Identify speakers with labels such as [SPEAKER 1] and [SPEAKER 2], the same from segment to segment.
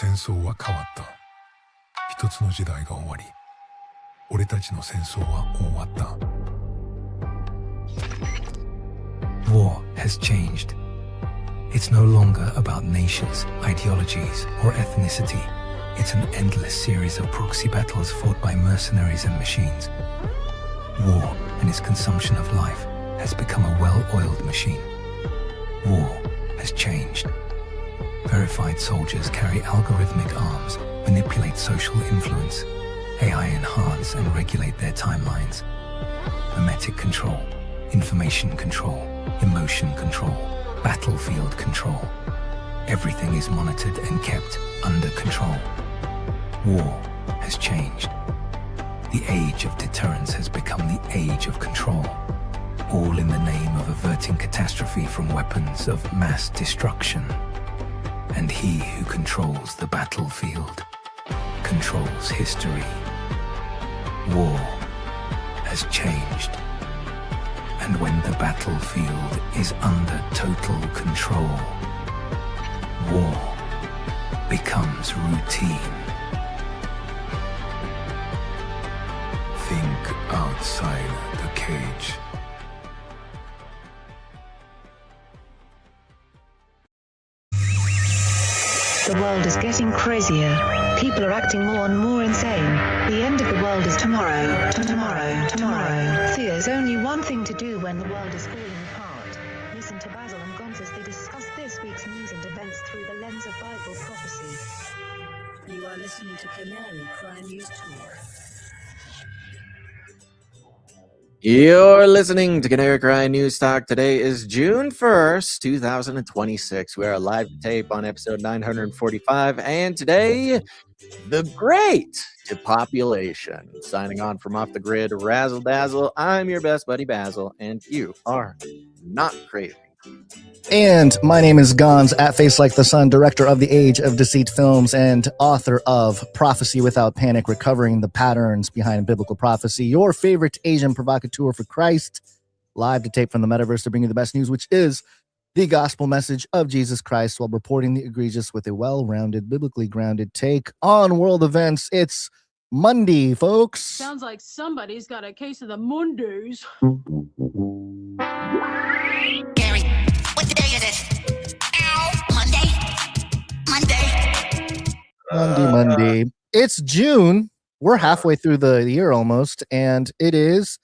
[SPEAKER 1] 戦争は変わった。一つの時代が終わり、俺たちの戦争は終わった。
[SPEAKER 2] War has changed. It's no longer about nations, ideologies, or ethnicity. It's an endless series of proxy battles fought by mercenaries and machines. War and its consumption of life has become a well-oiled machine. War has changed. Verified soldiers carry algorithmic arms, manipulate social influence, AI enhance and regulate their timelines. Memetic control, information control, emotion control, battlefield control. Everything is monitored and kept under control. War has changed. The age of deterrence has become the age of control, all in the name of averting catastrophe from weapons of mass destruction. And he who controls the battlefield controls history. War has changed. And when the battlefield is under total control, war becomes routine.
[SPEAKER 1] Think outside the cage.
[SPEAKER 3] The world is getting crazier. People are acting more and more insane. The end of the world is tomorrow. Tomorrow. There's only one thing to do when the world is falling apart. Listen to Basil and Gonz as they discuss this week's news and events through the lens of Bible prophecy.
[SPEAKER 4] You are listening to Canary Crime News Talk.
[SPEAKER 5] You're listening to Canary Crime News Talk. Today is June 1st, 2026. We are live tape on episode 945. And today, the great Depopulation. Signing on from Off the Grid, Razzle Dazzle. I'm your best buddy, Basil, and you are not crazy.
[SPEAKER 6] And my name is Gonz, at Face Like the Sun, director of the Age of Deceit films and author of Prophecy Without Panic, Recovering the Patterns Behind Biblical Prophecy, your favorite Asian provocateur for Christ, live to tape from the metaverse to bring you the best news, which is the gospel message of Jesus Christ, while reporting the egregious with a well-rounded, biblically grounded take on world events. It's Monday, folks.
[SPEAKER 7] Sounds like somebody's got a case of the Mondays.
[SPEAKER 8] Gary, what day is it? Ow,
[SPEAKER 6] Monday. It's June. We're halfway through the year almost, and it is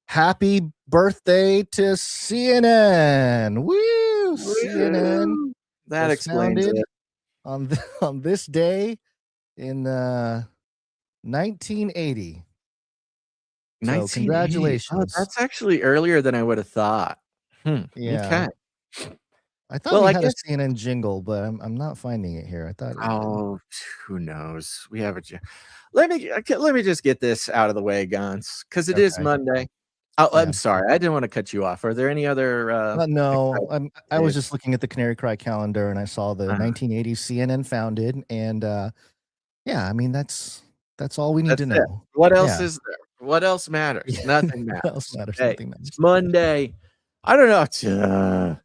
[SPEAKER 6] happy birthday to CNN. Woo! CNN.
[SPEAKER 5] That
[SPEAKER 6] was
[SPEAKER 5] explains
[SPEAKER 6] founded
[SPEAKER 5] it.
[SPEAKER 6] on this day in 1980. So congratulations.
[SPEAKER 5] Oh, that's actually earlier than I would have thought.
[SPEAKER 6] Yeah.
[SPEAKER 5] Okay.
[SPEAKER 6] I thought
[SPEAKER 5] Well,
[SPEAKER 6] we
[SPEAKER 5] I
[SPEAKER 6] had
[SPEAKER 5] guess-
[SPEAKER 6] a CNN jingle, but I'm not finding it here. I thought.
[SPEAKER 5] Oh, who knows? We have a. Let me just get this out of the way, Gons, because it is
[SPEAKER 6] Okay.
[SPEAKER 5] Monday. Oh,
[SPEAKER 6] Yeah.
[SPEAKER 5] I'm sorry. I didn't want to cut you off. Are there any other?
[SPEAKER 6] No, I was
[SPEAKER 5] days?
[SPEAKER 6] just looking at the Canary Cry calendar and I saw the 1980s CNN founded, and yeah, I mean that's all we need to
[SPEAKER 5] That's it.
[SPEAKER 6] know.
[SPEAKER 5] What else
[SPEAKER 6] Yeah.
[SPEAKER 5] is there? What else matters? Nothing matters.
[SPEAKER 6] What else matters?
[SPEAKER 5] Hey,
[SPEAKER 6] Nothing matters.
[SPEAKER 5] it's Monday. I don't know.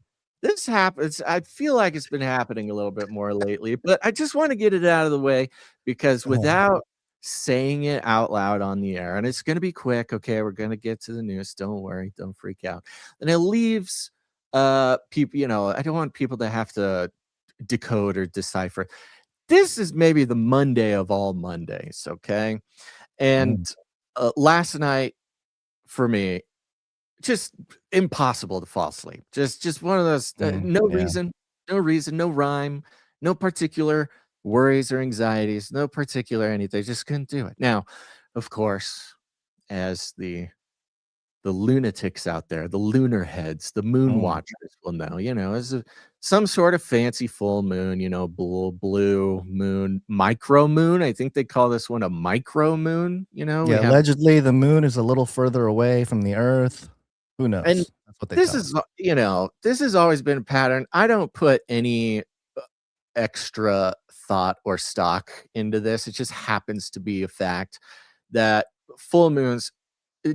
[SPEAKER 5] This happens. I feel like it's been happening a little bit more lately, but I just want to get it out of the way because without saying it out loud on the air, and it's going to be quick. Okay, we're going to get to the news. Don't worry. Don't freak out. And it leaves people. I don't want people to have to decode or decipher. This is maybe the Monday of all Mondays. Okay, and last night for me, just impossible to fall asleep. Just one of those no reason, no rhyme, no particular worries or anxieties, no particular anything. Just couldn't do it. Now, of course, as the lunatics out there, the lunar heads, the moon watchers will know, as some sort of fancy full moon, blue moon, micro moon. I think they call this one a micro moon,
[SPEAKER 6] Yeah, allegedly the moon is a little further away from the earth. Who knows?
[SPEAKER 5] And
[SPEAKER 6] that's what they
[SPEAKER 5] this
[SPEAKER 6] tell
[SPEAKER 5] is,
[SPEAKER 6] us.
[SPEAKER 5] this has always been a pattern. I don't put any extra thought or stock into this. It just happens to be a fact that full moons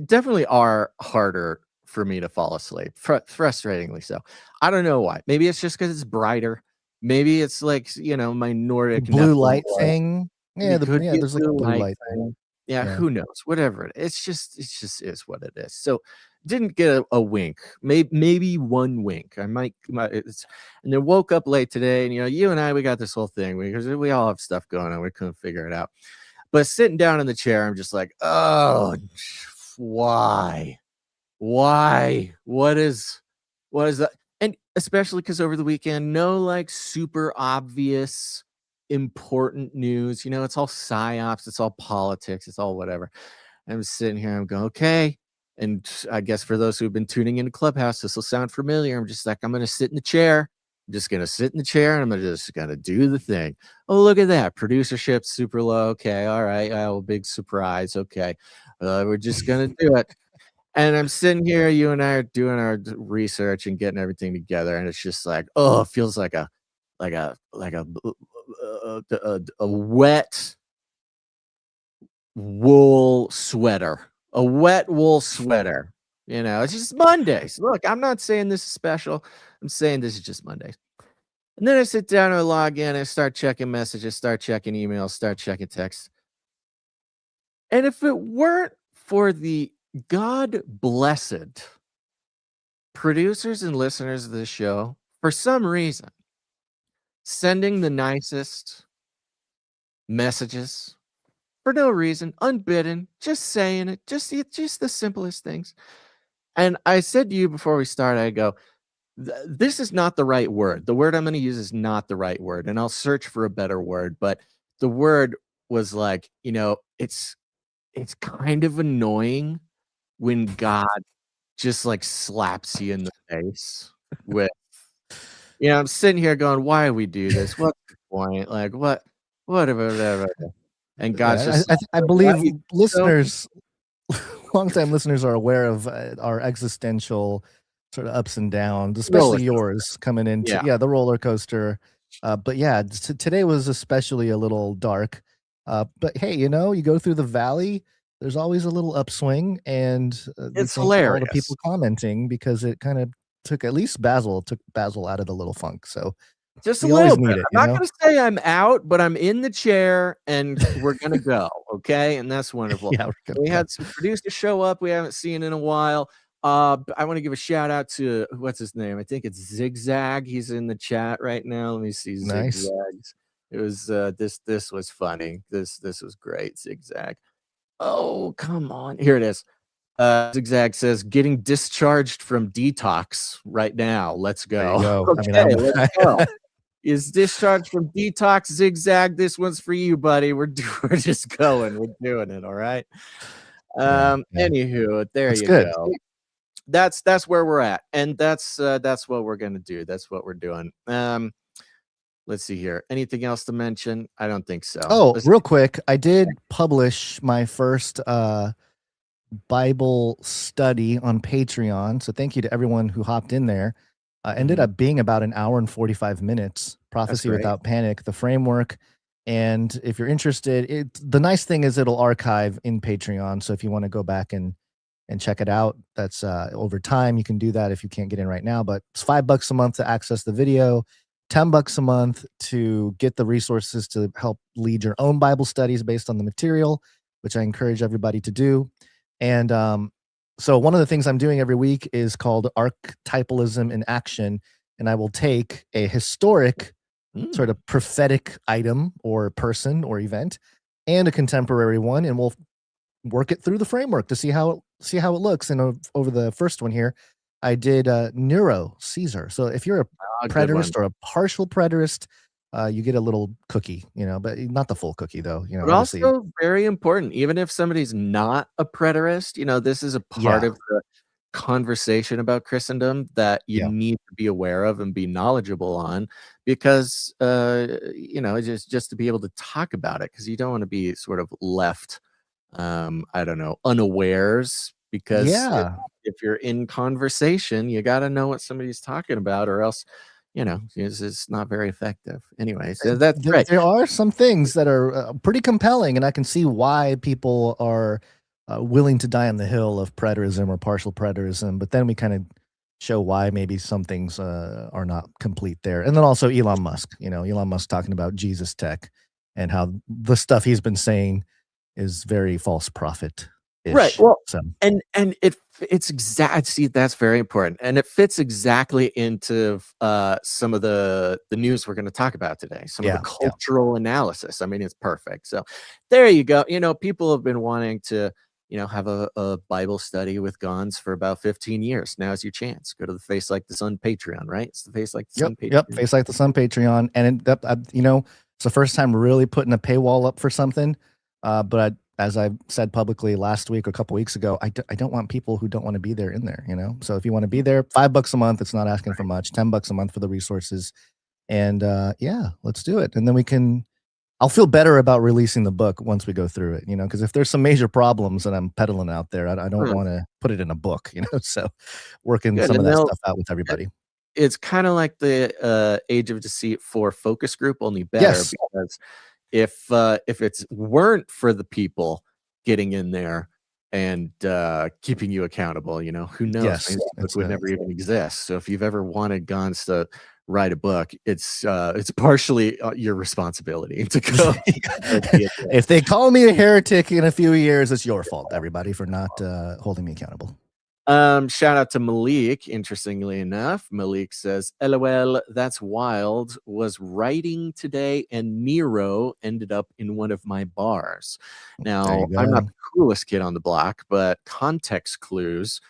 [SPEAKER 5] definitely are harder for me to fall asleep, frustratingly so. I don't know why. Maybe it's just because it's brighter. Maybe it's like, my
[SPEAKER 6] The
[SPEAKER 5] Nordic
[SPEAKER 6] blue
[SPEAKER 5] Nephilim
[SPEAKER 6] light
[SPEAKER 5] blood.
[SPEAKER 6] thing. Yeah,
[SPEAKER 5] It could be a
[SPEAKER 6] there's like a
[SPEAKER 5] blue
[SPEAKER 6] blue
[SPEAKER 5] light
[SPEAKER 6] light thing.
[SPEAKER 5] thing. Yeah,
[SPEAKER 6] Yeah.
[SPEAKER 5] who knows? Whatever it just is what it is. So didn't get a wink, maybe one wink. I might it's, and then woke up late today, and you and I, we got this whole thing because we all have stuff going on. We couldn't figure it out. But sitting down in the chair, I'm just like, oh, why? What is that? And especially because over the weekend, no like super obvious important news. It's all psyops, it's all politics, it's all whatever. I'm sitting here, I'm going, okay. And I guess for those who've been tuning into Clubhouse, this will sound familiar. I'm just like, I'm gonna sit in the chair. I'm just gonna sit in the chair and I'm just gonna do the thing. Oh, look at that. Producership super low. Okay, all right. Oh, big surprise. Okay. We're just gonna do it. And I'm sitting here, you and I are doing our research and getting everything together, and it's just like, oh, it feels like a wet wool sweater, a wet wool sweater. It's just Mondays. Look, I'm not saying this is special. I'm saying this is just Mondays. And then I sit down and log in and start checking messages, start checking emails, start checking texts. And if it weren't for the God blessed producers and listeners of this show, for some reason, sending the nicest messages for no reason, unbidden, just saying it, just the simplest things. And I said to you before we started, I go, this is not the right word. The word I'm going to use is not the right word, and I'll search for a better word. But the word was like, it's kind of annoying when God just like slaps you in the face with, I'm sitting here going, why do we do this? What's the point? Like, whatever. And God's just,
[SPEAKER 6] I believe listeners, longtime listeners, are aware of our existential sort of ups and downs, especially yours coming into the roller coaster. But yeah, today was especially a little dark. But hey, you go through the valley, there's always a little upswing, and
[SPEAKER 5] it's hilarious.
[SPEAKER 6] All the people commenting because it kind of took Basil out of the little funk. So
[SPEAKER 5] just a little bit. I'm not going to say I'm out, but I'm in the chair and we're going to go. Okay. And that's wonderful. We had some producers show up we haven't seen in a while. I want to give a shout out to, what's his name? I think it's Zigzag. He's in the chat right now. Let me see.
[SPEAKER 6] Nice.
[SPEAKER 5] Zigzags. It was this was funny. This was great. Zigzag. Oh, come on. Here it is. Zigzag says, getting discharged from detox right now. Let's go. Okay, let's go. Is discharged from detox. Zigzag, this one's for you, buddy. We're just going. We're doing it. All right. Anywho, there you go. That's where we're at, and that's what we're gonna do. That's what we're doing. Let's see here. Anything else to mention? I don't think so.
[SPEAKER 6] Oh, real quick, I did publish my first Bible study on Patreon. So thank you to everyone who hopped in there. Ended up being about an hour and 45 minutes. Prophecy Without Panic, the framework. And if you're interested, the nice thing is it'll archive in Patreon. So if you want to go back and check it out, that's over time. You can do that if you can't get in right now. But it's $5 a month to access the video, $10 a month to get the resources to help lead your own Bible studies based on the material, which I encourage everybody to do. And so one of the things I'm doing every week is called Archetypalism in Action. And I will take a historic sort of prophetic item or person or event and a contemporary one, and we'll work it through the framework to see how it looks. And over the first one here, I did Nero Caesar. So if you're a preterist or a partial preterist, you get a little cookie, but not the full cookie though.
[SPEAKER 5] But also very important, even if somebody's not a preterist, this is a part of the conversation about Christendom that you need to be aware of and be knowledgeable on, because just to be able to talk about it, because you don't want to be sort of left unawares, because if you're in conversation, you got to know what somebody's talking about, or else it's not very effective. Anyway, so that's great.
[SPEAKER 6] There are some things that are pretty compelling, and I can see why people are willing to die on the hill of preterism or partial preterism. But then we kind of show why maybe some things are not complete there. And then also Elon Musk, Elon Musk talking about Jesus tech and how the stuff he's been saying is very false prophet.
[SPEAKER 5] Right. Well,
[SPEAKER 6] so
[SPEAKER 5] and it's exact. See, that's very important, and it fits exactly into some of the news we're going to talk about today. Some of the cultural analysis. I mean, it's perfect. So there you go. People have been wanting to have a Bible study with Gons for about 15 years. Now's your chance. Go to the Face Like the Sun Patreon. Right? It's the Face Like the Sun Patreon.
[SPEAKER 6] Yep. Face Like the Sun Patreon, and it's the first time really putting a paywall up for something. But as I said publicly last week or a couple weeks ago, I don't want people who don't want to be there in there, So if you want to be there, $5 a month, it's not asking for much, $10 a month for the resources. And let's do it. And then I'll feel better about releasing the book once we go through it, because if there's some major problems that I'm peddling out there, I don't want to put it in a book, so working some of that stuff out with everybody.
[SPEAKER 5] It's kind of like the Age of Deceit 4 focus group, only better, because if it weren't for the people getting in there and keeping you accountable, who knows?
[SPEAKER 6] Yes,
[SPEAKER 5] it would never even exist. So if you've ever wanted Gons to write a book, it's partially your responsibility to go.
[SPEAKER 6] If they call me a heretic in a few years, it's your fault, everybody, for not holding me accountable.
[SPEAKER 5] Shout out to Malik. Interestingly enough, Malik says, LOL, that's wild. Was writing today and Nero ended up in one of my bars. Now, I'm not the coolest kid on the block, but context clues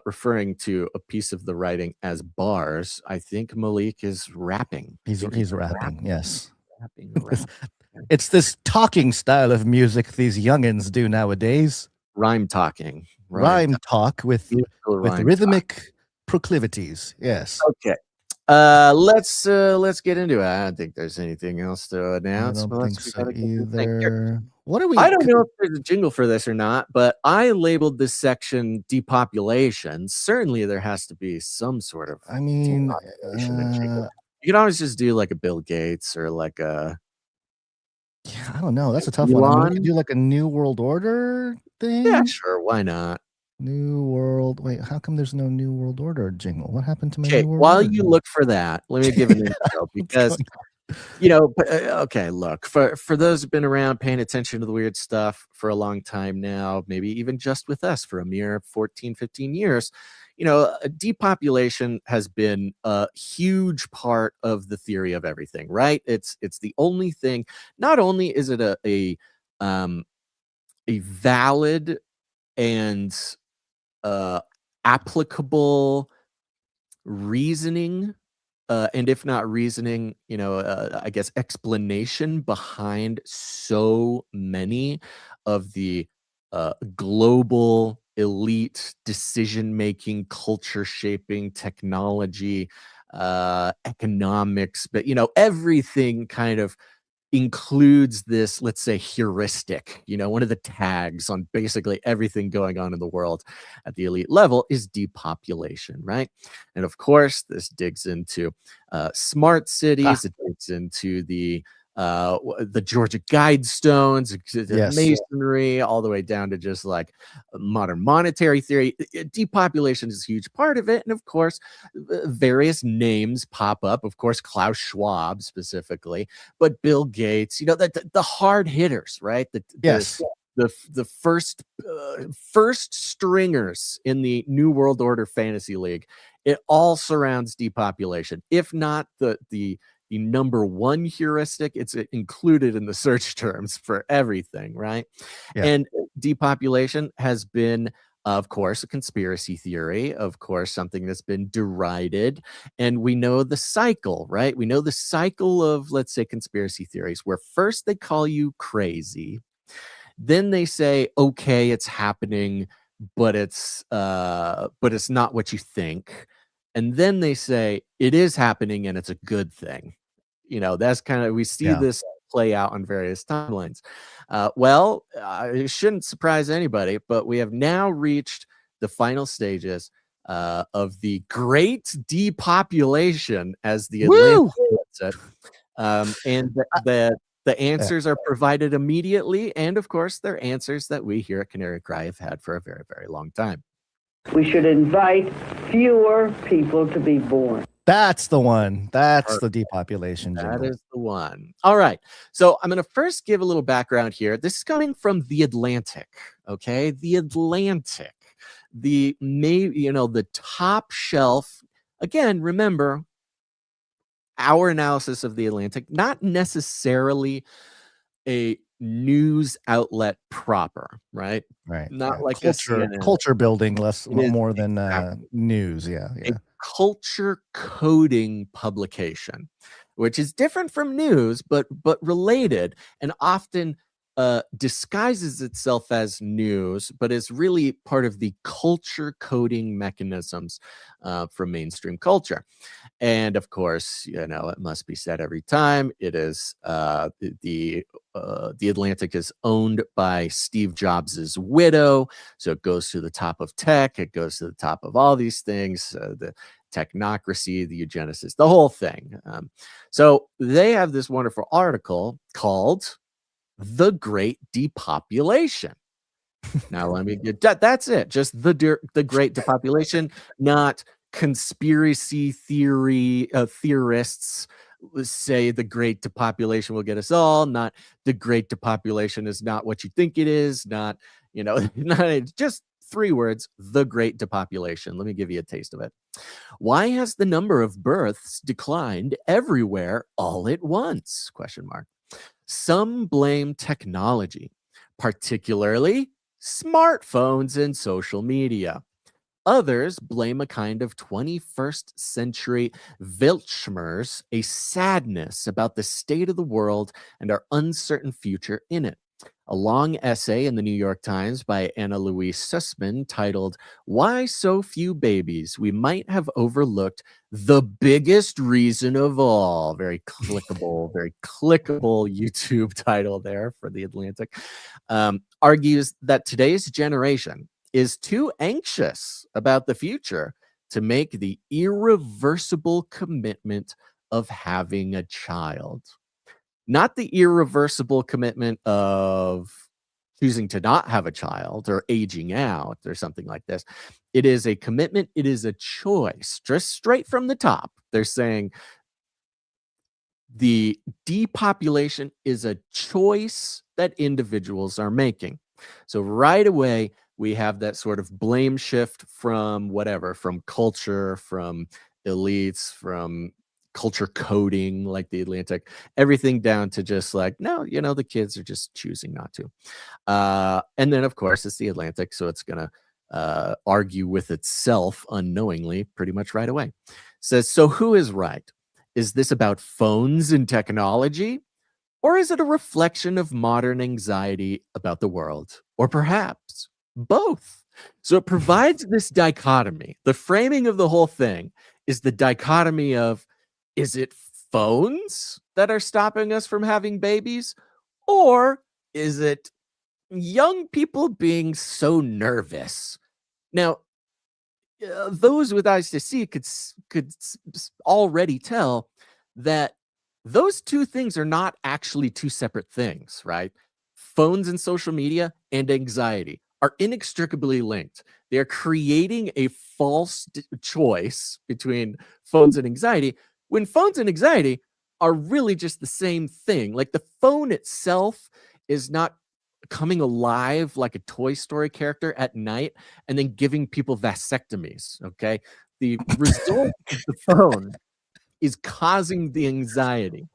[SPEAKER 5] referring to a piece of the writing as bars, I think Malik is rapping.
[SPEAKER 6] He's rapping, yes.
[SPEAKER 5] Rapping.
[SPEAKER 6] It's this talking style of music these youngins do nowadays.
[SPEAKER 5] Rhyme talking.
[SPEAKER 6] Rhyme talk with rhythmic proclivities. Yes.
[SPEAKER 5] Okay. Let's get into it. I don't think there's anything else to announce.
[SPEAKER 6] I don't think so either. What are we?
[SPEAKER 5] I don't know if there's a jingle for this or not, but I labeled this section depopulation. Certainly there has to be some sort of jingle. You can always just do like a Bill Gates or like a
[SPEAKER 6] I don't know. That's a tough one. We could do like a New World Order thing.
[SPEAKER 5] Yeah, sure. Why not?
[SPEAKER 6] New World. Wait, how come there's no New World Order jingle? What happened to my New World
[SPEAKER 5] While
[SPEAKER 6] Order?
[SPEAKER 5] you look for that, let me give an intro because, okay, look, for those who've been around paying attention to the weird stuff for a long time now, maybe even just with us for a mere 14, 15 years, depopulation has been a huge part of the theory of everything, right? It's the only thing. Not only is it a valid and applicable reasoning, and if not reasoning, I guess explanation behind so many of the global elite decision-making, culture-shaping, technology, economics, but everything kind of includes this, let's say, heuristic. One of the tags on basically everything going on in the world at the elite level is depopulation, right? And of course, this digs into smart cities. It digs into the Georgia Guidestones, the Masonry, all the way down to just like modern monetary theory. Depopulation is a huge part of it. And of course, various names pop up. Of course, Klaus Schwab specifically, but Bill Gates, the hard hitters, right? The first stringers in the New World Order Fantasy League. It all surrounds depopulation. If not the number one heuristic, it's included in the search terms for everything, right? Yeah. And depopulation has been, of course, a conspiracy theory, of course, something that's been derided. And we know the cycle, right? We know the cycle of, let's say, conspiracy theories, where first they call you crazy, then they say, okay, it's happening, but it's not what you think. And then they say it is happening and it's a good thing. That's kind of, we see this play out on various timelines. It shouldn't surprise anybody, but we have now reached the final stages of the great depopulation, as the Atlantic puts it. And the answers are provided immediately. And of course, they're answers that we here at Canary Cry have had for a very, very long time.
[SPEAKER 9] We should invite fewer people to be born.
[SPEAKER 6] That's the one. That's the depopulation jingle.
[SPEAKER 5] That is the one. All right. So I'm going to first give a little background here. This is coming from The Atlantic. Okay. The Atlantic. The top shelf. Again, remember our analysis of The Atlantic, not necessarily a news outlet proper, right?
[SPEAKER 6] Right.
[SPEAKER 5] Not like
[SPEAKER 6] culture building, more than
[SPEAKER 5] exactly.
[SPEAKER 6] news. Yeah.
[SPEAKER 5] A culture coding publication, which is different from news, but related, and often disguises itself as news, but is really part of the culture coding mechanisms from mainstream culture. And of course, it must be said every time, it is the Atlantic is owned by Steve Jobs's widow, so it goes to the top of tech, it goes to the top of all these things, the technocracy, the eugenicists, the whole thing. So they have this wonderful article called "The Great Depopulation." Now, let me get that's it. Just the Great Depopulation, not conspiracy theorists say the Great Depopulation will get us all. Not the Great Depopulation is not what you think it is. Not just 3 words. The Great Depopulation. Let me give you a taste of it. Why has the number of births declined everywhere all at once? ? Some blame technology, particularly smartphones and social media. Others blame a kind of 21st century Weltschmerz, a sadness about the state of the world and our uncertain future in it. A long essay in the New York Times by Anna Louise Sussman titled "Why So Few Babies? We Might Have Overlooked the Biggest Reason of All." Very clickable YouTube title there for The Atlantic. Argues that today's generation is too anxious about the future to make the irreversible commitment of having a child. Not the irreversible commitment of choosing to not have a child or aging out or something like this. It is a commitment. It is a choice, just straight from the top. They're saying the depopulation is a choice that individuals are making. So right away, we have that sort of blame shift from from culture, from elites, from culture coding like The Atlantic, everything down to just like, no, the kids are just choosing not to. And then, of course, it's The Atlantic, so it's going to argue with itself unknowingly pretty much right away. Says, so who is right? Is this about phones and technology? Or is it a reflection of modern anxiety about the world? Or perhaps both? So it provides this dichotomy. The framing of the whole thing is the dichotomy of, is it phones that are stopping us from having babies? Or is it young people being so nervous? Now, those with eyes to see could already tell that those two things are not actually two separate things, right? Phones and social media and anxiety are inextricably linked. They are creating a false choice between phones and anxiety, when phones and anxiety are really just the same thing. Like the phone itself is not coming alive like a Toy Story character at night and then giving people vasectomies, okay? The result of the phone is causing the anxiety.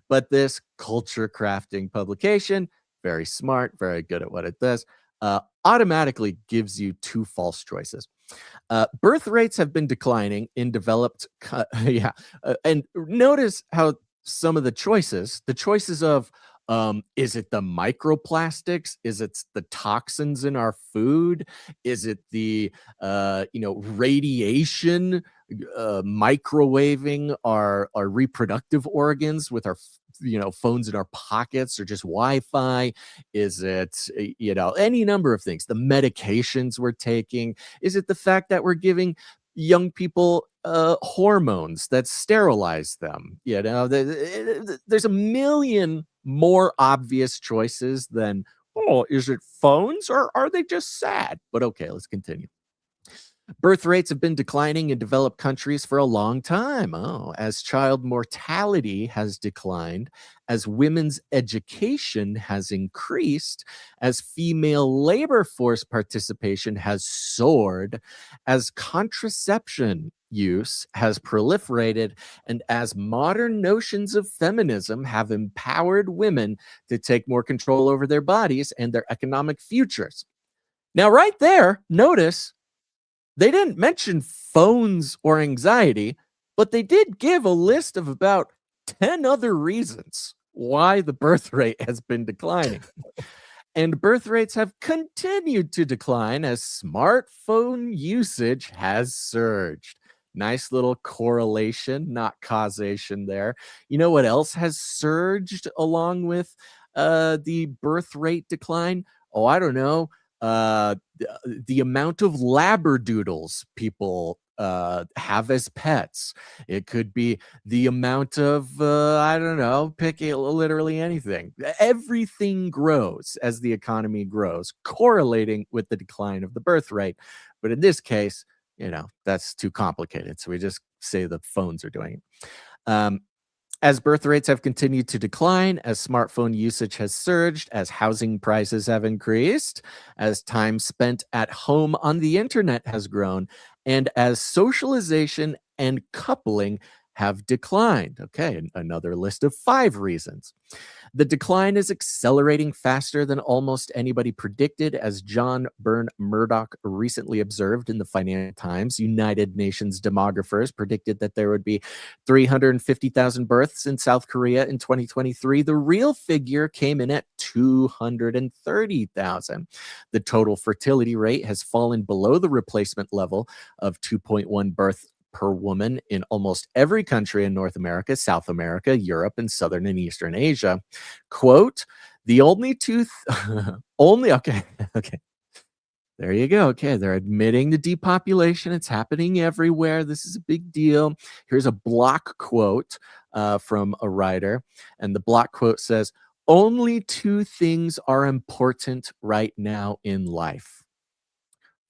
[SPEAKER 5] But this culture crafting publication, very smart, very good at what it does, automatically gives you two false choices. Birth rates have been declining in developed, and notice how some of the choices of, is it the microplastics? Is it the toxins in our food? Is it the, radiation, microwaving our reproductive organs with our phones in our pockets, or just Wi-Fi? Is it, any number of things? The medications we're taking? Is it the fact that we're giving young people hormones that sterilize them? There's a million more obvious choices than, is it phones or are they just sad? But okay, let's continue. Birth rates have been declining in developed countries for a long time. As child mortality has declined, as women's education has increased, as female labor force participation has soared, as contraception use has proliferated, and as modern notions of feminism have empowered women to take more control over their bodies and their economic futures. Now, right there, notice they didn't mention phones or anxiety, but they did give a list of about 10 other reasons why the birth rate has been declining. And birth rates have continued to decline as smartphone usage has surged. Nice little correlation, not causation there. You know what else has surged along with the birth rate decline? Oh, I don't know. The amount of labradoodles people have as pets. It could be the amount of, I don't know, pick literally anything. Everything grows as the economy grows, correlating with the decline of the birth rate. But in this case, that's too complicated. So we just say the phones are doing it. As birth rates have continued to decline, as smartphone usage has surged, as housing prices have increased, as time spent at home on the internet has grown, and as socialization and coupling have declined. Okay, another list of 5 reasons. The decline is accelerating faster than almost anybody predicted, as John Byrne Murdoch recently observed in the Financial Times. United Nations demographers predicted that there would be 350,000 births in South Korea in 2023. The real figure came in at 230,000. The total fertility rate has fallen below the replacement level of 2.1 births per woman in almost every country in North America, South America, Europe, and Southern and Eastern Asia. Quote, the only okay. There you go. Okay, they're admitting the depopulation. It's happening everywhere. This is a big deal. Here's a block quote from a writer, and the block quote says, only 2 things are important right now in life.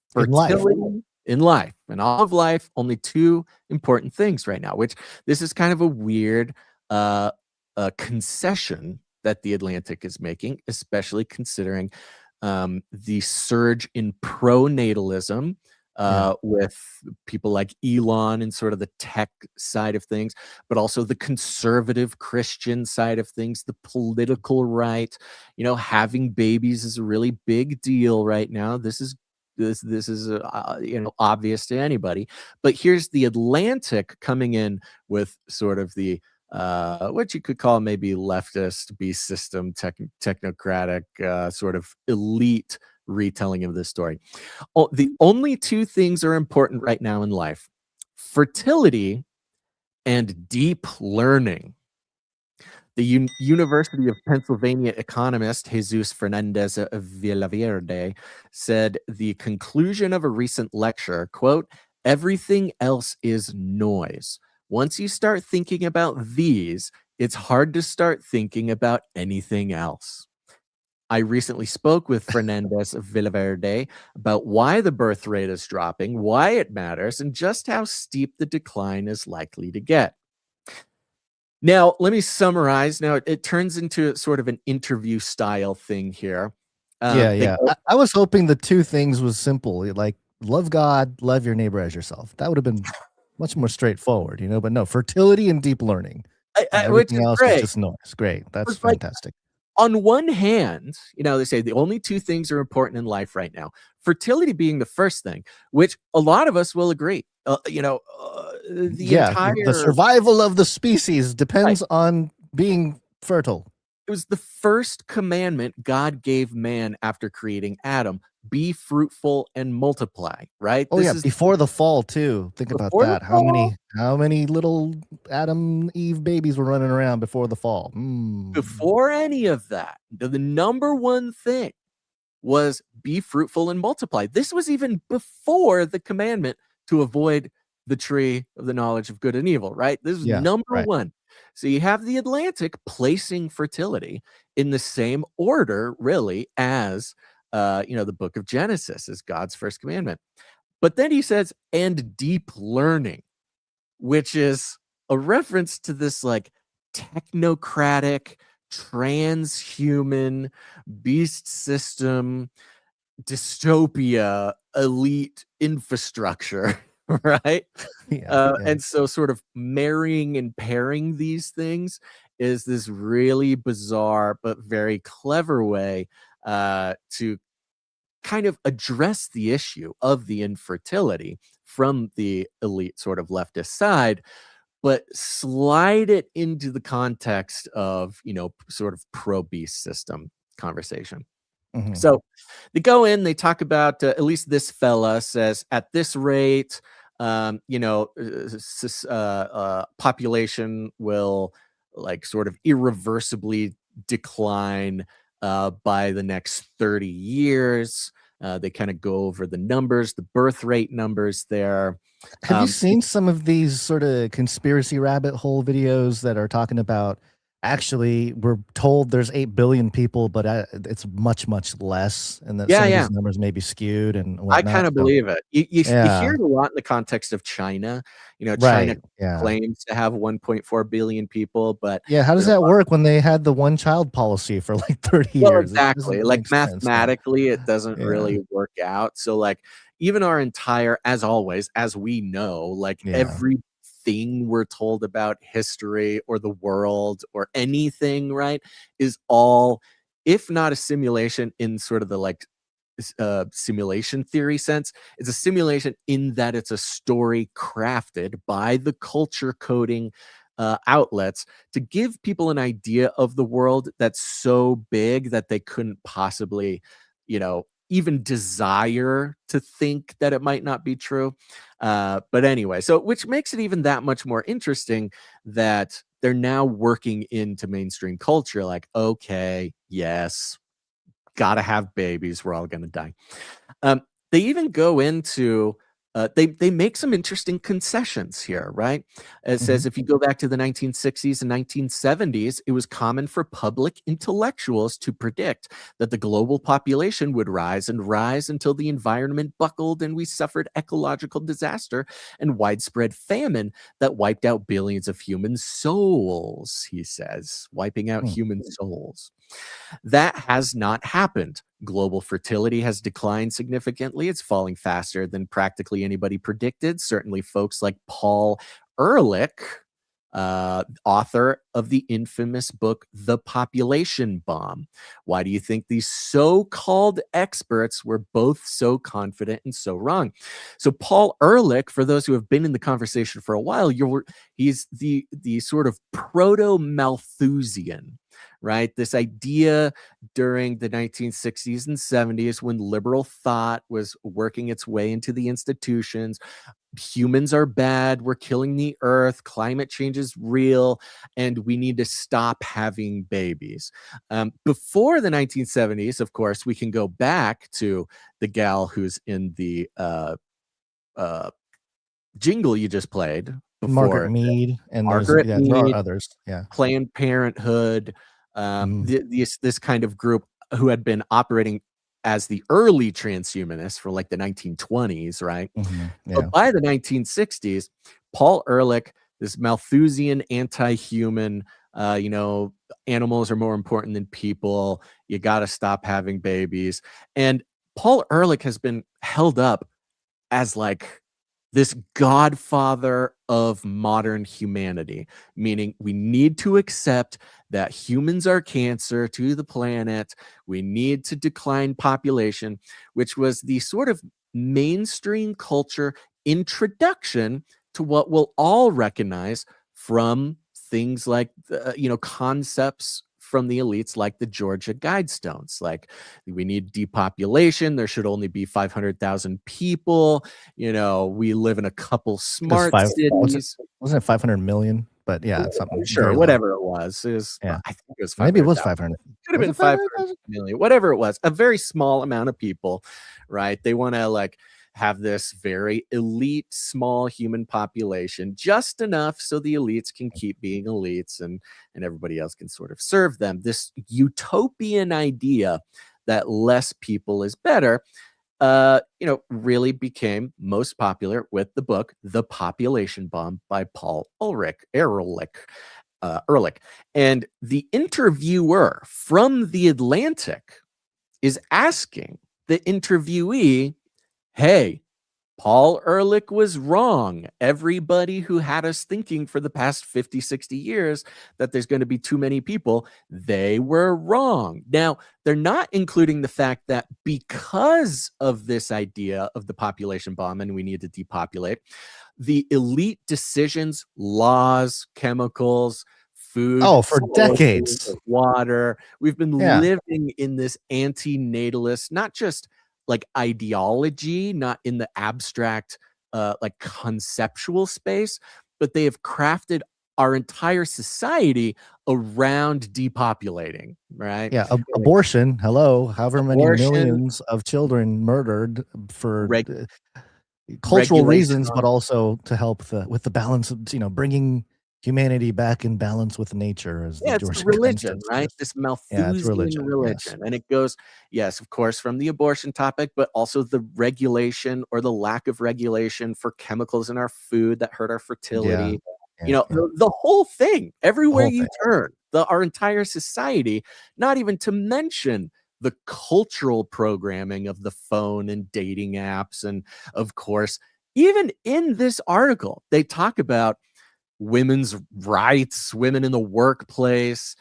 [SPEAKER 5] Fertility. In life, in all of life, only 2 important things right now, which this is kind of a weird concession that the Atlantic is making, especially considering the surge in pronatalism with people like Elon and sort of the tech side of things, but also the conservative Christian side of things, the political right. Having babies is a really big deal right now. This is obvious to anybody, but here's the Atlantic coming in with sort of the what you could call maybe leftist, beast system, technocratic sort of elite retelling of this story. The only 2 things are important right now in life: fertility and deep learning. The University of Pennsylvania economist Jesus Fernandez Villaverde said the conclusion of a recent lecture, quote, everything else is noise. Once you start thinking about these, it's hard to start thinking about anything else. I recently spoke with Fernandez Villaverde about why the birth rate is dropping, why it matters, and just how steep the decline is likely to get. Now, let me summarize. Now, it turns into sort of an interview style thing here.
[SPEAKER 6] I was hoping the 2 things was simple, like love God, love your neighbor as yourself. That would have been much more straightforward, but no, fertility and deep learning. Everything else is just noise. Great. That's fantastic.
[SPEAKER 5] On one hand, they say the only 2 things are important in life right now. Fertility being the first thing, which a lot of us will agree. The
[SPEAKER 6] survival of the species depends on being fertile.
[SPEAKER 5] It was the first commandment God gave man after creating Adam: be fruitful and multiply. Right?
[SPEAKER 6] Before the fall too. Think about that. How many little Adam Eve babies were running around before the fall?
[SPEAKER 5] Before any of that, the number 1 thing was be fruitful and multiply. This was even before the commandment to avoid the tree of the knowledge of good and evil, right? This is number 1. So you have the Atlantic placing fertility in the same order, really, as the book of Genesis is God's first commandment. But then he says, and deep learning, which is a reference to this like technocratic, transhuman beast system dystopia elite infrastructure, right? And so sort of marrying and pairing these things is this really bizarre but very clever way to kind of address the issue of the infertility from the elite sort of leftist side, but slide it into the context of, sort of pro-beast system conversation. So they go in, they talk about, at least this fella says, at this rate, population will like sort of irreversibly decline by the next 30 years. They kind of go over the numbers, the birth rate numbers there.
[SPEAKER 6] Have you seen some of these sort of conspiracy rabbit hole videos that are talking about, actually, we're told there's 8 billion people, but it's much, much less, and that some of these numbers may be skewed and whatnot?
[SPEAKER 5] I kind of believe it. You hear it a lot in the context of China. China claims to have 1.4 billion people, but
[SPEAKER 6] how does that work when they had the one-child policy for like 30 years?
[SPEAKER 5] Exactly. Like mathematically, it doesn't really work out. So like even our entire, as always, as we know, like everything we're told about history or the world or anything, right, is all, if not a simulation in sort of the like simulation theory sense, it's a simulation in that it's a story crafted by the culture coding outlets to give people an idea of the world that's so big that they couldn't possibly, even desire to think that it might not be true. But anyway, so which makes it even that much more interesting that they're now working into mainstream culture. Like, okay, yes, gotta have babies. We're all gonna die. They even go into they make some interesting concessions here, right? It says if you go back to the 1960s and 1970s, it was common for public intellectuals to predict that the global population would rise and rise until the environment buckled and we suffered ecological disaster and widespread famine that wiped out billions of human souls, he says, wiping out human souls. That has not happened. Global fertility has declined significantly. It's falling faster than practically anybody predicted. Certainly folks like Paul Ehrlich, author of the infamous book, The Population Bomb. Why do you think these so-called experts were both so confident and so wrong? So Paul Ehrlich, for those who have been in the conversation for a while, he's the sort of proto-Malthusian, right? This idea during the 1960s and 70s when liberal thought was working its way into the institutions. Humans are bad. We're killing the earth. Climate change is real. And we need to stop having babies. Before the 1970s, of course, we can go back to the gal who's in the jingle you just played.
[SPEAKER 6] Margaret Mead. And
[SPEAKER 5] Margaret Mead,
[SPEAKER 6] there are others. Yeah.
[SPEAKER 5] Planned Parenthood. This kind of group who had been operating as the early transhumanists for like the 1920s, right? But by the 1960s, Paul Ehrlich, this Malthusian anti-human, animals are more important than people. You got to stop having babies. And Paul Ehrlich has been held up as like this godfather of modern humanity, meaning we need to accept that humans are cancer to the planet. We need to decline population, which was the sort of mainstream culture introduction to what we'll all recognize from things like, concepts from the elites like the Georgia Guidestones. Like, we need depopulation. There should only be 500,000 people. We live in a couple smart cities.
[SPEAKER 6] Wasn't it 500 million? But yeah, it's something.
[SPEAKER 5] Sure, whatever it was. I think it was 500.
[SPEAKER 6] Maybe it was 500.
[SPEAKER 5] Could have been 500 million. Whatever it was. A very small amount of people, right? They want to have this very elite, small human population, just enough so the elites can keep being elites and everybody else can sort of serve them. This utopian idea that less people is better. really became most popular with the book The Population Bomb by Paul Ehrlich. And the interviewer from The Atlantic is asking the interviewee, hey, Paul Ehrlich was wrong. Everybody who had us thinking for the past 50, 60 years that there's going to be too many people, they were wrong. Now, they're not including the fact that because of this idea of the population bomb and we need to depopulate, the elite decisions, laws, chemicals, food,
[SPEAKER 6] for decades,
[SPEAKER 5] water. We've been living in this anti-natalist, not just like ideology, not in the abstract, like conceptual space, but they have crafted our entire society around depopulating, right?
[SPEAKER 6] Yeah, abortion. Hello, however many millions of children murdered for cultural reasons, but also to help with the balance of bringing humanity back in balance with nature.
[SPEAKER 5] It's religion, right? This Malthusian religion. Yes. And it goes, yes, of course, from the abortion topic, but also the regulation or the lack of regulation for chemicals in our food that hurt our fertility. The whole thing, everywhere you turn, our entire society, not even to mention the cultural programming of the phone and dating apps. And of course, even in this article, they talk about women's rights, women in the workplace,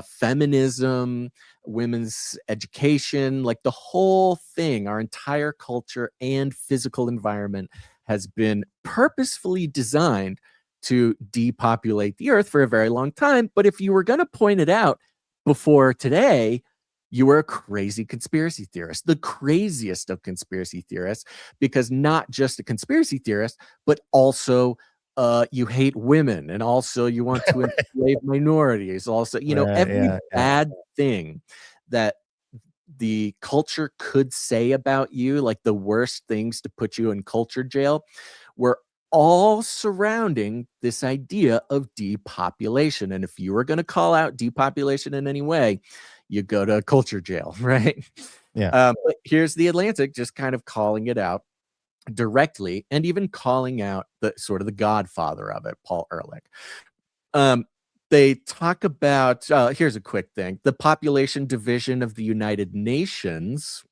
[SPEAKER 5] feminism, women's education, like the whole thing, our entire culture and physical environment has been purposefully designed to depopulate the earth for a very long time. But if you were going to point it out before today, you were a crazy conspiracy theorist, the craziest of conspiracy theorists, because not just a conspiracy theorist, but also you hate women, and also you want to enslave minorities. Also, every bad thing that the culture could say about you, like the worst things to put you in culture jail, were all surrounding this idea of depopulation. And if you were going to call out depopulation in any way, you go to culture jail, right?
[SPEAKER 6] Yeah.
[SPEAKER 5] But here's the Atlantic just kind of calling it out directly, and even calling out the sort of the godfather of it, Paul Ehrlich. They talk about, here's a quick thing, the population division of the United Nations,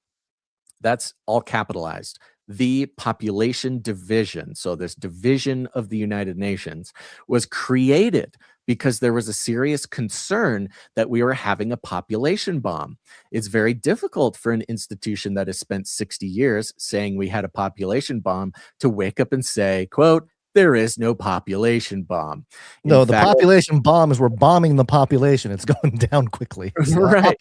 [SPEAKER 5] that's all capitalized. The population division, so this division of the United Nations, was created because there was a serious concern that we were having a population bomb. It's very difficult for an institution that has spent 60 years saying we had a population bomb to wake up and say, quote, there is no population bomb.
[SPEAKER 6] No, the population bomb is we're bombing the population. It's going down quickly. It's
[SPEAKER 5] right.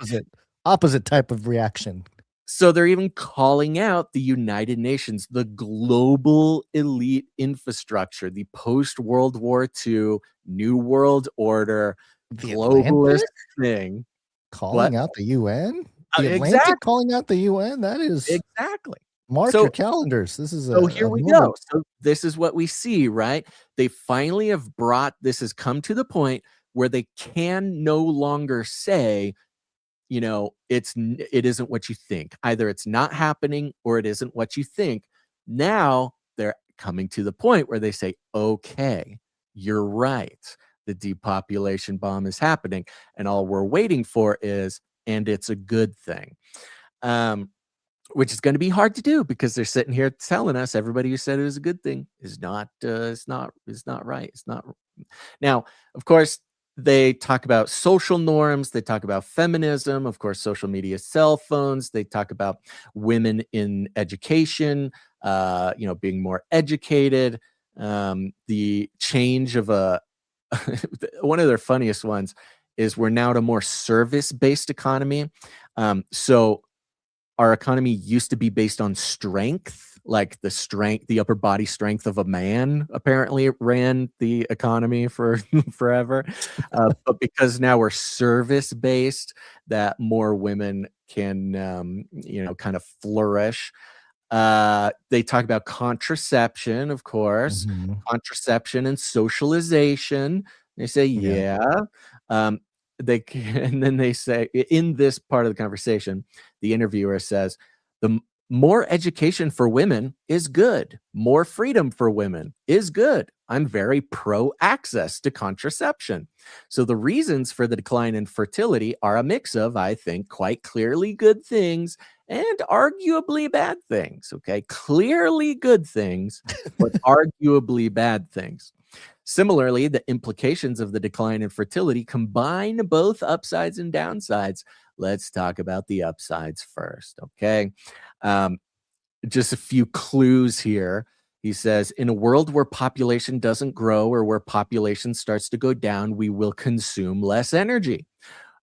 [SPEAKER 6] Opposite type of reaction.
[SPEAKER 5] So they're even calling out the United Nations, the global elite infrastructure, the post-World War II, New World Order, globalist thing.
[SPEAKER 6] Calling out the UN? The Atlantic calling out the UN? That is...
[SPEAKER 5] Exactly.
[SPEAKER 6] Mark your calendars. This is
[SPEAKER 5] here we go. So this is what we see, right? They finally have this has come to the point where they can no longer say, it isn't what you think. Either it's not happening or it isn't what you think. Now they're coming to the point where they say, okay, you're right. The depopulation bomb is happening. And all we're waiting for is, and it's a good thing. Which is going to be hard to do because they're sitting here telling us everybody who said it was a good thing is not right. It's not. Now, of course, they talk about social norms. They talk about feminism, of course, social media, cell phones. They talk about women in education, being more educated. The change of one of their funniest ones is we're now at a more service-based economy. So our economy used to be based on strength. Like the upper body strength of a man apparently ran the economy for forever. But because now we're service based, that more women can, kind of flourish. They talk about contraception, of course, contraception and socialization. They say, and then they say, in this part of the conversation, the interviewer says, More education for women is good. More freedom for women is good. I'm very pro access to contraception. So the reasons for the decline in fertility are a mix of, I think, quite clearly good things and arguably bad things. Okay. Clearly good things, but arguably bad things. Similarly, the implications of the decline in fertility combine both upsides and downsides. Let's talk about the upsides first. Okay. Um, just a few clues here. He says, in a world where population doesn't grow or where population starts to go down, we will consume less energy.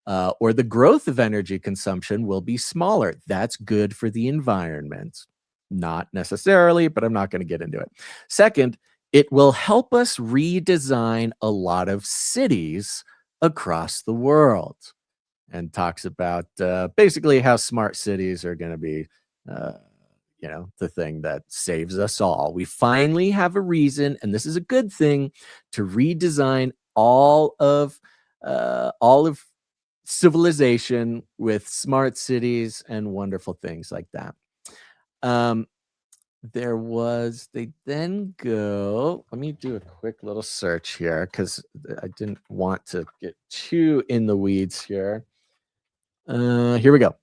[SPEAKER 5] Or the growth of energy consumption will be smaller. That's good for the environment. Not necessarily, but I'm not going to get into it. Second, it will help us redesign a lot of cities across the world, and talks about basically how smart cities are going to be the thing that saves us all. We finally have a reason, and this is a good thing, to redesign all of civilization with smart cities and wonderful things like that. They then go, let me do a quick little search here because I didn't want to get too in the weeds here. Here we go.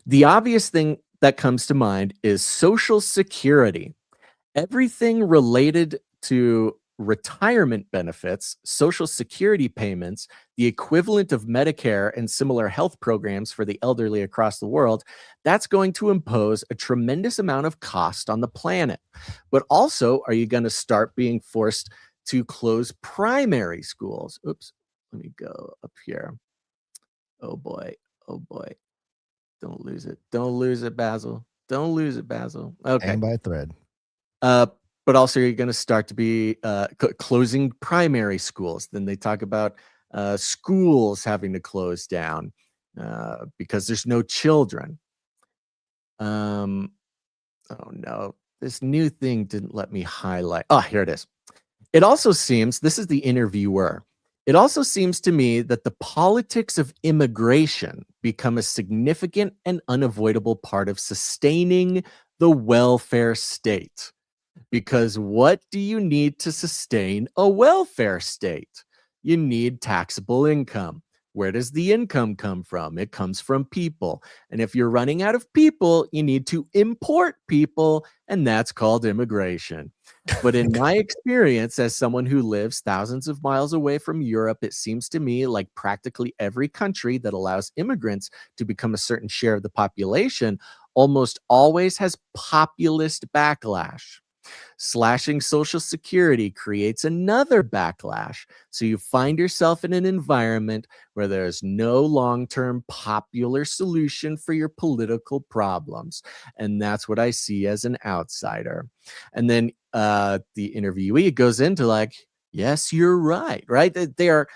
[SPEAKER 5] The obvious thing that comes to mind is Social Security. Everything related to retirement benefits, Social Security payments, the equivalent of Medicare and similar health programs for the elderly across the world, that's going to impose a tremendous amount of cost on the planet. But also, are you going to start being forced to close primary schools? Oops, let me go up here. Oh boy. Don't lose it. Don't lose it, Basil. Don't lose it, Basil. Okay.
[SPEAKER 6] Hang by a thread.
[SPEAKER 5] But also you're going to start to be closing primary schools. Then they talk about schools having to close down because there's no children. Oh no, this new thing didn't let me highlight. Oh, here it is. It also seems, this is the interviewer, it also seems to me that the politics of immigration become a significant and unavoidable part of sustaining the welfare state. Because what do you need to sustain a welfare state? You need taxable income. Where does the income come from? It comes from people. And if you're running out of people, you need to import people, and that's called immigration. But in my experience, as someone who lives thousands of miles away from Europe, it seems to me like practically every country that allows immigrants to become a certain share of the population almost always has populist backlash. Slashing Social Security creates another backlash. So you find yourself in an environment where there's no long-term popular solution for your political problems. And that's what I see as an outsider. And then the interviewee goes into like, yes, you're right? They are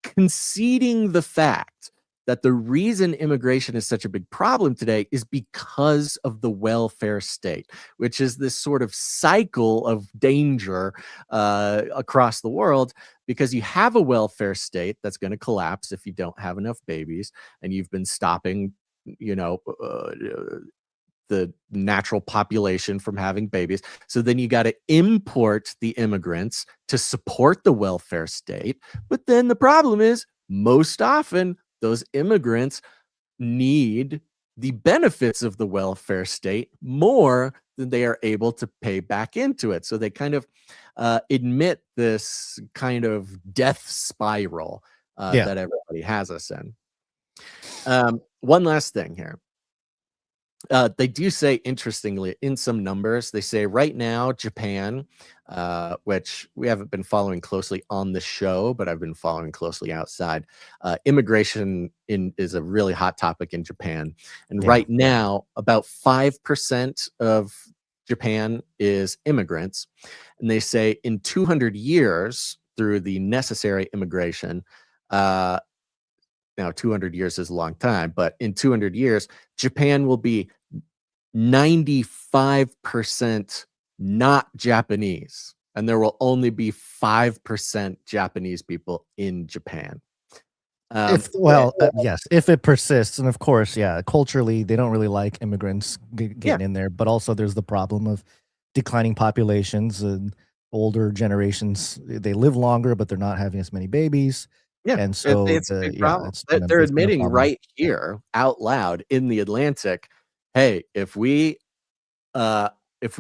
[SPEAKER 5] conceding the fact that the reason immigration is such a big problem today is because of the welfare state, which is this sort of cycle of danger across the world, because you have a welfare state that's going to collapse if you don't have enough babies, and you've been stopping, the natural population from having babies. So then you got to import the immigrants to support the welfare state. But then the problem is, most often, those immigrants need the benefits of the welfare state more than they are able to pay back into it. So they kind of admit this kind of death spiral that everybody has us in. One last thing here. They do say, interestingly, in some numbers, they say right now, Japan, which we haven't been following closely on the show, but I've been following closely outside. Immigration is a really hot topic in Japan. And right now, about 5% of Japan is immigrants. And they say in 200 years, through the necessary immigration, now 200 years is a long time, but in 200 years, Japan will be 95% not Japanese, and there will only be 5% Japanese people in Japan.
[SPEAKER 6] Yes, if it persists, and of course, yeah, culturally they don't really like immigrants getting in there, but also there's the problem of declining populations and older generations. They live longer, but they're not having as many babies,
[SPEAKER 5] Yeah,
[SPEAKER 6] and so
[SPEAKER 5] it's a big problem.
[SPEAKER 6] it's
[SPEAKER 5] They're
[SPEAKER 6] been a
[SPEAKER 5] admitting
[SPEAKER 6] problem.
[SPEAKER 5] right here out loud in the Atlantic, hey, uh, if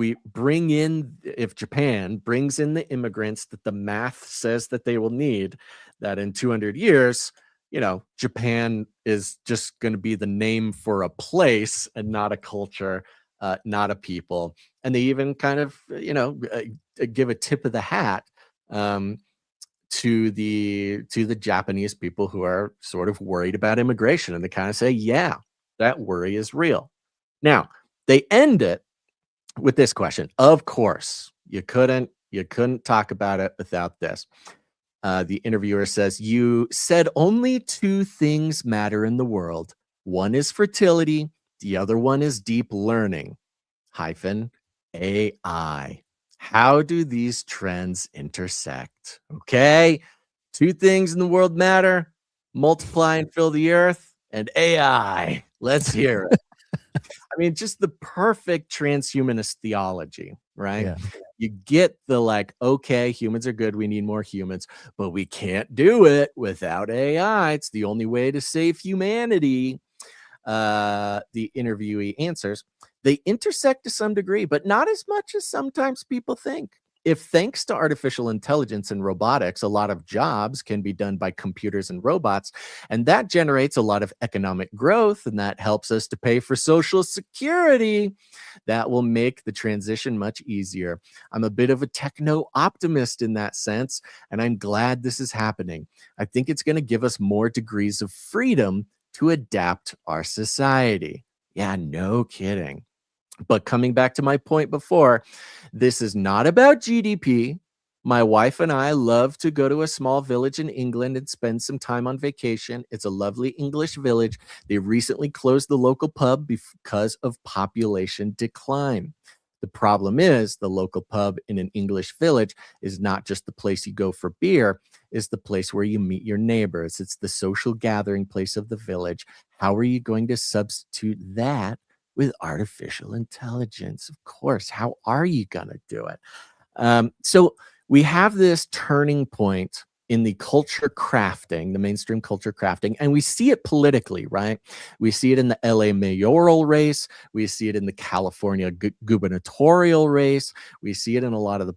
[SPEAKER 5] Japan brings in the immigrants that the math says that they will need, that in 200 years, Japan is just going to be the name for a place and not a culture, not a people. And they even kind of, give a tip of the hat to the Japanese people who are sort of worried about immigration, and they kind of say, yeah, that worry is real. Now, they end it with this question. Of course, you couldn't talk about it without this. The interviewer says, you said only two things matter in the world. One is fertility. The other one is deep learning - AI. How do these trends intersect? Okay. Two things in the world matter: multiply and fill the earth, and AI. Let's hear it. I mean, just the perfect transhumanist theology, right?
[SPEAKER 6] Yeah.
[SPEAKER 5] You get the okay, humans are good, we need more humans, but we can't do it without AI. It's the only way to save humanity. The interviewee answers, they intersect to some degree, but not as much as sometimes people think. If thanks to artificial intelligence and robotics, a lot of jobs can be done by computers and robots, and that generates a lot of economic growth, and that helps us to pay for Social Security, that will make the transition much easier. I'm a bit of a techno optimist in that sense, and I'm glad this is happening. I think it's going to give us more degrees of freedom to adapt our society. Yeah, no kidding. But coming back to my point before, this is not about GDP. My wife and I love to go to a small village in England and spend some time on vacation. It's a lovely English village. They recently closed the local pub because of population decline. The problem is the local pub in an English village is not just the place you go for beer, it's the place where you meet your neighbors. It's the social gathering place of the village. How are you going to substitute that with artificial intelligence? Of course. How are you going to do it? So we have this turning point in the culture crafting, the mainstream culture crafting, and we see it politically, right? We see it in the LA mayoral race. We see it in the California gubernatorial race. We see it in a lot of the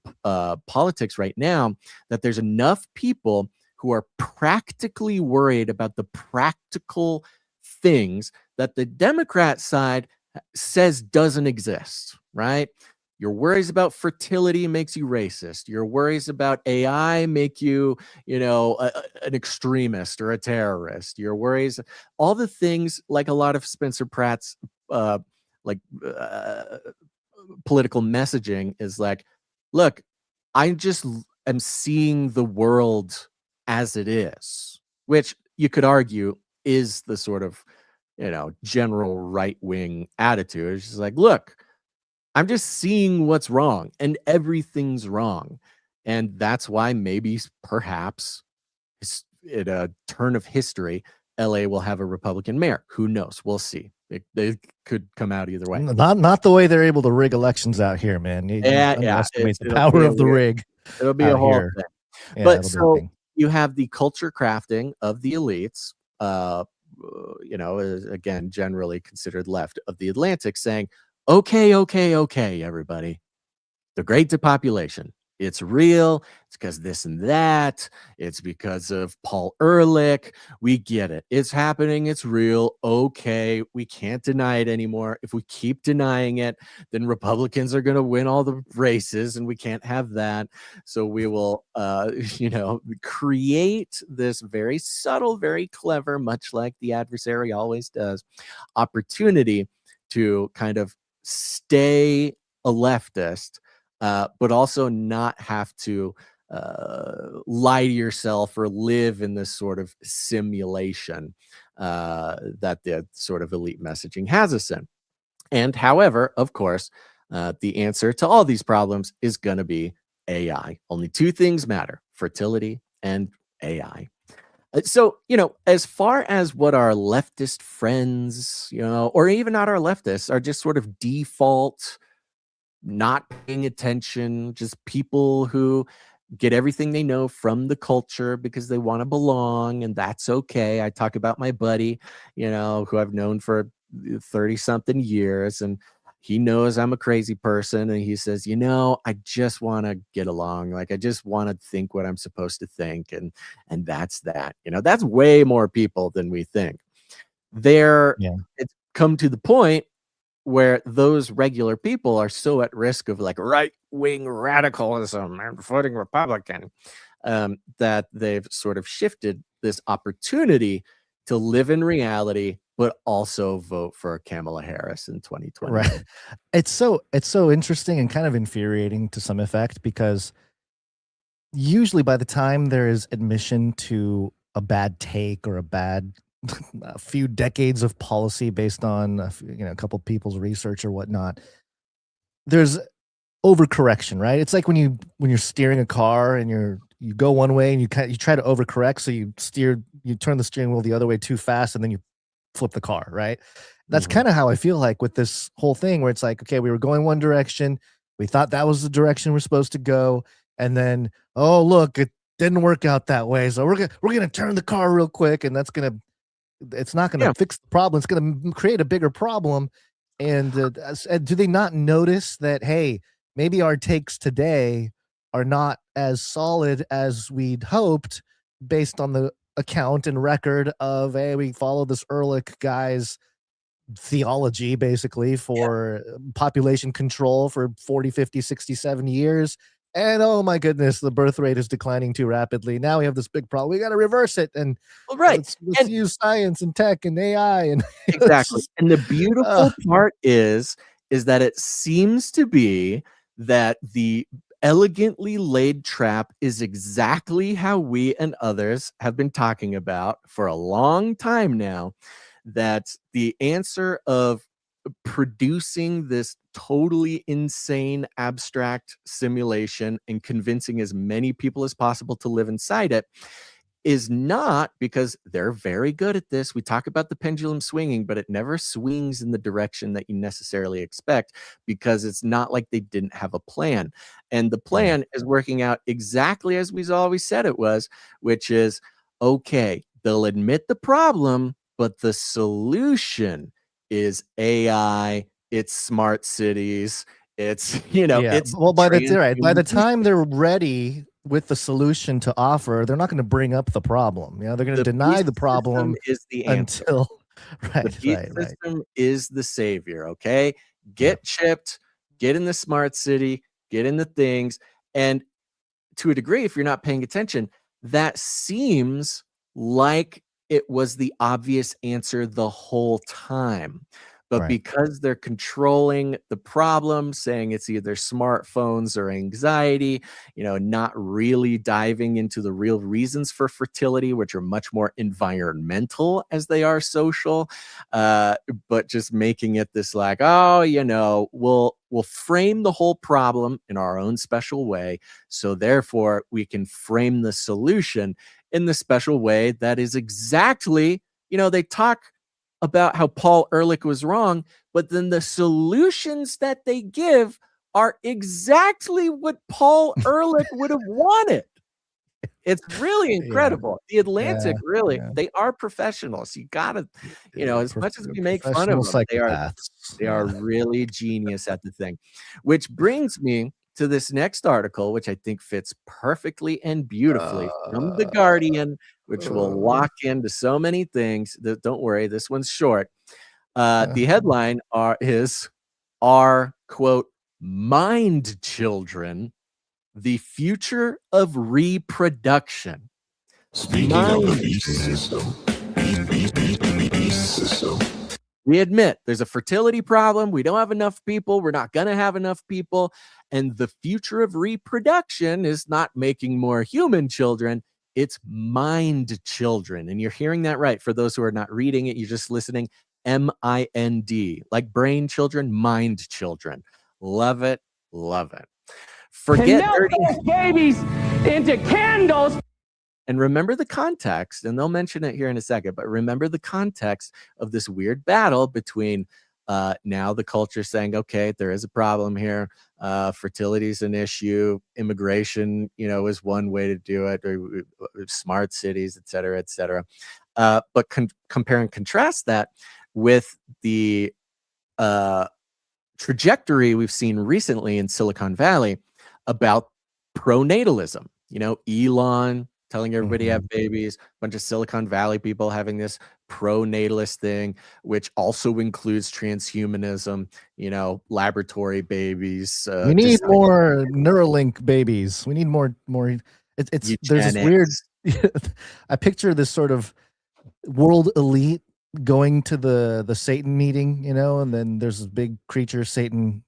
[SPEAKER 5] politics right now, that there's enough people who are practically worried about the practical things that the Democrat side says doesn't exist, right? Your worries about fertility makes you racist. Your worries about AI make you, an extremist or a terrorist. Your worries, all the things, like a lot of Spencer Pratt's political messaging is like, look, I just am seeing the world as it is, which you could argue is the sort of, general right-wing attitude. It's just like, look, I'm just seeing what's wrong, and everything's wrong. And that's why maybe, perhaps, at a turn of history, LA will have a Republican mayor. Who knows? We'll see. They could come out either way.
[SPEAKER 6] Not the way they're able to rig elections out here, man. You underestimate the power of the rig.
[SPEAKER 5] It'll be a whole thing.
[SPEAKER 6] Yeah,
[SPEAKER 5] but so you have the culture crafting of the elites, again, generally considered left of the Atlantic, saying, okay, everybody, the great depopulation, it's real. It's because this and that. It's because of Paul Ehrlich. We get it. It's happening. It's real. Okay, we can't deny it anymore. If we keep denying it, then Republicans are going to win all the races, and we can't have that. So we will, create this very subtle, very clever, much like the adversary always does, opportunity to kind of stay a leftist, but also not have to lie to yourself or live in this sort of simulation that the sort of elite messaging has us in. And however, of course, the answer to all these problems is going to be AI. Only two things matter: fertility and AI. So, as far as what our leftist friends, or even not our leftists, are just sort of default, not paying attention, just people who get everything they know from the culture because they want to belong, and that's okay. I talk about my buddy, who I've known for 30 something years, and he knows I'm a crazy person, and he says, I just want to get along. Like, I just want to think what I'm supposed to think, and that's that. That's way more people than we think.
[SPEAKER 6] Yeah.
[SPEAKER 5] It's come to the point where those regular people are so at risk of like right-wing radicalism and voting Republican, that they've sort of shifted this opportunity to live in reality, but also vote for Kamala Harris in 2020.
[SPEAKER 6] Right. It's so interesting and kind of infuriating to some effect, because usually by the time there is admission to a bad take or a few decades of policy based on a couple people's research or whatnot, there's overcorrection, right? It's like when you're steering a car and you go one way and you try to overcorrect, so you turn the steering wheel the other way too fast, and then you flip the car, right? That's kind of how I feel like with this whole thing, where it's like, okay, we were going one direction, we thought that was the direction we're supposed to go, and then, oh look, it didn't work out that way, so we're gonna turn the car real quick, and it's not gonna fix the problem. It's gonna create a bigger problem. And do they not notice that, hey, maybe our takes today are not as solid as we'd hoped, based on the account and record of, hey, we follow this Ehrlich guy's theology basically for population control for 40, 50, 60, 70 years. And oh my goodness, the birth rate is declining too rapidly. Now we have this big problem. We got to reverse it. And let's use science and tech and AI. And
[SPEAKER 5] exactly. And the beautiful part is that it seems to be that the elegantly laid trap is exactly how we and others have been talking about for a long time now, that the answer of producing this totally insane abstract simulation and convincing as many people as possible to live inside it is not because they're very good at this. We talk about the pendulum swinging, but it never swings in the direction that you necessarily expect, because it's not like they didn't have a plan. And the plan is working out exactly as we've always said it was, which is, okay, they'll admit the problem, but the solution is AI, it's smart cities, it's, it's
[SPEAKER 6] by the time they're ready with the solution to offer, they're not going to bring up the problem. They're going to deny the problem
[SPEAKER 5] is the answer.
[SPEAKER 6] until
[SPEAKER 5] the system is the savior. Okay, get chipped, get in the smart city, get in the things, and to a degree, if you're not paying attention, that seems like it was the obvious answer the whole time. But because they're controlling the problem, saying it's either smartphones or anxiety, not really diving into the real reasons for fertility, which are much more environmental as they are social, but just making it this like, we'll frame the whole problem in our own special way. So therefore, we can frame the solution in the special way that is exactly, they talk about how Paul Ehrlich was wrong, but then the solutions that they give are exactly what Paul Ehrlich would have wanted. It's really incredible. The Atlantic, they are professionals. You gotta, as much as we make fun of them, they are really genius at the thing. Which brings me to this next article, which I think fits perfectly and beautifully from The Guardian, which will lock into so many things. Don't worry, this one's short. The headline is, "Are, quote, mind children the future of reproduction?"
[SPEAKER 1] Speaking of the beast system.
[SPEAKER 5] We admit there's a fertility problem. We don't have enough people. We're not going to have enough people. And the future of reproduction is not making more human children. It's mind children. And you're hearing that right. For those who are not reading it, you're just listening. MIND, like brain children, mind children. Love it. Love it. Forget
[SPEAKER 10] dirty babies into candles.
[SPEAKER 5] And remember the context, and they'll mention it here in a second, but remember the context of this weird battle between now the culture saying, okay, there is a problem here. Fertility is an issue. Immigration, is one way to do it, or smart cities, et cetera, et cetera. But compare and contrast that with the trajectory we've seen recently in Silicon Valley about pronatalism. Elon telling everybody to have babies, a bunch of Silicon Valley people having this pronatalist thing, which also includes transhumanism, laboratory babies.
[SPEAKER 6] We need more Neuralink babies. We need more. It's there's this weird. I picture this sort of world elite going to the Satan meeting, and then there's this big creature Satan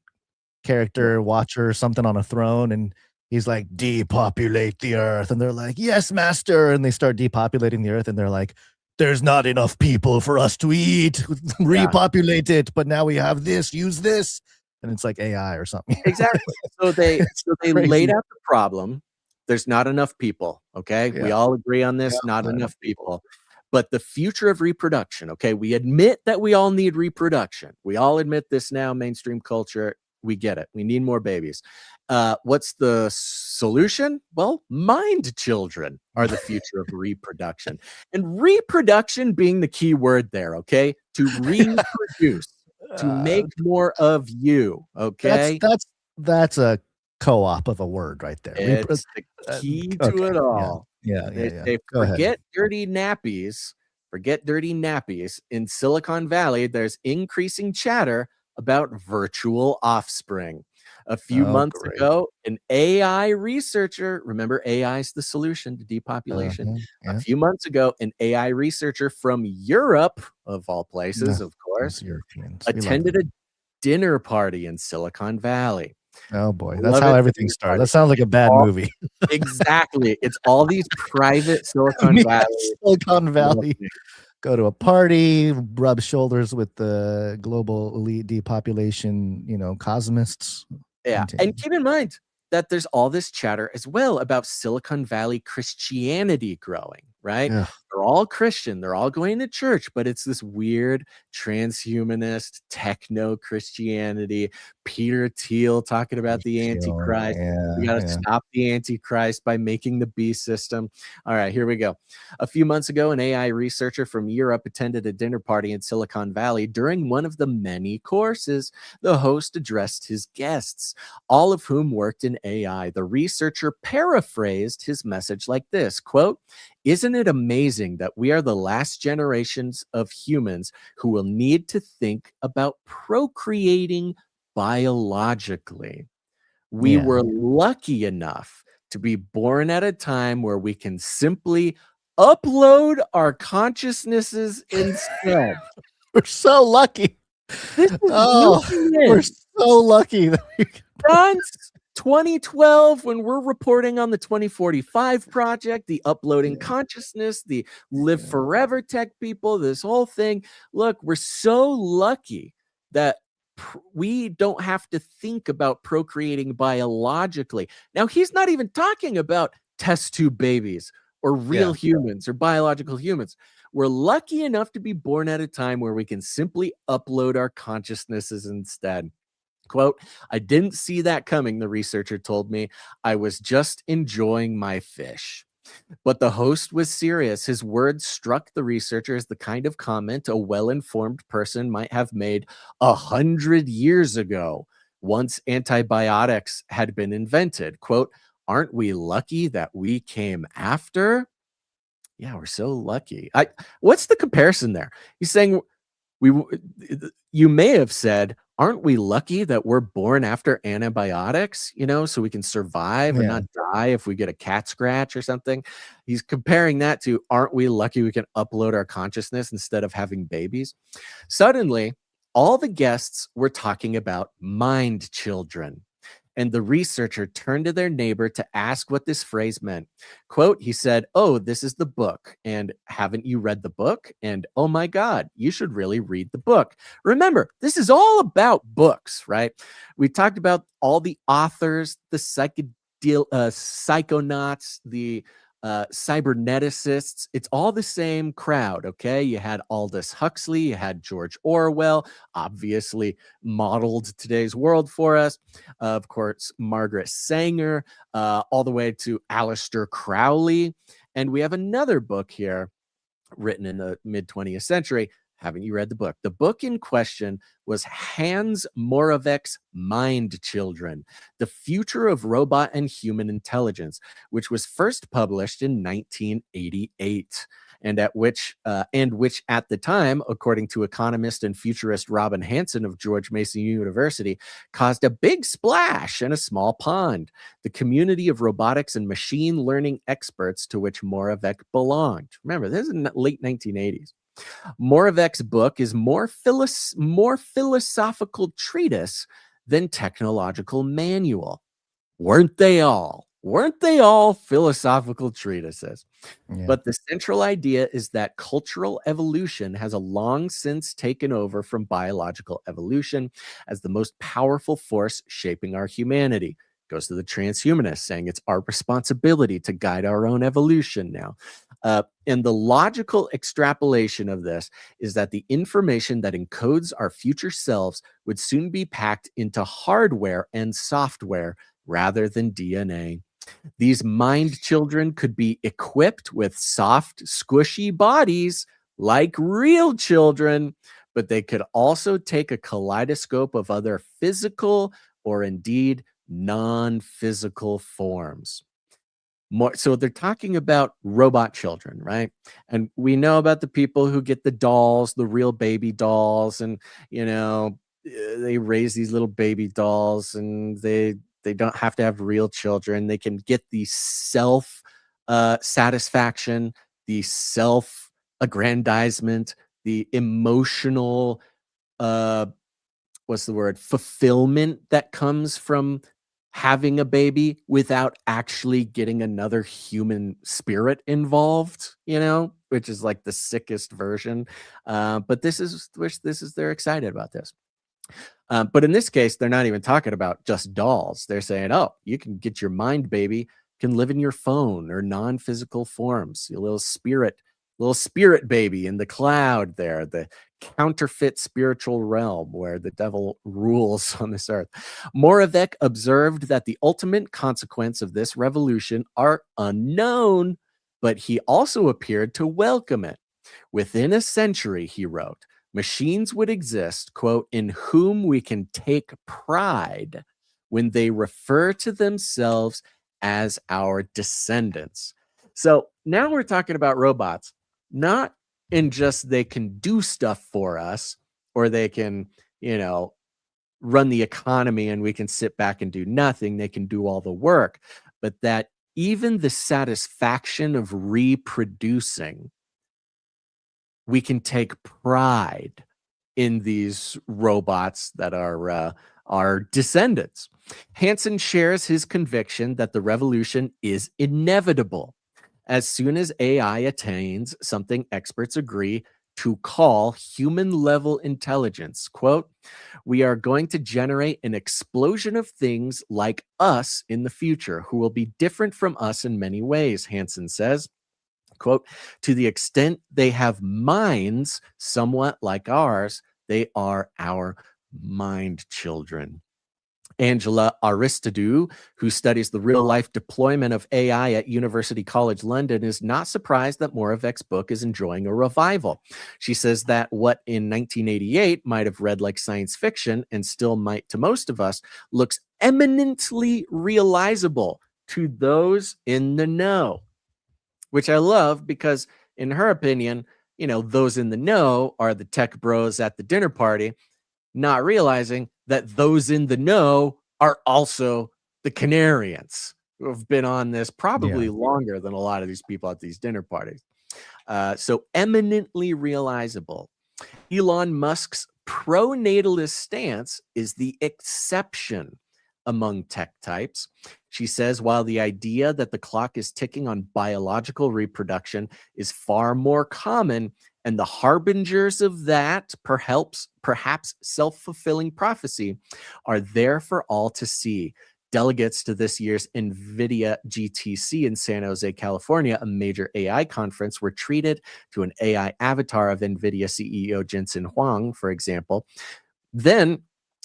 [SPEAKER 6] character watcher or something on a throne, and he's like, depopulate the earth, and they're like, yes, master, and they start depopulating the earth, and they're like, there's not enough people for us to eat. Repopulate it, but now we have this, use this, and it's like AI or something.
[SPEAKER 5] Exactly. So they laid out the problem. There's not enough people. Okay, we all agree on this. Not enough people. But the future of reproduction. Okay, we admit that we all need reproduction. We all admit this now. Mainstream culture. We get it. We need more babies. What's the solution? Well, mind children are the future of reproduction. And reproduction being the key word there, okay? To reproduce, to make more of you, okay?
[SPEAKER 6] That's a co-op of a word right there.
[SPEAKER 5] It's the key to it all.
[SPEAKER 6] Yeah.
[SPEAKER 5] They forget dirty nappies. Forget dirty nappies. In Silicon Valley, there's increasing chatter about virtual offspring. A few months ago, an AI researcher, remember AI is the solution to depopulation. A few months ago, an AI researcher from Europe, of all places, of course, attended a dinner party in Silicon Valley.
[SPEAKER 6] Oh boy, that's how everything started. That sounds like a bad movie.
[SPEAKER 5] Exactly. It's all these private Silicon Valley. Go to a party, rub shoulders with the global elite depopulation, cosmists. Yeah. And keep in mind that there's all this chatter as well about Silicon Valley Christianity growing, right? Yeah. They're all Christian. They're all going to church, but it's this weird transhumanist techno Christianity. Peter Thiel talking about the Antichrist. We got to stop the Antichrist by making the beast system. All right, here we go. A few months ago, an AI researcher from Europe attended a dinner party in Silicon Valley. During one of the many courses, the host addressed his guests, all of whom worked in AI. The researcher paraphrased his message like this, quote, "Isn't it amazing that we are the last generations of humans who will need to think about procreating biologically? We were lucky enough to be born at a time where we can simply upload our consciousnesses instead."
[SPEAKER 6] We're so lucky. We're so lucky that we can.
[SPEAKER 5] 2012, when we're reporting on the 2045 project, the uploading consciousness, the live forever tech people, this whole thing. Look, we're so lucky that we don't have to think about procreating biologically. Now, he's not even talking about test tube babies or real humans or biological humans. We're lucky enough to be born at a time where we can simply upload our consciousnesses instead. Quote, "I didn't see that coming," the researcher told me. "I was just enjoying my fish." But the host was serious. His words struck the researcher as the kind of comment a well-informed person might have made 100 years ago, once antibiotics had been invented. Quote, "Aren't we lucky that we came after?" Yeah, we're so lucky. What's the comparison there? He's saying you may have said, "Aren't we lucky that we're born after antibiotics, so we can survive and not die if we get a cat scratch or something?" He's comparing that to, "Aren't we lucky we can upload our consciousness instead of having babies?" Suddenly, all the guests were talking about mind children. And the researcher turned to their neighbor to ask what this phrase meant. Quote, he said, "Oh, this is the book. And haven't you read the book? And oh my God, you should really read the book." Remember, this is all about books, right? We talked about all the authors, the psychonauts, the cyberneticists. It's all the same crowd, okay? You had Aldous Huxley, you had George Orwell, obviously modeled today's world for us. Of course, Margaret Sanger, all the way to Aleister Crowley. And we have another book here written in the mid-20th century. Haven't you read the book? The book in question was Hans Moravec's Mind Children, The Future of Robot and Human Intelligence, which was first published in 1988. And which at the time, according to economist and futurist Robin Hanson of George Mason University, caused a big splash in a small pond, the community of robotics and machine learning experts to which Moravec belonged. Remember, this is in the late 1980s. Moravec's book is more philosophical treatise than technological manual. Weren't they all? Weren't they all philosophical treatises? Yeah. But the central idea is that cultural evolution has a long since taken over from biological evolution as the most powerful force shaping our humanity. Goes to the transhumanists, saying it's our responsibility to guide our own evolution now. And the logical extrapolation of this is that the information that encodes our future selves would soon be packed into hardware and software rather than DNA. These mind children could be equipped with soft, squishy bodies like real children, but they could also take a kaleidoscope of other physical or indeed non-physical forms. So they're talking about robot children, right? And we know about the people who get the dolls, the real baby dolls, and they raise these little baby dolls, and they don't have to have real children. They can get the self satisfaction, the self aggrandizement, the emotional fulfillment that comes from having a baby without actually getting another human spirit involved, which is like the sickest version. But they're excited about this. But in this case, they're not even talking about just dolls. They're saying, oh, you can get your mind baby, can live in your phone or non-physical forms, a little spirit baby in the cloud there, the counterfeit spiritual realm where the devil rules on this earth. Moravec observed that the ultimate consequence of this revolution are unknown, but he also appeared to welcome it. Within a century, he wrote, machines would exist, quote, in whom we can take pride when they refer to themselves as our descendants. So now we're talking about robots, not in just they can do stuff for us, or they can, run the economy and we can sit back and do nothing. They can do all the work, but that even the satisfaction of reproducing, we can take pride in these robots that are our descendants. Hanson shares his conviction that the revolution is inevitable as soon as AI attains something experts agree to call human-level intelligence. Quote, we are going to generate an explosion of things like us in the future who will be different from us in many ways, Hanson says. Quote, to the extent they have minds somewhat like ours, they are our mind children. Angela Aristidou, who studies the real-life deployment of AI at University College London, is not surprised that Moravec's book is enjoying a revival. She says that what in 1988 might have read like science fiction and still might to most of us looks eminently realizable to those in the know, which I love because in her opinion, those in the know are the tech bros at the dinner party, not realizing that those in the know are also the Canarians who have been on this probably longer than a lot of these people at these dinner parties. So eminently realizable. Elon Musk's pro-natalist stance is the exception among tech types. She says, while the idea that the clock is ticking on biological reproduction is far more common, and the harbingers of that, perhaps self-fulfilling prophecy, are there for all to see. Delegates to this year's NVIDIA GTC in San Jose, California, a major AI conference, were treated to an AI avatar of NVIDIA CEO Jensen Huang, for example. Then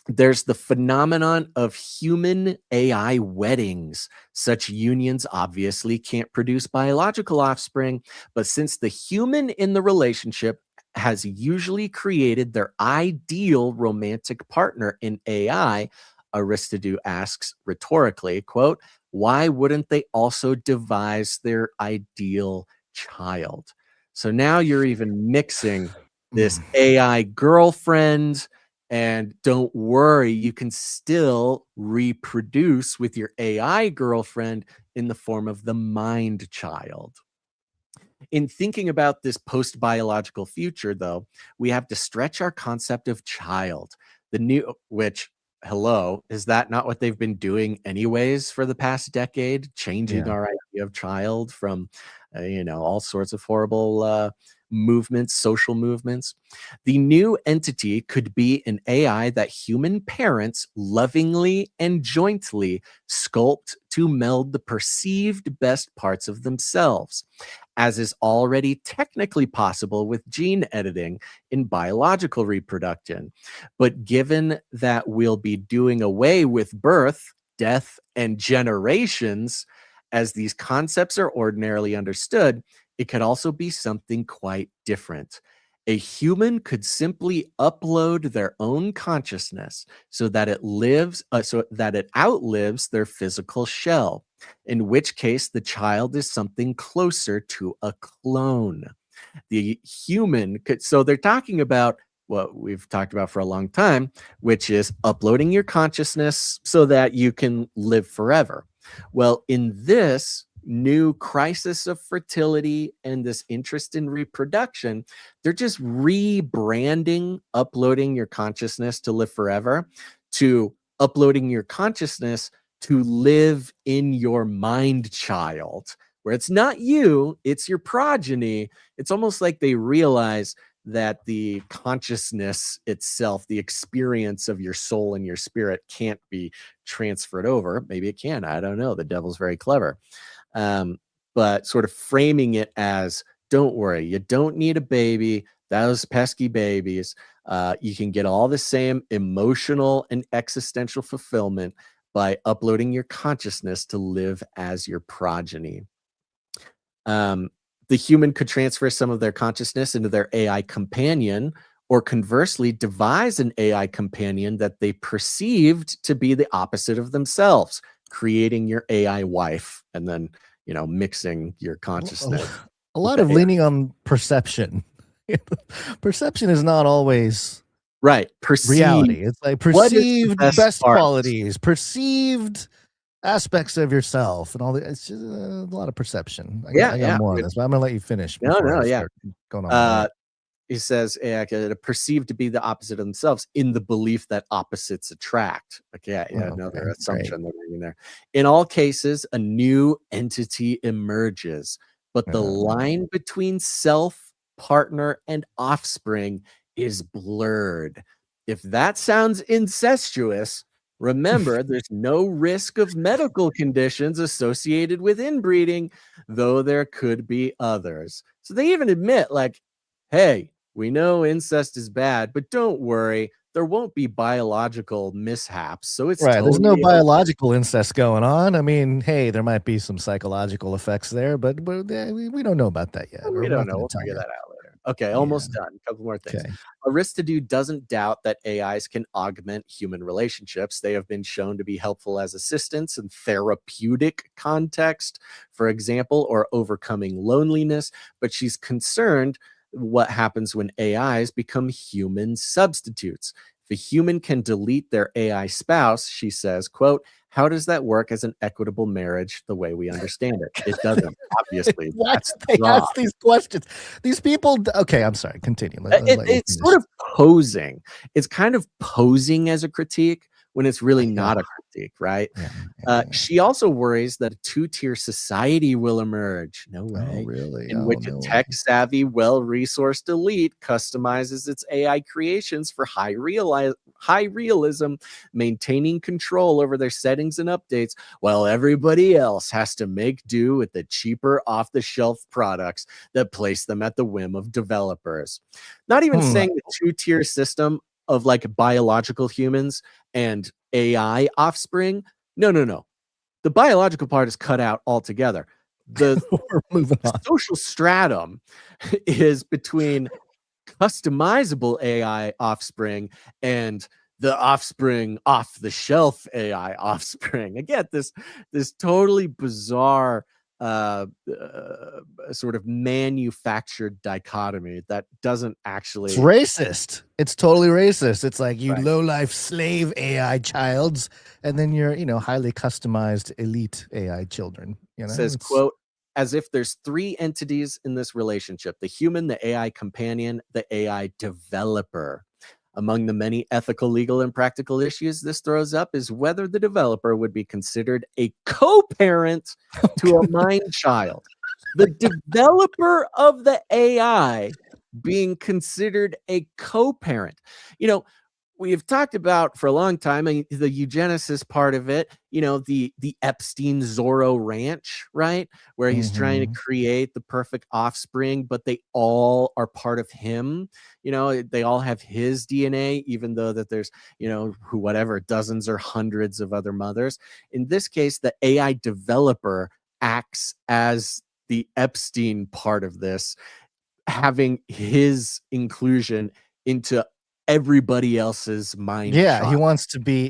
[SPEAKER 5] there's the phenomenon of human AI weddings. Such unions obviously can't produce biological offspring, but since the human in the relationship has usually created their ideal romantic partner in AI, Aristotle asks rhetorically, quote, why wouldn't they also devise their ideal child? So now you're even mixing this AI girlfriend, and don't worry, you can still reproduce with your AI girlfriend in the form of the mind child. In thinking about this post-biological future, though, we have to stretch our concept of child. Hello, is that not what they've been doing anyways for the past decade? Changing our idea of child from, all sorts of horrible movements, social movements. The new entity could be an AI that human parents lovingly and jointly sculpt to meld the perceived best parts of themselves, as is already technically possible with gene editing in biological reproduction. But given that we'll be doing away with birth, death, and generations, as these concepts are ordinarily understood, it could also be something quite different. A human could simply upload their own consciousness so that it outlives their physical shell, in which case the child is something closer to a clone. The human could, so they're talking about what we've talked about for a long time, which is uploading your consciousness so that you can live forever. Well, in this new crisis of fertility and this interest in reproduction, they're just rebranding uploading your consciousness to live forever to uploading your consciousness to live in your mind child, where it's not you, it's your progeny. It's almost like they realize that the consciousness itself, the experience of your soul and your spirit, can't be transferred over. Maybe it can. I don't know. The devil's very clever. But sort of framing it as, don't worry, you don't need a baby. Those pesky babies. You can get all the same emotional and existential fulfillment by uploading your consciousness to live as your progeny. The human could transfer some of their consciousness into their AI companion, or conversely, devise an AI companion that they perceived to be the opposite of themselves, creating your AI wife, and then, mixing your consciousness.
[SPEAKER 6] A lot of leaning on perception. Perception is not always
[SPEAKER 5] right.
[SPEAKER 6] Reality. It's like perceived best qualities, perceived aspects of yourself, and all that. It's just a lot of perception. I got more on this, but I'm gonna let you finish. Going on.
[SPEAKER 5] He says perceived to be the opposite of themselves in the belief that opposites attract. Another assumption they're making there. In all cases, a new entity emerges, but the line between self, partner, and offspring is blurred. If that sounds incestuous, remember, there's no risk of medical conditions associated with inbreeding, though there could be others. So they even admit, like, hey, we know incest is bad, but don't worry, there won't be biological mishaps. So it's
[SPEAKER 6] right. There's no biological incest going on. I mean, hey, there might be some psychological effects there, but we don't know about that yet.
[SPEAKER 5] We don't know. We'll figure that out later. Okay, almost done. A couple more things. Okay. Aristotle doesn't doubt that AIs can augment human relationships. They have been shown to be helpful as assistants in therapeutic context, for example, or overcoming loneliness. But she's concerned what happens when AIs become human substitutes. If a human can delete their AI spouse, she says, quote, how does that work as an equitable marriage the way we understand it? It doesn't, obviously.
[SPEAKER 6] Why do they ask these questions? These people, okay, I'm sorry, continue.
[SPEAKER 5] It's sort of posing. It's kind of posing as a critique when it's really not a critique, right? She also worries that a two-tier society will emerge. No way.
[SPEAKER 6] Really?
[SPEAKER 5] In which a tech-savvy, well-resourced elite customizes its AI creations for high realism, maintaining control over their settings and updates, while everybody else has to make do with the cheaper off-the-shelf products that place them at the whim of developers. Not even saying the two-tier system of like biological humans and AI offspring. No. The biological part is cut out altogether. The
[SPEAKER 6] We're moving on.
[SPEAKER 5] social stratum is between customizable AI offspring and the offspring off the shelf AI offspring. Again, this totally bizarre sort of manufactured dichotomy that doesn't actually.
[SPEAKER 6] It's racist. It's totally racist. It's like you
[SPEAKER 5] Right.
[SPEAKER 6] low-life slave AI childs, and then you're, highly customized elite AI children.
[SPEAKER 5] Says, quote, as if there's three entities in this relationship: the human, the AI companion, the AI developer. Among the many ethical, legal, and practical issues this throws up is whether the developer would be considered a co-parent to a mind child. The developer of the AI being considered a co-parent. We've talked about for a long time the eugenicist part of it, the Epstein Zorro Ranch, right? Where he's trying to create the perfect offspring, but they all are part of him. They all have his DNA, even though that there's, whatever, dozens or hundreds of other mothers. In this case, the AI developer acts as the Epstein part of this, having his inclusion into everybody else's mind.
[SPEAKER 6] He wants to be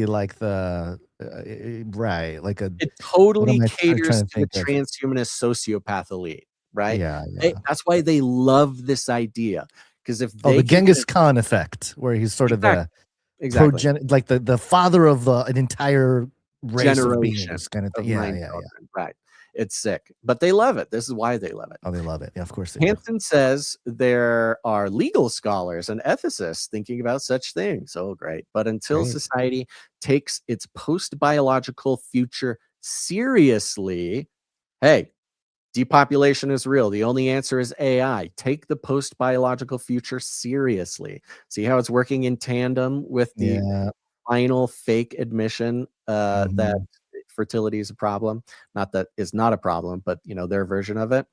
[SPEAKER 6] like the right, like a.
[SPEAKER 5] It totally
[SPEAKER 6] trying
[SPEAKER 5] caters
[SPEAKER 6] to
[SPEAKER 5] to the
[SPEAKER 6] think of?
[SPEAKER 5] transhumanist sociopath elite, right?
[SPEAKER 6] Yeah.
[SPEAKER 5] That's why they love this idea, because if they
[SPEAKER 6] the Genghis Khan effect, where he's sort of the like the father of an entire race of beings, kind of thing. Yeah.
[SPEAKER 5] Right. It's sick, but they love it. This is why they love it.
[SPEAKER 6] Oh, they love it. Yeah, of course they do.
[SPEAKER 5] Hansen says there are legal scholars and ethicists thinking about such things. Oh, great. But until society takes its post-biological future seriously, hey, depopulation is real. The only answer is AI. Take the post-biological future seriously. See how it's working in tandem with the final fake admission that fertility is a problem. Not that it's not a problem, but their version of it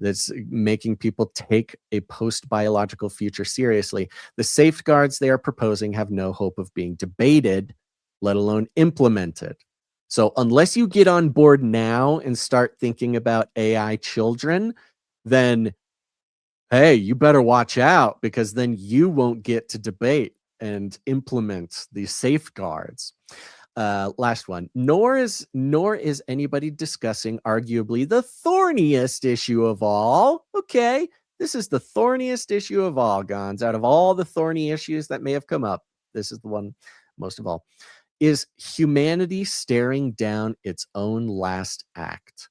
[SPEAKER 5] that's making people take a post-biological future seriously. The safeguards they are proposing have no hope of being debated, let alone implemented. So unless you get on board now and start thinking about AI children, then hey, you better watch out, because then you won't get to debate and implement these safeguards. Last one. Nor is anybody discussing arguably the thorniest issue of all. Okay, this is the thorniest issue of all, Gons. Out of all the thorny issues that may have come up, this is the one most of all. Is humanity staring down its own last act?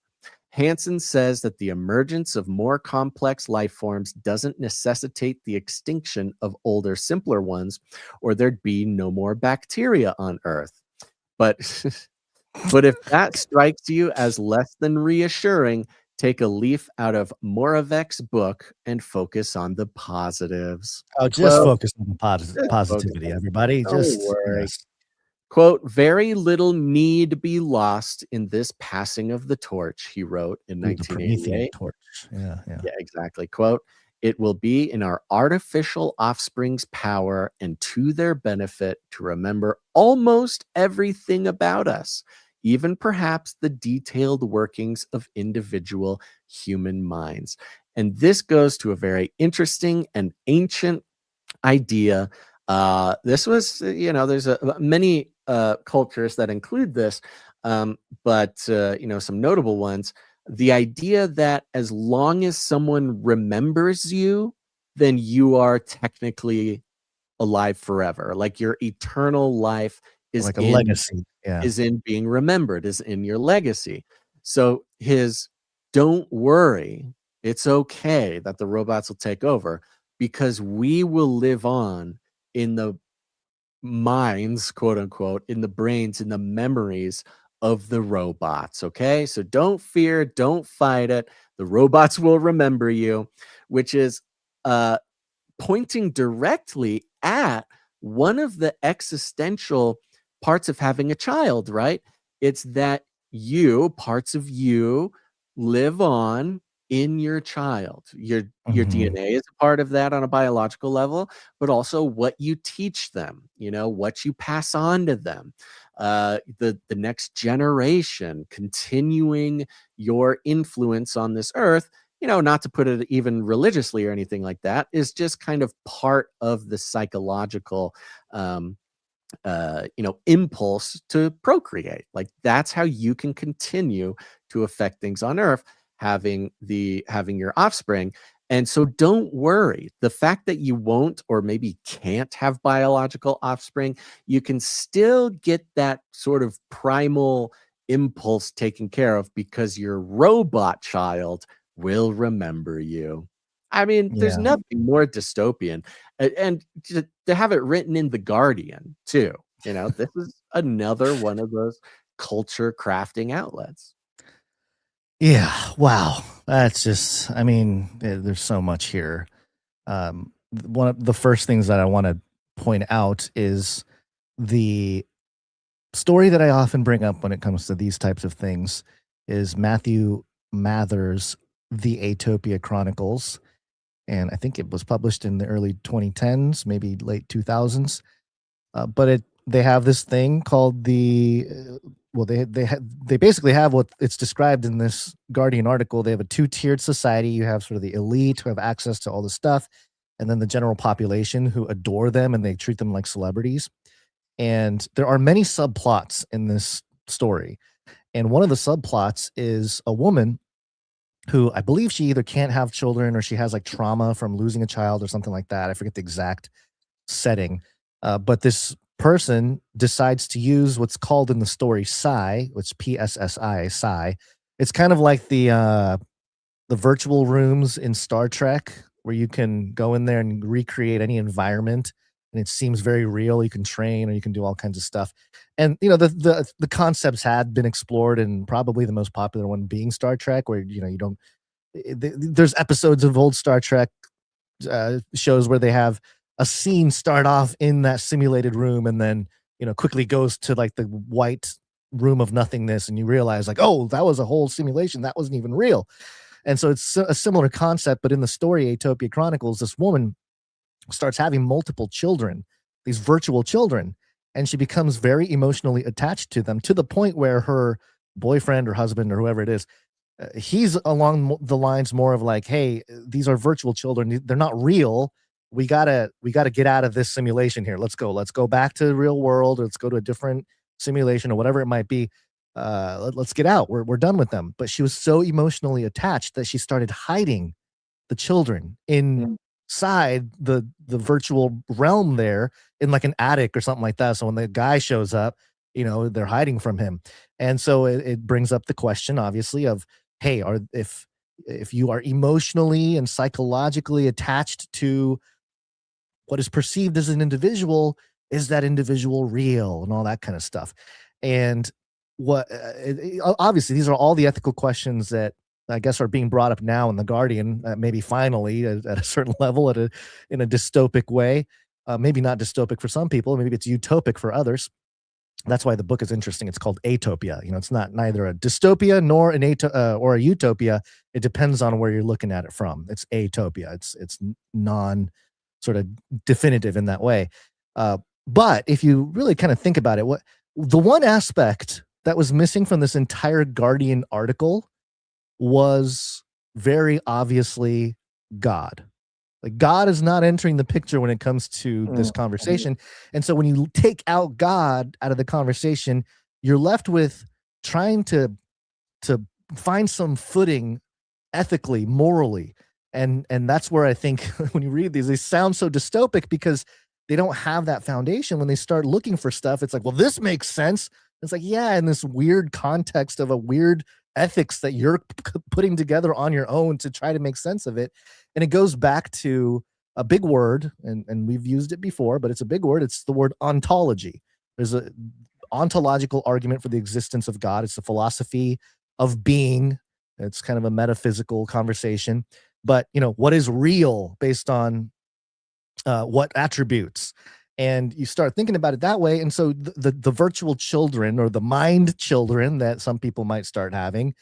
[SPEAKER 5] Hansen says that the emergence of more complex life forms doesn't necessitate the extinction of older, simpler ones, or there'd be no more bacteria on Earth. But if that strikes you as less than reassuring, take a leaf out of Moravec's book and focus on the positives.
[SPEAKER 6] Oh, just focus on the positivity, everybody. Just
[SPEAKER 5] worry. Yes. Quote, very little need be lost in this passing of the torch, he wrote in 1988.
[SPEAKER 6] Torch. Yeah,
[SPEAKER 5] exactly. Quote, it will be in our artificial offspring's power and to their benefit to remember almost everything about us, even perhaps the detailed workings of individual human minds. And this goes to a very interesting and ancient idea. This was, there's many cultures that include this, but some notable ones. The idea that as long as someone remembers you, then you are technically alive forever. Like your eternal life is
[SPEAKER 6] like a legacy. Yeah.
[SPEAKER 5] Is in being remembered, is in your legacy. So don't worry, it's okay that the robots will take over, because we will live on in the minds, quote unquote, in the brains, in the memories of the robots. Okay, so don't fear, don't fight it. The robots will remember you, which is pointing directly at one of the existential parts of having a child, right? It's that parts of you live on in your child. Your DNA is a part of that on a biological level, but also what you teach them, what you pass on to them, the next generation, continuing your influence on this earth, not to put it even religiously or anything like that, is just kind of part of the psychological impulse to procreate. Like, that's how you can continue to affect things on earth, having your offspring. And so don't worry. The fact that you won't or maybe can't have biological offspring, you can still get that sort of primal impulse taken care of, because your robot child will remember you. I mean, there's
[SPEAKER 6] Yeah.
[SPEAKER 5] nothing more dystopian. And to have it written in The Guardian, too. This is another one of those culture crafting outlets.
[SPEAKER 6] Yeah. Wow. That's just, I mean, there's so much here. One of the first things that I want to point out is the story that I often bring up when it comes to these types of things is Matthew Mather's The Atopia Chronicles. And I think it was published in the early 2010s, maybe late 2000s. But they have this thing called they basically have what it's described in this Guardian article. They have a 2-tiered society. You have sort of the elite who have access to all the stuff, and then the general population who adore them and they treat them like celebrities. And there are many subplots in this story. And one of the subplots is a woman who, I believe, she either can't have children or she has like trauma from losing a child or something like that. I forget the exact setting. But this person decides to use what's called in the story psi, which PSSI, psi. It's kind of like the virtual rooms in Star Trek, where you can go in there and recreate any environment, and it seems very real. You can train, or you can do all kinds of stuff. And the concepts had been explored, and probably the most popular one being Star Trek, where you don't. There's episodes of old Star Trek shows where they have a scene start off in that simulated room and then quickly goes to like the white room of nothingness, and you realize like, oh, that was a whole simulation, that wasn't even real. And so it's a similar concept, but in the story Atopia Chronicles, this woman starts having multiple children, these virtual children, and she becomes very emotionally attached to them, to the point where her boyfriend or husband or whoever it is, he's along the lines more of like, hey, these are virtual children, they're not real. We gotta get out of this simulation here. Let's go back to the real world, or let's go to a different simulation or whatever it might be. Let's get out. We're done with them. But she was so emotionally attached that she started hiding the children inside the virtual realm there, in like an attic or something like that. So when the guy shows up, they're hiding from him. And so it brings up the question, obviously, of, hey, if you are emotionally and psychologically attached to what is perceived as an individual, is that individual real, and all that kind of stuff. And what obviously these are all the ethical questions that I guess are being brought up now in The Guardian, maybe finally at a certain level, in a dystopic way. Maybe not dystopic for some people, maybe it's utopic for others. That's why the book is interesting. It's called Atopia. It's not neither a dystopia nor or a utopia. It depends on where you're looking at it from. It's atopia. It's non sort of definitive in that way. But if you really kind of think about it, the one aspect that was missing from this entire Guardian article was very obviously God. Like, God is not entering the picture when it comes to this conversation. And so when you take out God out of the conversation, you're left with trying to find some footing ethically, morally. And that's where I think when you read these, they sound so dystopic because they don't have that foundation. When they start looking for stuff, it's like, well, this makes sense. It's like, yeah, in this weird context of a weird ethics that you're putting together on your own to try to make sense of it. And it goes back to a big word, and we've used it before, but it's a big word. It's the word ontology. There's a ontological argument for the existence of God. It's the philosophy of being. It's kind of a metaphysical conversation. But, what is real based on what attributes? And you start thinking about it that way. And so the virtual children, or the mind children that some people might start having,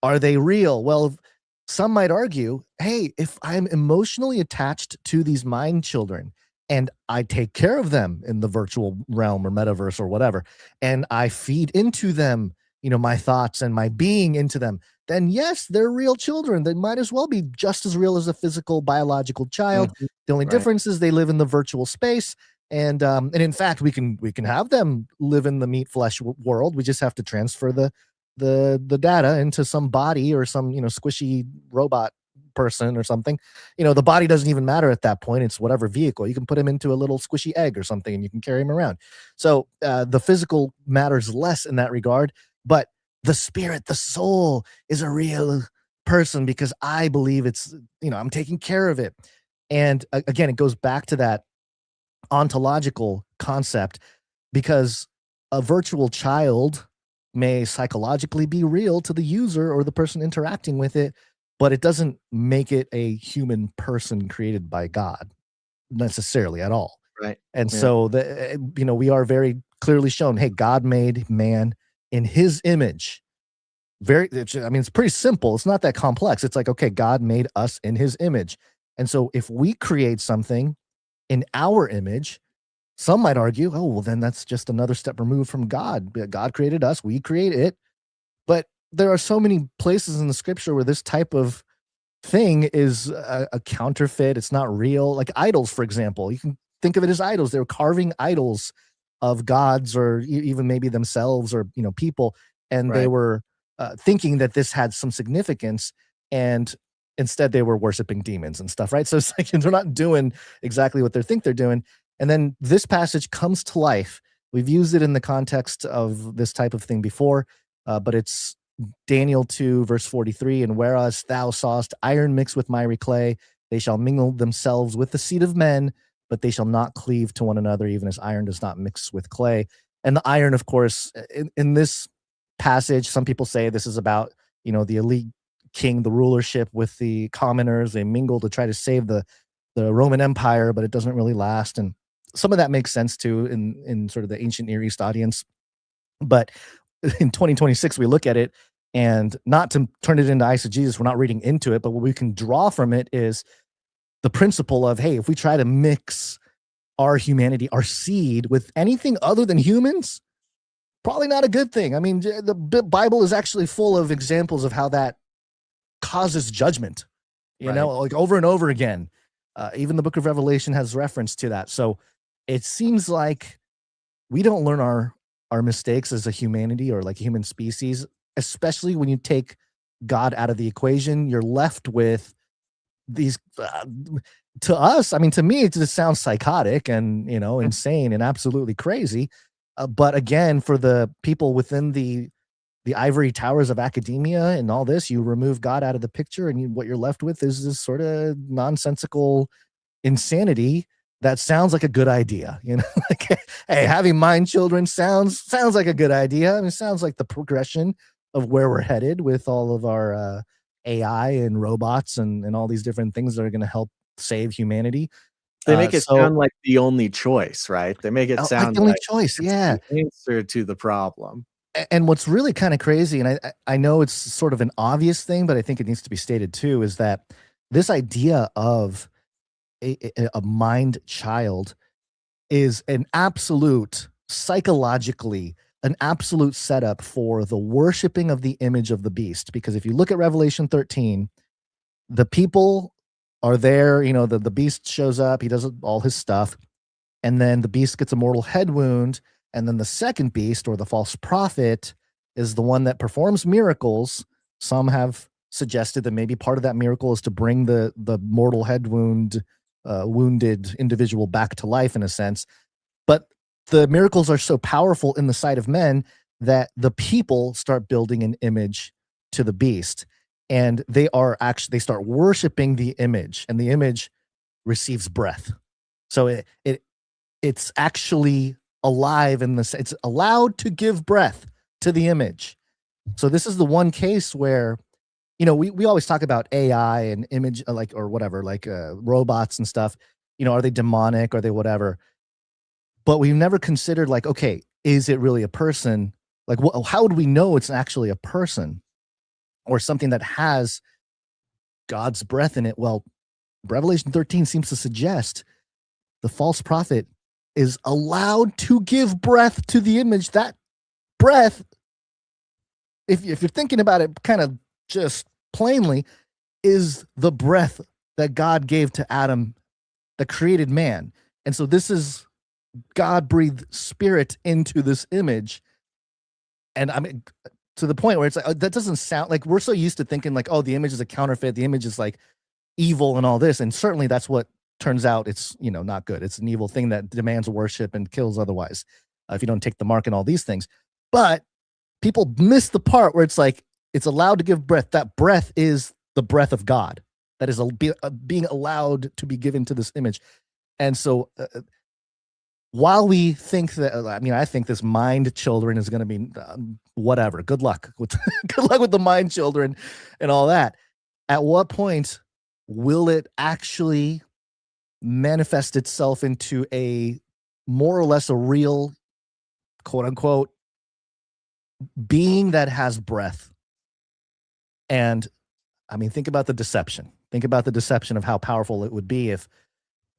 [SPEAKER 6] are they real? Well, some might argue, hey, if I'm emotionally attached to these mind children and I take care of them in the virtual realm or metaverse or whatever, and I feed into them, my thoughts and my being into them, then yes, they're real children. They might as well be just as real as a physical biological child.
[SPEAKER 5] Mhm.
[SPEAKER 6] The only
[SPEAKER 5] Right.
[SPEAKER 6] difference is they live in the virtual space. And in fact, we can have them live in the meat flesh world. We just have to transfer the data into some body or some squishy robot person or something. The body doesn't even matter at that point. It's whatever vehicle. You can put him into a little squishy egg or something, and you can carry him around. So the physical matters less in that regard, but the spirit, the soul, is a real person because I believe it's I'm taking care of it. And again, it goes back to that ontological concept, because a virtual child may psychologically be real to the user or the person interacting with it, but it doesn't make it a human person created by God necessarily at all.
[SPEAKER 5] Right.
[SPEAKER 6] And
[SPEAKER 5] Yeah.
[SPEAKER 6] so we are very clearly shown, hey, God made man in his image. It's pretty simple. It's not that complex. It's like, okay, God made us in his image. And so if we create something in our image, some might argue, oh, well, then that's just another step removed from God. God created us, we create it. But there are so many places in the scripture where this type of thing is a counterfeit. It's not real. Like idols, for example. You can think of it as idols. They're carving idols of gods or even maybe themselves or, people. And they
[SPEAKER 5] Right.
[SPEAKER 6] were thinking that this had some significance. And instead they were worshiping demons and stuff, right? So it's like they're not doing exactly what they think they're doing. And then this passage comes to life. We've used it in the context of this type of thing before, but it's Daniel 2, verse 43. And whereas thou sawest iron mixed with miry clay, they shall mingle themselves with the seed of men, but they shall not cleave to one another, even as iron does not mix with clay. And the iron, of course, in this passage, some people say this is about, the elite king, the rulership with the commoners. They mingle to try to save the Roman Empire, but it doesn't really last. And some of that makes sense too in sort of the ancient Near East audience. But in 2026, we look at it, and not to turn it into eisegesis, we're not reading into it, but what we can draw from it is the principle of, hey, if we try to mix our humanity, our seed, with anything other than humans, probably not a good thing. I mean, the Bible is actually full of examples of how that causes judgment, like over and over again. Even the book of Revelation has reference to that. So it seems like we don't learn our mistakes as a humanity or like human species, especially when you take God out of the equation. You're left with these, to us, to me, it just sounds psychotic and, insane and absolutely crazy. But again, for the people within the ivory towers of academia and all this, you remove God out of the picture, and what you're left with is this sort of nonsensical insanity that sounds like a good idea. Like, hey, having mind children sounds like a good idea. It sounds like the progression of where we're headed with all of our AI and robots and all these different things that are going to help save humanity.
[SPEAKER 5] They make it sound like the only choice, right? They make it
[SPEAKER 6] like
[SPEAKER 5] sound
[SPEAKER 6] the only
[SPEAKER 5] like
[SPEAKER 6] choice,
[SPEAKER 5] it's
[SPEAKER 6] yeah.
[SPEAKER 5] the answer to the problem.
[SPEAKER 6] And what's really kind of crazy, and I know it's sort of an obvious thing, but I think it needs to be stated too, is that this idea of a mind child is an absolute, psychologically, an absolute setup for the worshiping of the image of the beast. Because if you look at Revelation 13, the people are there, the beast shows up, he does all his stuff, and then the beast gets a mortal head wound, and then the second beast, or the false prophet, is the one that performs miracles. Some have suggested that maybe part of that miracle is to bring the mortal head wounded individual back to life, in a sense. But the miracles are so powerful in the sight of men that the people start building an image to the beast, and they start worshiping the image, and the image receives breath. So it's actually alive it's allowed to give breath to the image. So this is the one case where, we always talk about AI and image, or whatever, robots and stuff. Are they demonic? Are they whatever? but we've never considered like, okay, is it really a person? Like, how would we know it's actually a person or something that has God's breath in it? Well, Revelation 13 seems to suggest the false prophet is allowed to give breath to the image. That breath, if you're thinking about it kind of just plainly, is the breath that God gave to Adam, that created man. And so this is God breathed spirit into this image. And I mean, to the point where it's like, that doesn't sound like, we're so used to thinking like, oh, the image is a counterfeit, the image is like evil and all this. And certainly that's what turns out. It's, not good. It's an evil thing that demands worship and kills otherwise, if you don't take the mark and all these things. But people miss the part where it's like, it's allowed to give breath. That breath is the breath of God that is being allowed to be given to this image. And so while we think that, I think this mind children is going to be whatever. Good luck with good luck with the mind children and all that. At what point will it actually manifest itself into a more or less a real, quote unquote, being that has breath? And think about the deception. Think about the deception of how powerful it would be if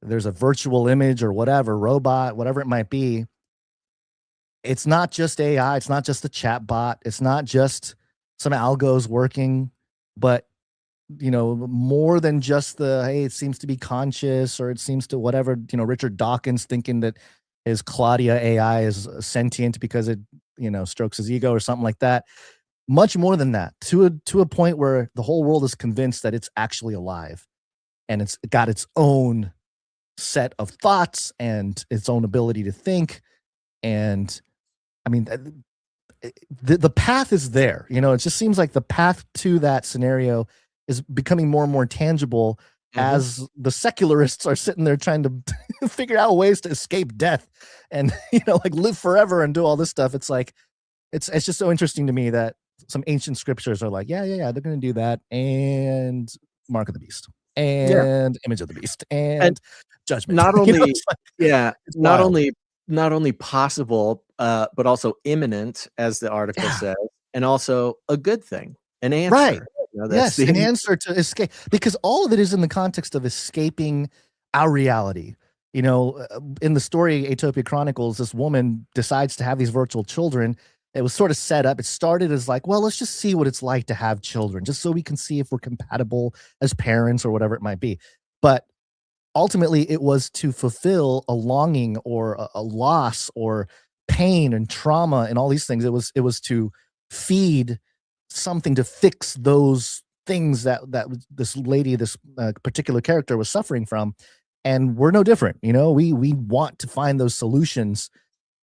[SPEAKER 6] there's a virtual image or whatever, robot, whatever it might be. It's not just AI. It's not just a chat bot. It's not just some algos working, but, more than just hey, it seems to be conscious, or it seems to whatever, Richard Dawkins thinking that his Claudia AI is sentient because it, strokes his ego or something like that. Much more than that, to a point where the whole world is convinced that it's actually alive and it's got its own set of thoughts and its own ability to think. And the path is there. It just seems like the path to that scenario is becoming more and more tangible as the secularists are sitting there trying to figure out ways to escape death and, like live forever and do all this stuff. It's like, it's just so interesting to me that some ancient scriptures are like, yeah, they're going to do that. And Mark of the Beast and Image of the Beast and Judgment.
[SPEAKER 5] Not only,
[SPEAKER 6] wild.
[SPEAKER 5] not only possible, but also imminent, as the article says, and also a good thing, an answer.
[SPEAKER 6] Right. Yes, an answer to escape, because all of it is in the context of escaping our reality. In the story Atopia Chronicles, this woman decides to have these virtual children. It was sort of set up. It started as like, well, let's just see what it's like to have children, just so we can see if we're compatible as parents or whatever it might be. But ultimately, it was to fulfill a longing or a loss or pain and trauma and all these things. It was to feed something, to fix those things that this lady, this particular character was suffering from. And we're no different. We want to find those solutions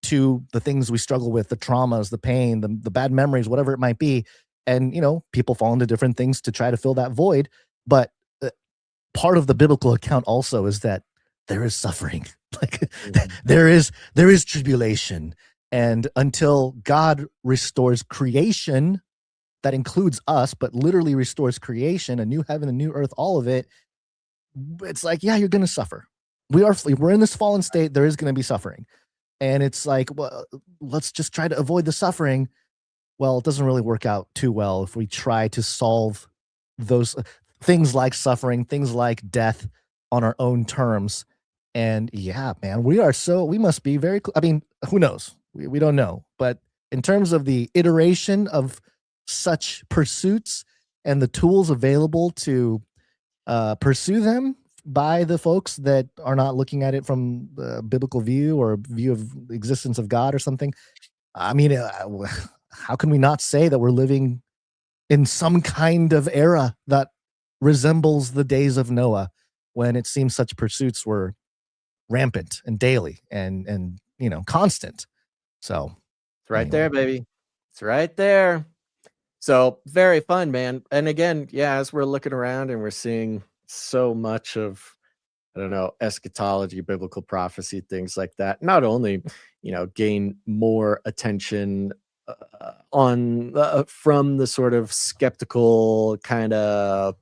[SPEAKER 6] to the things we struggle with, the traumas, the pain, the bad memories, whatever it might be. And, people fall into different things to try to fill that void. But part of the biblical account also is that there is suffering. Like there is tribulation. And until God restores creation, that includes us, but literally restores creation, a new heaven, a new earth, all of it. It's like, yeah, you're going to suffer. We're in this fallen state. There is going to be suffering. And it's like, well, let's just try to avoid the suffering. Well, it doesn't really work out too well if we try to solve those things like suffering, things like death on our own terms. And yeah, man, we must be very, who knows? We don't know. But in terms of the iteration of such pursuits and the tools available to pursue them by the folks that are not looking at it from the biblical view or view of the existence of God or something. How can we not say that we're living in some kind of era that resembles the days of Noah, when it seems such pursuits were rampant and daily and constant? So
[SPEAKER 5] it's right there, baby. It's right there. So very fun, man. And again, as we're looking around and we're seeing so much of, eschatology, biblical prophecy, things like that, not only, gain more attention from the sort of skeptical kind of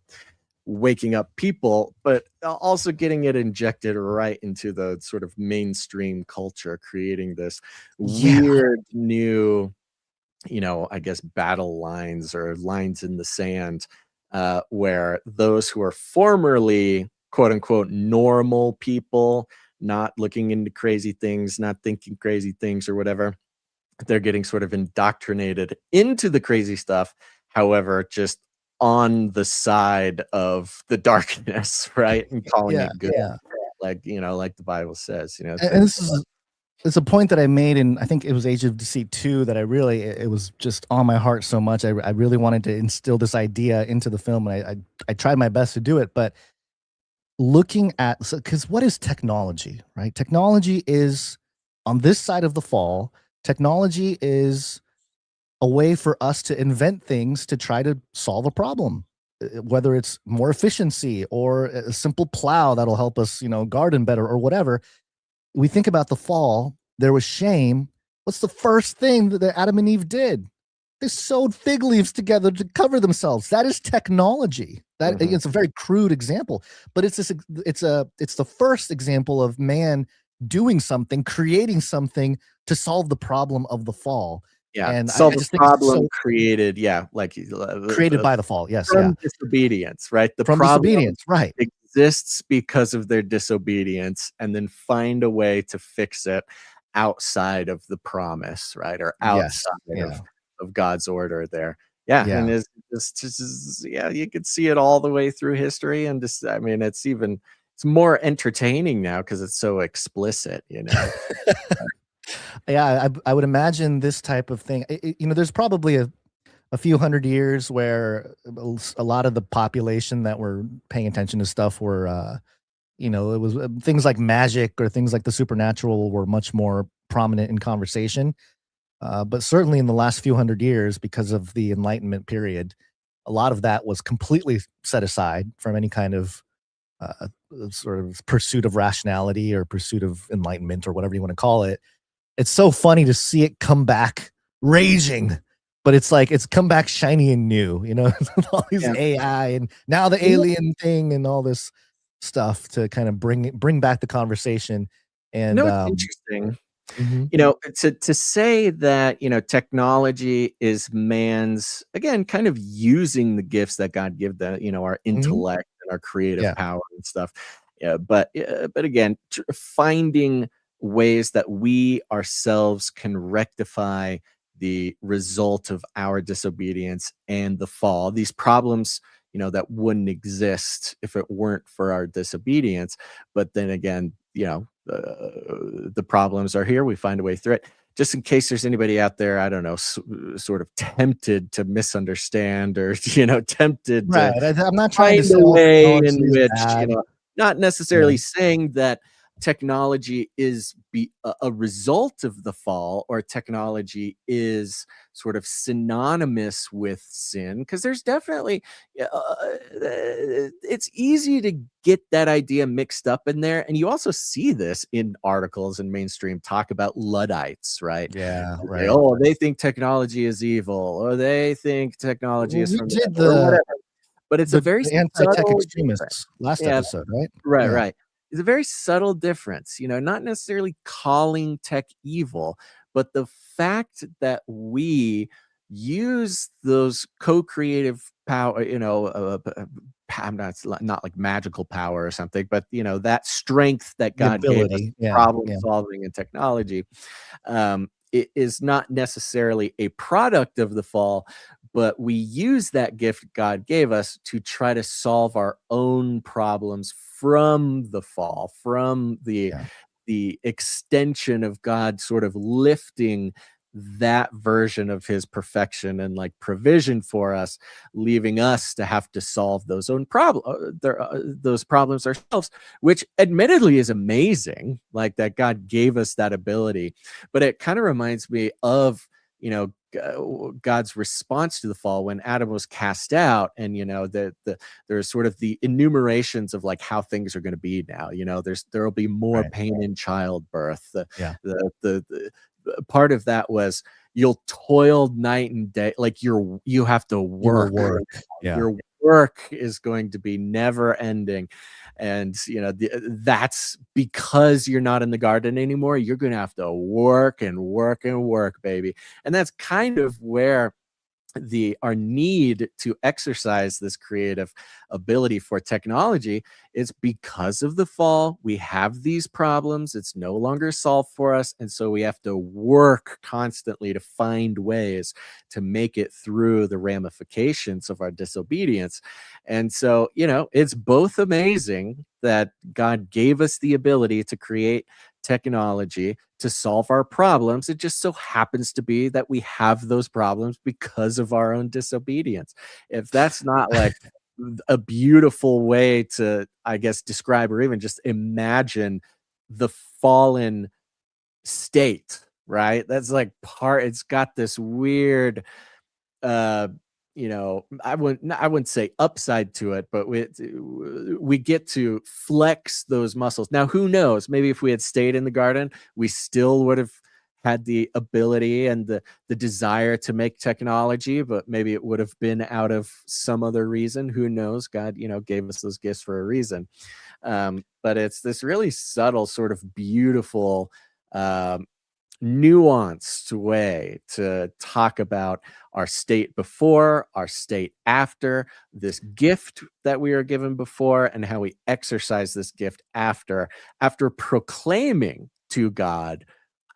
[SPEAKER 5] waking up people, but also getting it injected right into the sort of mainstream culture, creating this weird new, I guess, battle lines or lines in the sand, where those who are formerly quote unquote normal people, not looking into crazy things, not thinking crazy things or whatever, they're getting sort of indoctrinated into the crazy stuff. However, just on the side of the darkness, right? And calling it good. Like, like the Bible says,
[SPEAKER 6] And this is it's a point that I made in, I think it was Age of Deceit 2, that it was just on my heart so much. I really wanted to instill this idea into the film, and I tried my best to do it. But looking at, because what is technology, right? Technology is, on this side of the fall, technology is a way for us to invent things to try to solve a problem, whether it's more efficiency or a simple plow that'll help us, garden better or whatever. We think about the fall, there was shame. What's the first thing that Adam and Eve did? They sewed fig leaves together to cover themselves. That is technology. That it's a very crude example, but it's the first example of man doing something, creating something to solve the problem of the fall.
[SPEAKER 5] Yeah,
[SPEAKER 6] And
[SPEAKER 5] solve
[SPEAKER 6] I
[SPEAKER 5] the
[SPEAKER 6] just think
[SPEAKER 5] problem created,
[SPEAKER 6] created by the fall. Yes,
[SPEAKER 5] from disobedience, right? The
[SPEAKER 6] from
[SPEAKER 5] problem
[SPEAKER 6] disobedience, right?
[SPEAKER 5] exists because of their disobedience, and then find a way to fix it outside of the promise, right? Or outside of God's order there. Yeah, and you could see it all the way through history, and just, I mean, it's more entertaining now because it's so explicit,
[SPEAKER 6] Yeah, I would imagine this type of thing. There's probably a few hundred years where a lot of the population that were paying attention to stuff were, it was things like magic or things like the supernatural were much more prominent in conversation. But certainly in the last few hundred years, because of the Enlightenment period, a lot of that was completely set aside from any kind of sort of pursuit of rationality or pursuit of enlightenment or whatever you want to call it. It's so funny to see it come back raging, but it's like it's come back shiny and new, all these AI and now the alien thing and all this stuff to kind of bring back the conversation. And
[SPEAKER 5] it's interesting. To say that, technology is man's, again, kind of using the gifts that God give the, our intellect and our creative power and stuff. Yeah, but again, finding ways that we ourselves can rectify the result of our disobedience and the fall, these problems, that wouldn't exist if it weren't for our disobedience. But then again, the problems are here. We find a way through it. Just in case there's anybody out there, I don't know, sort of tempted to misunderstand or, tempted to
[SPEAKER 6] I'm not trying to
[SPEAKER 5] find a way in which,
[SPEAKER 6] bad.
[SPEAKER 5] Not necessarily saying that technology is a result of the fall, or technology is sort of synonymous with sin, because there's definitely it's easy to get that idea mixed up in there. And you also see this in articles and mainstream talk about Luddites, right? They think technology is evil, or they think technology is from whatever. But it's a very
[SPEAKER 6] anti-tech extremists last episode, right?
[SPEAKER 5] Right. It's a very subtle difference, not necessarily calling tech evil, but the fact that we use those co-creative power, not like magical power or something, but that strength that God gave us, problem solving and technology, it is not necessarily a product of the fall, but we use that gift God gave us to try to solve our own problems from the fall, from the extension of God sort of lifting that version of his perfection and like provision for us, leaving us to have to solve those problems ourselves, which admittedly is amazing, like that God gave us that ability. But it kind of reminds me of, God's response to the fall when Adam was cast out, and there's sort of the enumerations of like how things are going to be now. There will be more pain in childbirth. The part of that was you'll toil night and day, like you have to work. You're work is going to be never ending. And, that's because you're not in the garden anymore. You're going to have to work and work and work, baby. And that's kind of where our need to exercise this creative ability for technology is because of the fall. We have these problems. It's no longer solved for us. And so we have to work constantly to find ways to make it through the ramifications of our disobedience. And so, it's both amazing that God gave us the ability to create technology to solve our problems. It just so happens to be that we have those problems because of our own disobedience. If that's not like a beautiful way to, I guess, describe or even just imagine the fallen state, right? That's like it's got this weird, I wouldn't say upside to it, but we get to flex those muscles. Now, who knows? Maybe if we had stayed in the garden, we still would have had the ability and the desire to make technology, but maybe it would have been out of some other reason. Who knows? God, gave us those gifts for a reason. But it's this really subtle, sort of beautiful, nuanced way to talk about our state before, our state after, this gift that we are given before, and how we exercise this gift after proclaiming to God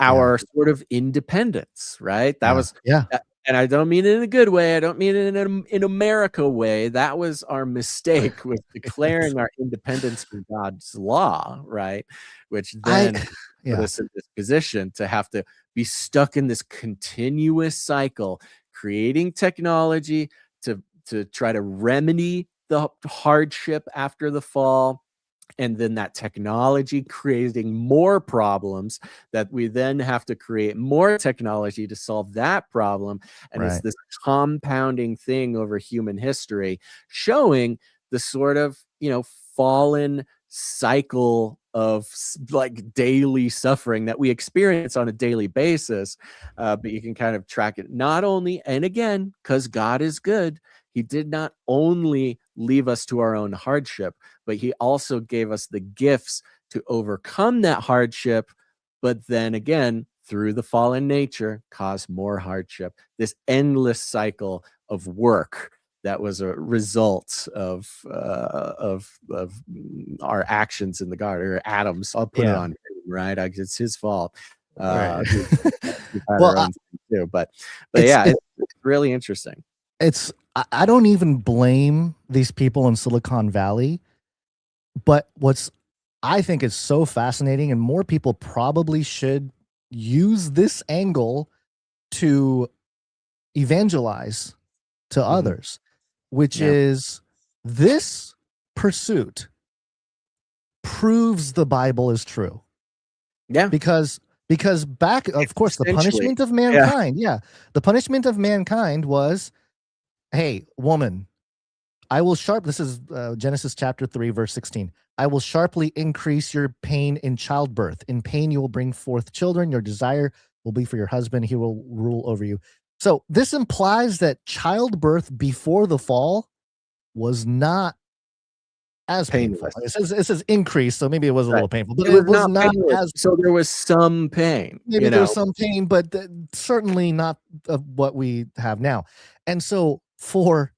[SPEAKER 5] our sort of independence, right? That was, and I don't mean it in a good way. I don't mean it in America way. That was our mistake, with declaring our independence from God's law, right? Which then put us in this position to have to be stuck in this continuous cycle, creating technology to try to remedy the hardship after the fall, and then that technology creating more problems that we then have to create more technology to solve that problem. And it's this compounding thing over human history, showing the sort of, fallen cycle of like daily suffering that we experience on a daily basis. But you can kind of track it not only, and again, because God is good, he did not only leave us to our own hardship, but he also gave us the gifts to overcome that hardship. But then again, through the fallen nature, cause more hardship. This endless cycle of work that was a result of our actions in the garden, or Adam's. I'll put it on him, right? It's his fault. But it's really interesting.
[SPEAKER 6] I don't even blame these people in Silicon Valley, but I think is so fascinating, and more people probably should use this angle to evangelize to others, which is this pursuit proves the Bible is true.
[SPEAKER 5] Yeah.
[SPEAKER 6] Because back, of course, the punishment of mankind. The punishment of mankind was, hey, woman, I will this is Genesis chapter 3, verse 16. I will sharply increase your pain in childbirth. In pain, you will bring forth children. Your desire will be for your husband. He will rule over you. So this implies that childbirth before the fall was not as painful. It says increase, so maybe it was a little painful, but it was not as.
[SPEAKER 5] So there was some pain.
[SPEAKER 6] Maybe there was some pain, but certainly not of what we have now. And so for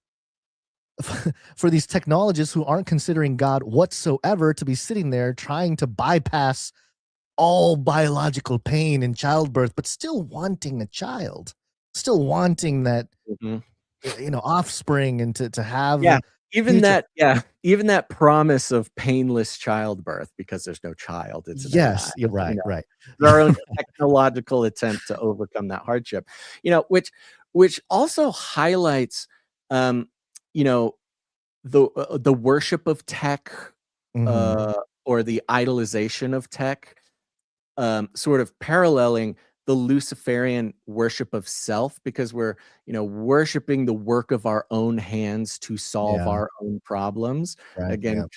[SPEAKER 6] these technologists who aren't considering God whatsoever to be sitting there trying to bypass all biological pain in childbirth, but still wanting a child, still wanting that, offspring, and to have
[SPEAKER 5] even that promise of painless childbirth, because there's no child. It's
[SPEAKER 6] you're right. Right.
[SPEAKER 5] Our own technological attempt to overcome that hardship, which also highlights, the worship of tech, or the idolization of tech, sort of paralleling the Luciferian worship of self, because we're, worshiping the work of our own hands to solve our own problems.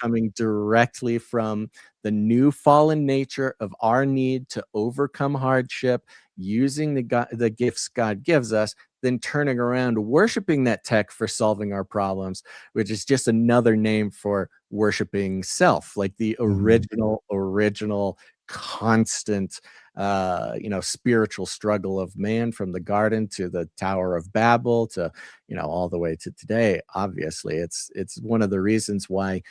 [SPEAKER 5] Coming directly from the new fallen nature of our need to overcome hardship, using the gifts God gives us, then turning around worshiping that tech for solving our problems, which is just another name for worshiping self, like the original constant spiritual struggle of man, from the garden to the Tower of Babel to all the way to today. Obviously, it's one of the reasons why,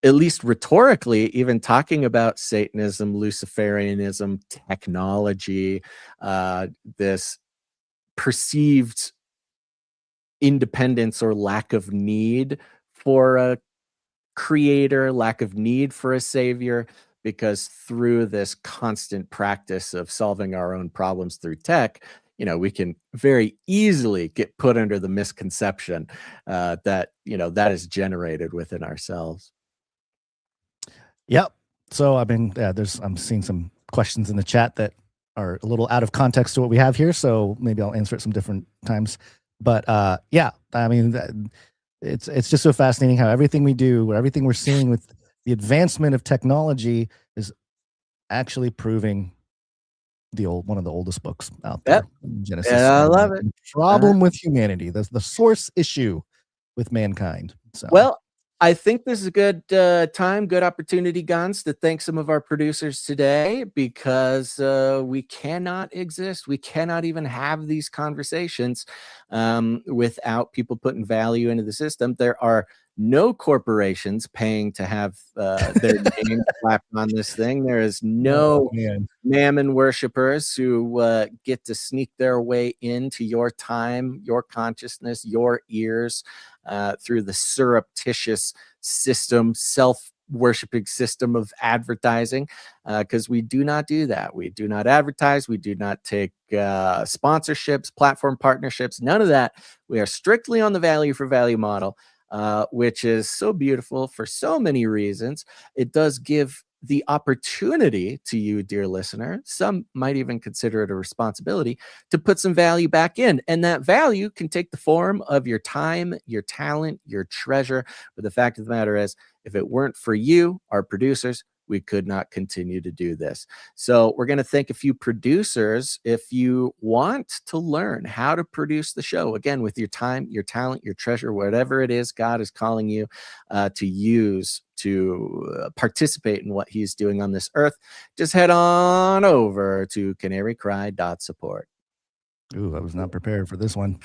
[SPEAKER 5] at least rhetorically, even talking about Satanism, Luciferianism, technology, this perceived independence or lack of need for a creator, lack of need for a savior, because through this constant practice of solving our own problems through tech, we can very easily get put under the misconception that is generated within ourselves.
[SPEAKER 6] Yep. So I'm seeing some questions in the chat that are a little out of context to what we have here, so maybe I'll answer it some different times. But it's just so fascinating how everything we do, or everything we're seeing with the advancement of technology, is actually proving one of the oldest books out there.
[SPEAKER 5] Yep.
[SPEAKER 6] Genesis.
[SPEAKER 5] Yeah, I love it.
[SPEAKER 6] The problem with humanity, the source issue with mankind. So,
[SPEAKER 5] well, I think this is a good good opportunity, Gans, to thank some of our producers today, because we cannot exist. We cannot even have these conversations without people putting value into the system. There are no corporations paying to have their name slapped on this thing. There is no mammon worshippers who get to sneak their way into your time, your consciousness, your ears through the surreptitious system, self-worshipping system of advertising, because we do not do that. We do not advertise. We do not take sponsorships, platform partnerships, none of that. We are strictly on the value for value model, which is so beautiful for so many reasons. It does give the opportunity to you, dear listener, some might even consider it a responsibility, to put some value back in. And that value can take the form of your time, your talent, your treasure. But the fact of the matter is, if it weren't for you, our producers, we could not continue to do this. So we're going to thank a few producers. If you want to learn how to produce the show, again, with your time, your talent, your treasure, whatever it is God is calling you to use to participate in what he's doing on this earth, just head on over to canarycry.support.
[SPEAKER 6] Ooh, I was not prepared for this one.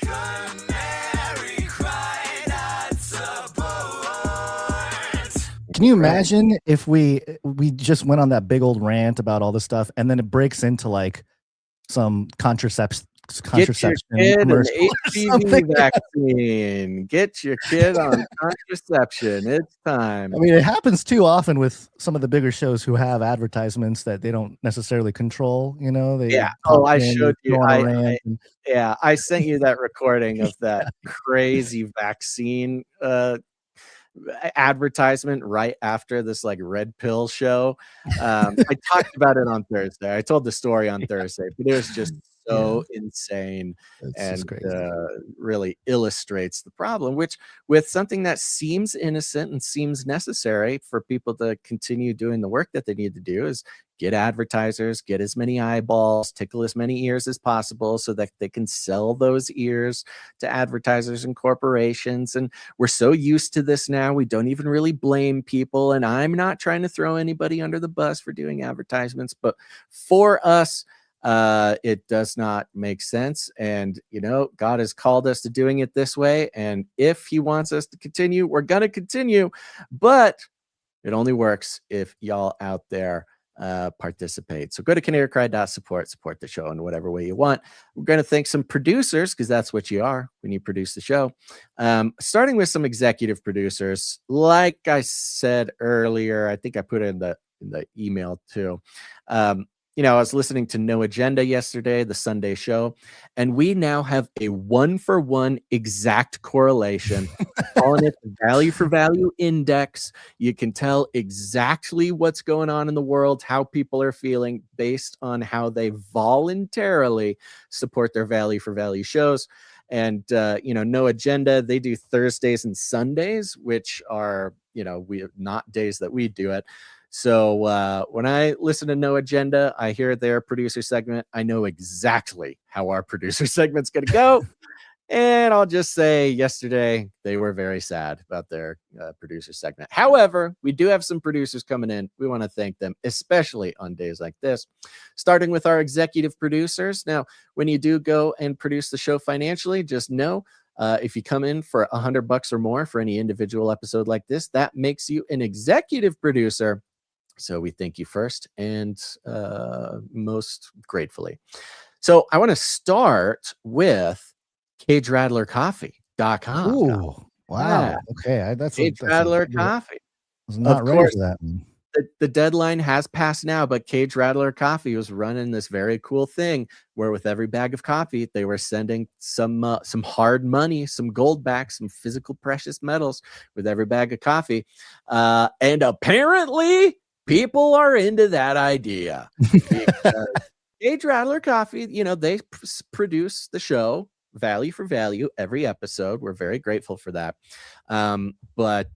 [SPEAKER 6] Can you imagine if we just went on that big old rant about all this stuff, and then it breaks into like some contraception
[SPEAKER 5] Get your kid an HPV vaccine. Get your kid on contraception. It's time.
[SPEAKER 6] I mean, it happens too often with some of the bigger shows who have advertisements that they don't necessarily control.
[SPEAKER 5] I showed you. I sent you that recording of that crazy vaccine advertisement right after this like red pill show. I talked about it on Thursday. I told the story on Thursday, but it was just so insane, and really illustrates the problem, which with something that seems innocent and seems necessary for people to continue doing the work that they need to do, is get advertisers, get as many eyeballs, tickle as many ears as possible so that they can sell those ears to advertisers and corporations. And we're so used to this now, we don't even really blame people. And I'm not trying to throw anybody under the bus for doing advertisements, but for us, it does not make sense. And, God has called us to doing it this way. And if he wants us to continue, we're going to continue. But it only works if y'all out there participate. So go to canarycry.support, support the show in whatever way you want. We're going to thank some producers, because that's what you are when you produce the show. Starting with some executive producers. Like I said earlier, I think I put it in the email too. I was listening to No Agenda yesterday, the Sunday show, and we now have a 1-for-1 exact correlation, calling it the value for value index. You can tell exactly what's going on in the world, how people are feeling based on how they voluntarily support their value for value shows. And No Agenda, they do Thursdays and Sundays, which are we not days that we do it. So when I listen to No Agenda, I hear their producer segment. I know exactly how our producer segment's going to go. And I'll just say yesterday they were very sad about their producer segment. However, we do have some producers coming in. We want to thank them, especially on days like this, starting with our executive producers. Now, when you do go and produce the show financially, just know if you come in for $100 or more for any individual episode like this, that makes you an executive producer. So we thank you first and most gratefully. So I want to start with CageRattlerCoffee.com.
[SPEAKER 6] Ooh, wow.
[SPEAKER 5] Yeah.
[SPEAKER 6] Okay, that's
[SPEAKER 5] Cage Rattler Coffee.
[SPEAKER 6] I was not ready for that one.
[SPEAKER 5] The deadline has passed now, but Cage Rattler Coffee was running this very cool thing where with every bag of coffee, they were sending some hard money, some gold back, some physical precious metals with every bag of coffee. And apparently people are into that idea. Cage Rattler Coffee, they produce the show value for value every episode. We're very grateful for that. But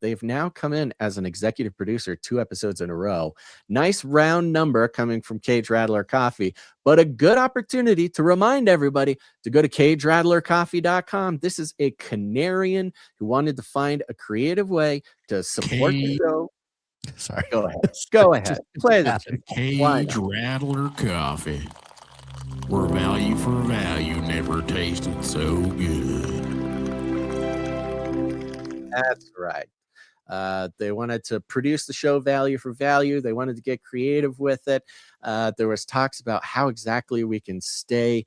[SPEAKER 5] they've now come in as an executive producer 2 episodes in a row. Nice round number coming from Cage Rattler Coffee, but a good opportunity to remind everybody to go to CageRattlerCoffee.com. This is a Canarian who wanted to find a creative way to support the show.
[SPEAKER 6] Sorry.
[SPEAKER 5] Go ahead. Play that.
[SPEAKER 10] Cage Rattler Coffee, where value for value never tasted so good.
[SPEAKER 5] That's right. They wanted to produce the show value for value. They wanted to get creative with it. There was talks about how exactly we can stay,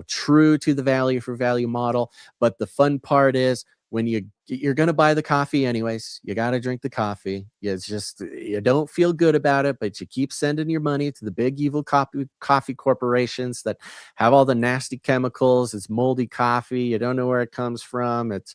[SPEAKER 5] true to the value for value model. But the fun part is when you're going to buy the coffee anyways, you got to drink the coffee. It's just, you don't feel good about it, but you keep sending your money to the big evil coffee corporations that have all the nasty chemicals. It's moldy coffee. You don't know where it comes from. It's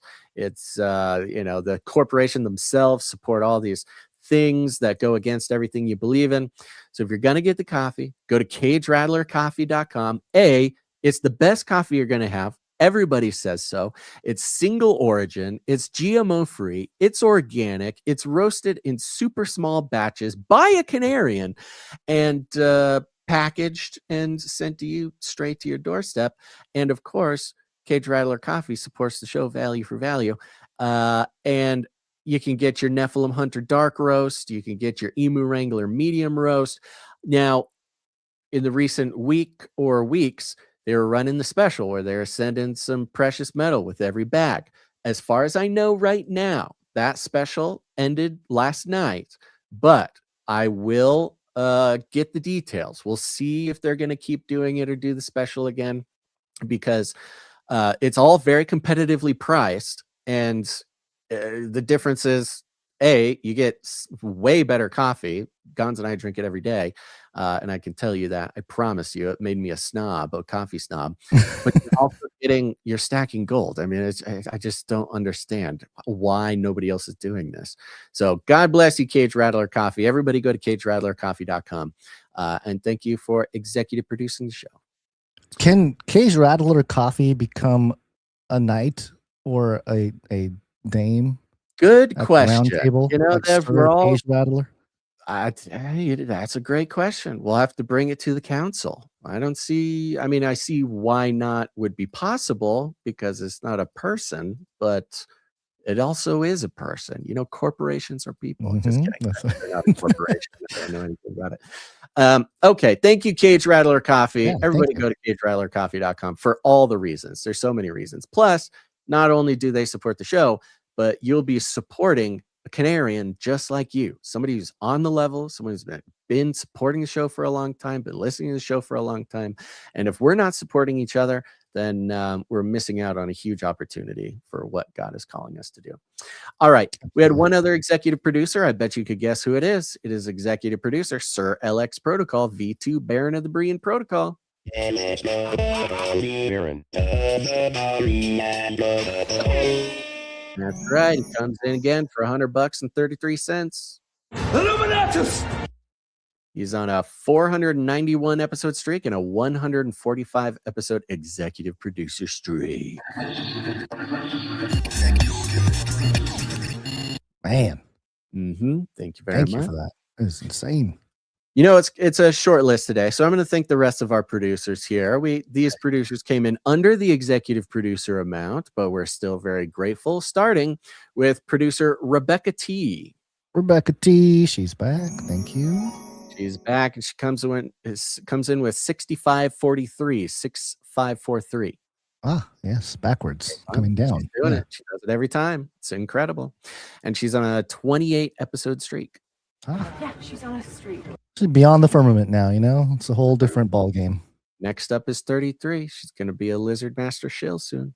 [SPEAKER 5] the corporation themselves support all these things that go against everything you believe in. So if you're going to get the coffee, go to CageRattlerCoffee.com. It's the best coffee you're going to have. Everybody says so. It's single origin. It's GMO free. It's organic. It's roasted in super small batches by a Canarian and packaged and sent to you straight to your doorstep. And of course, Cage Rattler Coffee supports the show value for value. And you can get your Nephilim Hunter dark roast. You can get your Emu Wrangler medium roast. Now, in the recent week or weeks, they were running the special where they're sending some precious metal with every bag. As far as I know right now, that special ended last night, but I will get the details. We'll see if they're going to keep doing it or do the special again, because it's all very competitively priced. And the difference is, you get way better coffee. Gons and I drink it every day. And I can tell you that. I promise you, it made me a coffee snob. But you're stacking gold. I mean, I just don't understand why nobody else is doing this. So God bless you, Cage Rattler Coffee. Everybody go to CageRattlerCoffee.com. And thank you for executive producing the show.
[SPEAKER 6] Can Cage Rattler Coffee become a knight or a dame?
[SPEAKER 5] Good question.
[SPEAKER 6] Roundtable,
[SPEAKER 5] Cage
[SPEAKER 6] Rattler.
[SPEAKER 5] That's a great question. We'll have to bring it to the council. I see why not would be possible because it's not a person, but it also is a person. Corporations are people.
[SPEAKER 6] Mm-hmm.
[SPEAKER 5] Just kidding. They're not a corporation. I don't know anything about it. Okay. Thank you, Cage Rattler Coffee.
[SPEAKER 6] Yeah,
[SPEAKER 5] everybody go to CageRattlerCoffee.com for all the reasons. There's so many reasons. Plus, not only do they support the show, but you'll be supporting a Canarian just like you, somebody who's on the level, someone who's been supporting the show for a long time, been listening to the show for a long time. And if we're not supporting each other, then we're missing out on a huge opportunity for what God is calling us to do. All right. We had one other executive producer. I bet you could guess who it is. It is executive producer, Sir LX Protocol, V2 Baron of the Brian Protocol. That's right. He comes in again for $100 and 33 cents.
[SPEAKER 1] Illuminatus!
[SPEAKER 5] He's on a 491 episode streak and a 145 episode executive producer streak.
[SPEAKER 6] Man.
[SPEAKER 5] Thank you very much.
[SPEAKER 6] Thank you for that. It was insane.
[SPEAKER 5] You know, it's a short list today, so I'm going to thank the rest of our producers here. These producers came in under the executive producer amount, but we're still very grateful. Starting with producer Rebecca T.
[SPEAKER 6] Rebecca T. She's back. Thank you.
[SPEAKER 5] She's back, and she comes in with 6543, 6543.
[SPEAKER 6] Ah, yes, backwards, coming down.
[SPEAKER 5] She's doing it. She does it every time. It's incredible. And she's on a 28 episode streak.
[SPEAKER 11] Yeah, she's on a streak.
[SPEAKER 6] She's beyond the firmament now, you know? It's a whole different ball game.
[SPEAKER 5] Next up is 33. She's going to be a Lizard Master shill soon.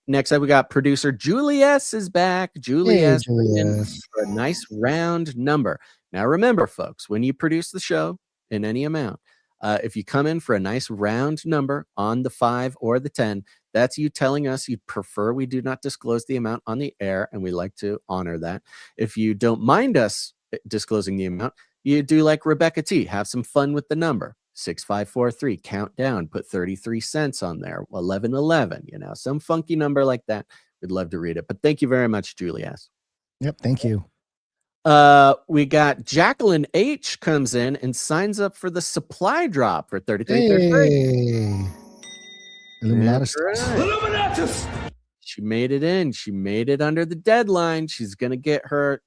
[SPEAKER 5] Next up, we got producer Julie S. is back. Julie S. For a nice round number. Now, remember, folks, when you produce the show in any amount, if you come in for a nice round number on the 5 or the 10, that's you telling us you'd prefer we do not disclose the amount on the air, and we like to honor that. If you don't mind us disclosing the amount, you do like Rebecca T. Have some fun with the number. 6543, count down, put 33 cents on there, 1111, you know, some funky number like that. We'd love to read it. But thank you very much, Julie S.
[SPEAKER 6] Yep, thank you.
[SPEAKER 5] We got Jacqueline H comes in and signs up for the supply drop for 3333.
[SPEAKER 6] Hey. Illuminatus.
[SPEAKER 5] Illuminatus. She made it in. She made it under the deadline. She's going to get her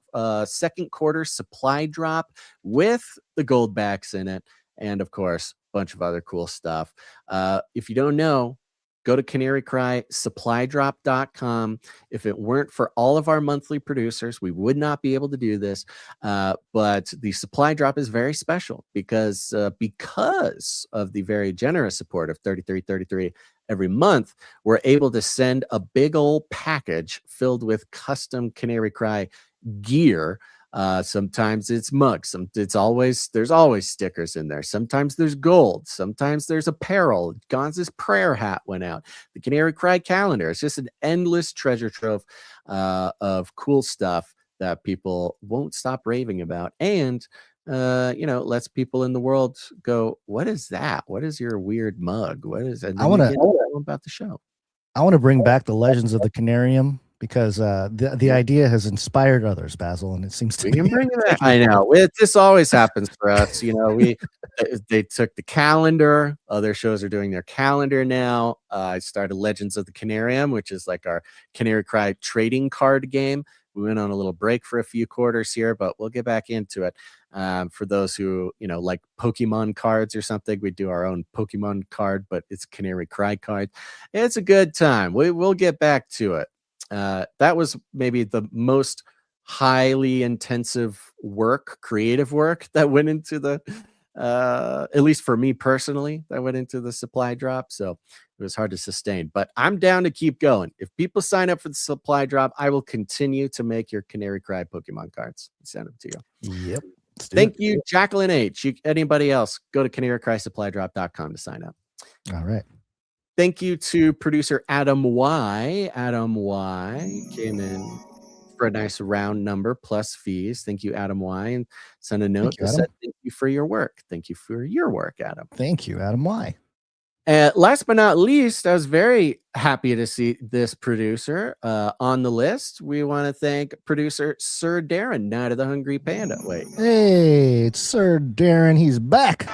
[SPEAKER 5] second quarter supply drop with the gold backs in it. And of course, a bunch of other cool stuff. If you don't know, go to canarycrysupplydrop.com. If it weren't for all of our monthly producers, we would not be able to do this. But the supply drop is very special because of the very generous support of 3333 every month, we're able to send a big old package filled with custom Canary Cry gear. Sometimes it's mugs. There's always stickers in there. Sometimes there's gold. Sometimes there's apparel. Gonz's prayer hat went out. The Canary Cry calendar. It's just an endless treasure trove of cool stuff that people won't stop raving about. And lets people in the world go, what is that? What is your weird mug? What is it? I want to know about the show.
[SPEAKER 6] I want to bring back the legends of the Canarium because the idea has inspired others, Basil, and it seems to
[SPEAKER 5] we can bring it. I know this always happens for us. You know, they took the calendar. Other shows are doing their calendar now. I started Legends of the Canarium, which is like our Canary Cry trading card game. We went on a little break for a few quarters here, but we'll get back into it. For those who, like Pokemon cards or something, we do our own Pokemon card, but it's Canary Cry card. It's a good time. We'll get back to it. That was maybe the most highly intensive creative work that went into the, at least for me personally, that went into the supply drop. So it was hard to sustain, but I'm down to keep going. If people sign up for the supply drop, I will continue to make your Canary Cry Pokemon cards. Send them to you.
[SPEAKER 6] Yep.
[SPEAKER 5] Thank you, Jacqueline H. Anybody else, go to canarycrysupplydrop.com to sign up.
[SPEAKER 6] All right.
[SPEAKER 5] Thank you to producer Adam Y. Adam Y came in for a nice round number plus fees. Thank you, Adam Y. And sent a note that said, thank you for your work. Thank you for your work, Adam.
[SPEAKER 6] Thank you, Adam Y.
[SPEAKER 5] Last but not least, I was very happy to see this producer on the list. We want to thank producer Sir Darren, Night of the Hungry Panda. Wait.
[SPEAKER 6] Hey, it's Sir Darren. He's back.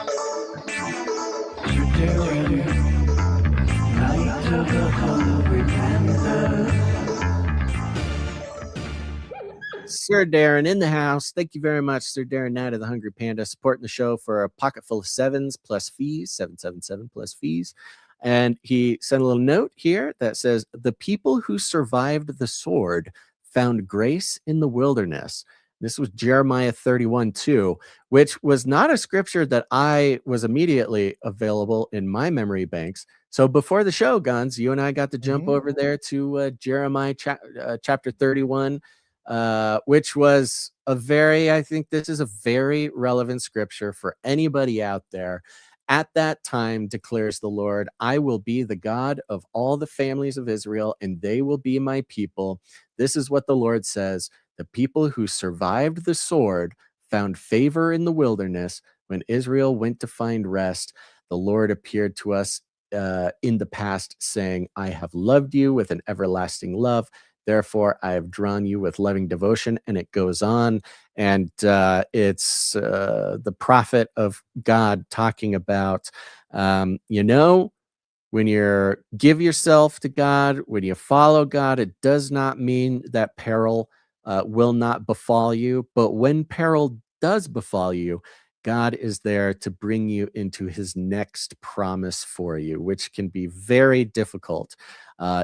[SPEAKER 5] Sir Darren in the house. Thank you very much, Sir Darren, Night of the Hungry Panda, supporting the show for a pocket full of sevens plus fees, 777 plus fees. And he sent a little note here that says, the people who survived the sword found grace in the wilderness. This was Jeremiah 31:2, which was not a scripture that I was immediately available in my memory banks. So before the show, Guns, you and I got to jump over there to Jeremiah chapter 31, which was I think this is a very relevant scripture for anybody out there. At that time, declares the Lord, I will be the God of all the families of Israel, and they will be my people. This is what the Lord says. The people who survived the sword found favor in the wilderness. When Israel went to find rest, the Lord appeared to us in the past, saying, I have loved you with an everlasting love. Therefore, I have drawn you with loving devotion. And it goes on. And it's the prophet of God talking about, when you give yourself to God, when you follow God, it does not mean that peril will not befall you. But when peril does befall you, God is there to bring you into his next promise for you, which can be very difficult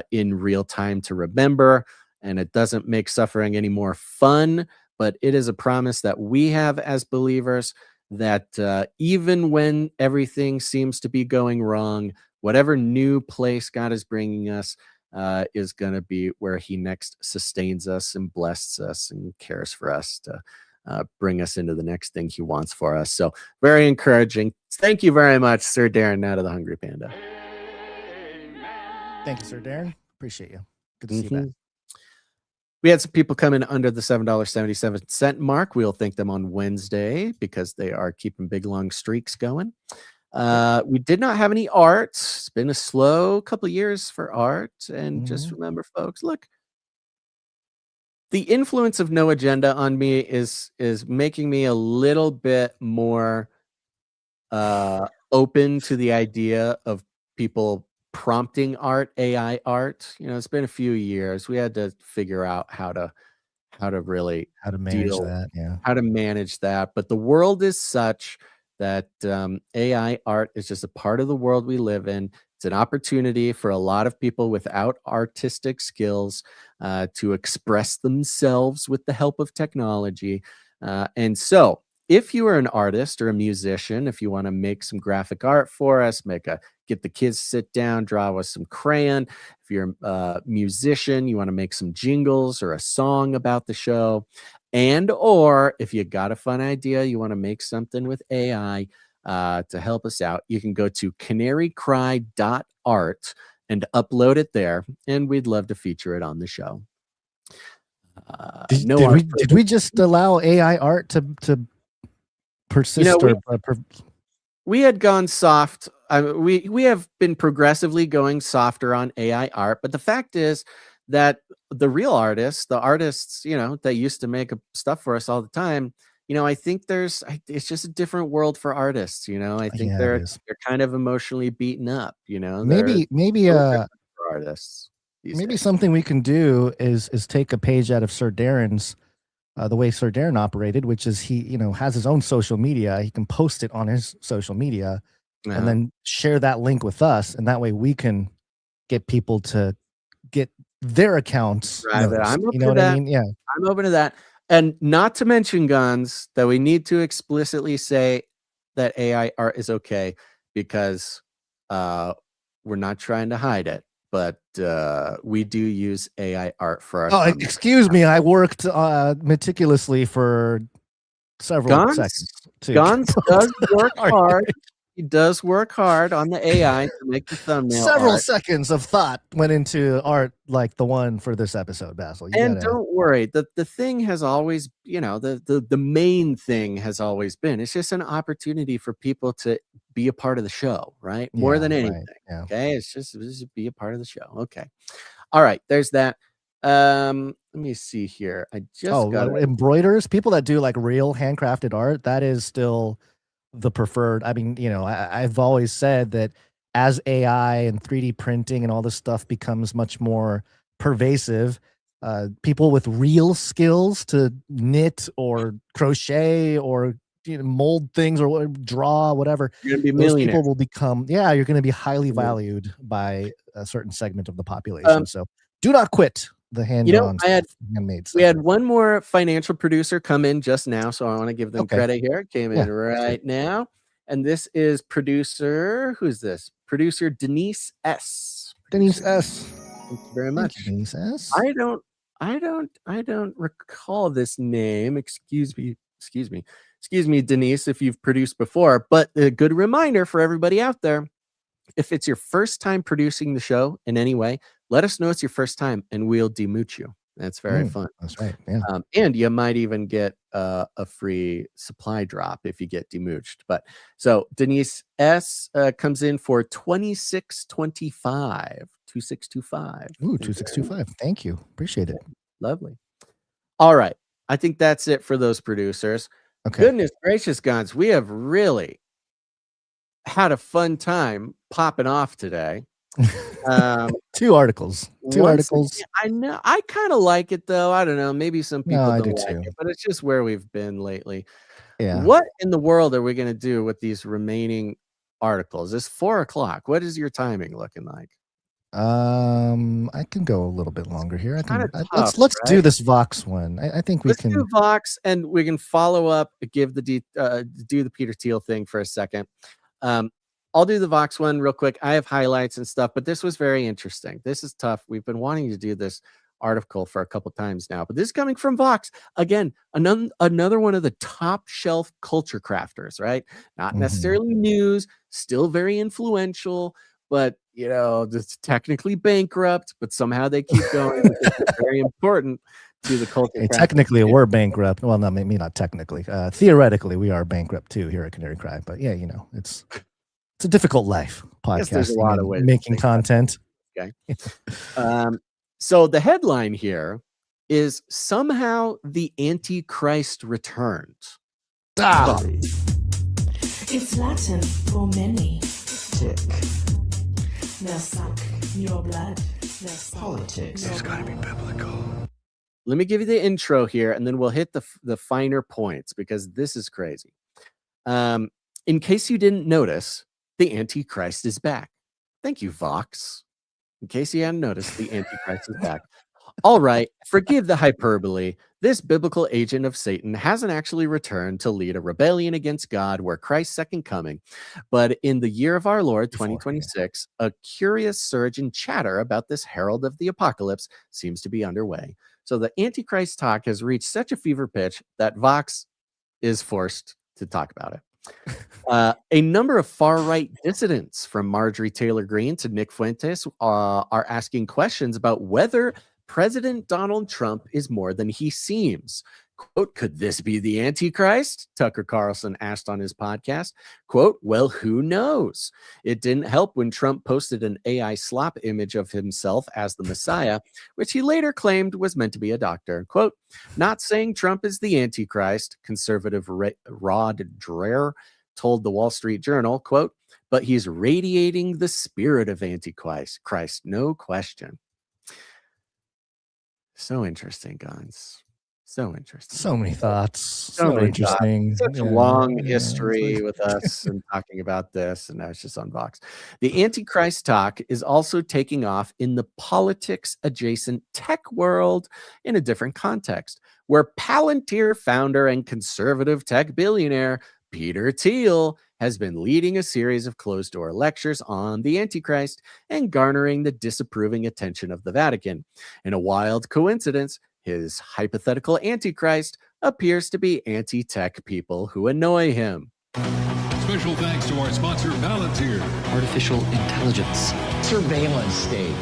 [SPEAKER 5] in real time to remember. And it doesn't make suffering any more fun, but it is a promise that we have as believers that even when everything seems to be going wrong, whatever new place God is bringing us is going to be where he next sustains us and blesses us and cares for us to bring us into the next thing he wants for us. So very encouraging. Thank you very much, Sir Darren, out of the Hungry Panda.
[SPEAKER 6] Thank you, Sir Darren. Appreciate you. Good to see you back.
[SPEAKER 5] We had some people come in under the $7.77 mark. We'll thank them on Wednesday because they are keeping big, long streaks going. We did not have any art. It's been a slow couple of years for art. And just remember, folks, look, the influence of No Agenda on me is making me a little bit more open to the idea of people prompting art, AI art. It's been a few years. We had to figure out how to really
[SPEAKER 6] manage that. Yeah.
[SPEAKER 5] How to manage that. But the world is such that AI art is just a part of the world we live in. It's an opportunity for a lot of people without artistic skills to express themselves with the help of technology. And so if you are an artist or a musician, if you want to make some graphic art for us, get the kids to sit down, draw with some crayon. If you're a musician, you want to make some jingles or a song about the show. Or if you got a fun idea, you want to make something with AI to help us out, you can go to canarycry.art and upload it there, and we'd love to feature it on the show.
[SPEAKER 6] Did we just allow AI art to persist?
[SPEAKER 5] We had gone soft. We have been progressively going softer on AI art, but the fact is that the real artists, the artists, that used to make stuff for us all the time, I think it's just a different world for artists. I think they're kind of emotionally beaten up.
[SPEAKER 6] Maybe
[SPEAKER 5] for artists.
[SPEAKER 6] Maybe something we can do is take a page out of Sir Darren's. The way Sir Darren operated, which is he, has his own social media. He can post it on his social media and then share that link with us. And that way we can get people to get their accounts.
[SPEAKER 5] I'm open to that. Yeah. I'm open to that. And not to mention, Guns, that we need to explicitly say that AI art is okay because we're not trying to hide it. But we do use AI art for our.
[SPEAKER 6] Oh, excuse me. I worked meticulously for several seconds.
[SPEAKER 5] Gons does work hard. He does work hard on the AI to make the thumbnail.
[SPEAKER 6] Several seconds of thought went into art like the one for this episode, Basil.
[SPEAKER 5] Don't worry. The thing has always, the main thing has always been, it's just an opportunity for people to be a part of the show, right? More than anything. Right. Yeah. Okay. It's just be a part of the show. Okay. All right. There's that. Let me see here. I just got
[SPEAKER 6] embroiders, people that do like real handcrafted art. That is still the preferred. I mean, I've always said that as AI and 3D printing and all this stuff becomes much more pervasive, people with real skills to knit or crochet or mold things or draw, whatever,
[SPEAKER 5] you're gonna be
[SPEAKER 6] those people will become, you're going to be highly valued by a certain segment of the population. So do not quit the hand-drawn handmade stuff.
[SPEAKER 5] We had one more financial producer come in just now, so I want to give them credit here. It came in right now. And this is producer, who's this? Producer Denise S.
[SPEAKER 6] Denise S.
[SPEAKER 5] Thank you very much.
[SPEAKER 6] Denise S.
[SPEAKER 5] I don't recall this name. Excuse me, Denise, if you've produced before, but a good reminder for everybody out there. If it's your first time producing the show in any way, let us know it's your first time and we'll demooch you. That's very fun.
[SPEAKER 6] That's right. Yeah.
[SPEAKER 5] And you might even get a free supply drop if you get demooched. But so Denise S comes in for 2625. 2625.
[SPEAKER 6] Ooh, 2625. Thank you. Appreciate it.
[SPEAKER 5] Lovely. All right. I think that's it for those producers.
[SPEAKER 6] Okay.
[SPEAKER 5] Goodness gracious, guns. We have really had a fun time popping off today.
[SPEAKER 6] Two articles.
[SPEAKER 5] Again, I know. I kind of like it though. I don't know. Maybe some people
[SPEAKER 6] I
[SPEAKER 5] don't
[SPEAKER 6] do
[SPEAKER 5] like
[SPEAKER 6] too.
[SPEAKER 5] it, but it's just where we've been lately.
[SPEAKER 6] Yeah.
[SPEAKER 5] What in the world are we going to do with these remaining articles? It's 4:00. What is your timing looking like?
[SPEAKER 6] I can go a little bit longer here. I can.
[SPEAKER 5] Tough,
[SPEAKER 6] let's do
[SPEAKER 5] right?
[SPEAKER 6] this Vox one. I think we can
[SPEAKER 5] do Vox, and we can follow up. Give the do the Peter Thiel thing for a second. I'll do the Vox one real quick. I have highlights and stuff, but this was very interesting. This is tough. We've been wanting to do this article for a couple times now, but this is coming from Vox. Again, another one of the top shelf culture crafters, right? Not necessarily news, still very influential, but it's technically bankrupt, but somehow they keep going. It's very important to the culture.
[SPEAKER 6] Hey, technically, we're bankrupt. Well, no, maybe not technically. Theoretically, we are bankrupt too here at Canary Cry. But yeah, it's a difficult life. Podcasting,
[SPEAKER 5] there's a lot of ways
[SPEAKER 6] making content.
[SPEAKER 5] Okay. So the headline here is somehow the Antichrist returned.
[SPEAKER 4] It's Latin for many. Tick. Now suck your blood. Politics.
[SPEAKER 1] It's got to be biblical.
[SPEAKER 5] Let me give you the intro here, and then we'll hit the finer points because this is crazy. In case you didn't notice, the Antichrist is back. Thank you, Vox. In case you hadn't noticed, the Antichrist is back. All right, forgive the hyperbole. This biblical agent of Satan hasn't actually returned to lead a rebellion against God where Christ's second coming. But in the year of our Lord, 2026, a curious surge in chatter about this herald of the apocalypse seems to be underway. So the Antichrist talk has reached such a fever pitch that Vox is forced to talk about it. A number of far-right dissidents, from Marjorie Taylor Greene to Nick Fuentes, are asking questions about whether President Donald Trump is more than he seems. Quote, could this be the Antichrist? Tucker Carlson asked on his podcast. Quote, well, who knows? It didn't help when Trump posted an AI slop image of himself as the Messiah, which he later claimed was meant to be a doctor. Quote, not saying Trump is the Antichrist, conservative Rod Dreher told the Wall Street Journal, quote, but he's radiating the spirit of Antichrist, no question. So interesting, guys. So interesting.
[SPEAKER 6] So many thoughts.
[SPEAKER 5] So many
[SPEAKER 6] interesting.
[SPEAKER 5] Thoughts. Such a long history with us and talking about this, and now it's just on Vox. The Antichrist talk is also taking off in the politics adjacent tech world in a different context, where Palantir founder and conservative tech billionaire Peter Thiel has been leading a series of closed-door lectures on the Antichrist and garnering the disapproving attention of the Vatican. In a wild coincidence, his hypothetical Antichrist appears to be anti-tech people who annoy him.
[SPEAKER 12] Special thanks to our sponsor, PALANTIR.
[SPEAKER 13] Artificial intelligence. Surveillance state.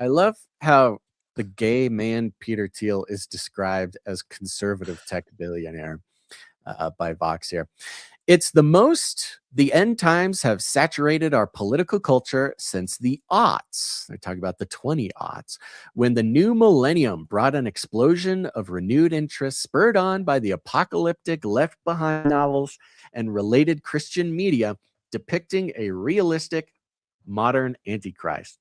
[SPEAKER 5] I love how the gay man Peter Thiel is described as conservative tech billionaire by Vox here. It's the most the end times have saturated our political culture since the aughts. They're talking about the 20-aughts, when the new millennium brought an explosion of renewed interest spurred on by the apocalyptic Left Behind novels and related Christian media depicting a realistic modern Antichrist.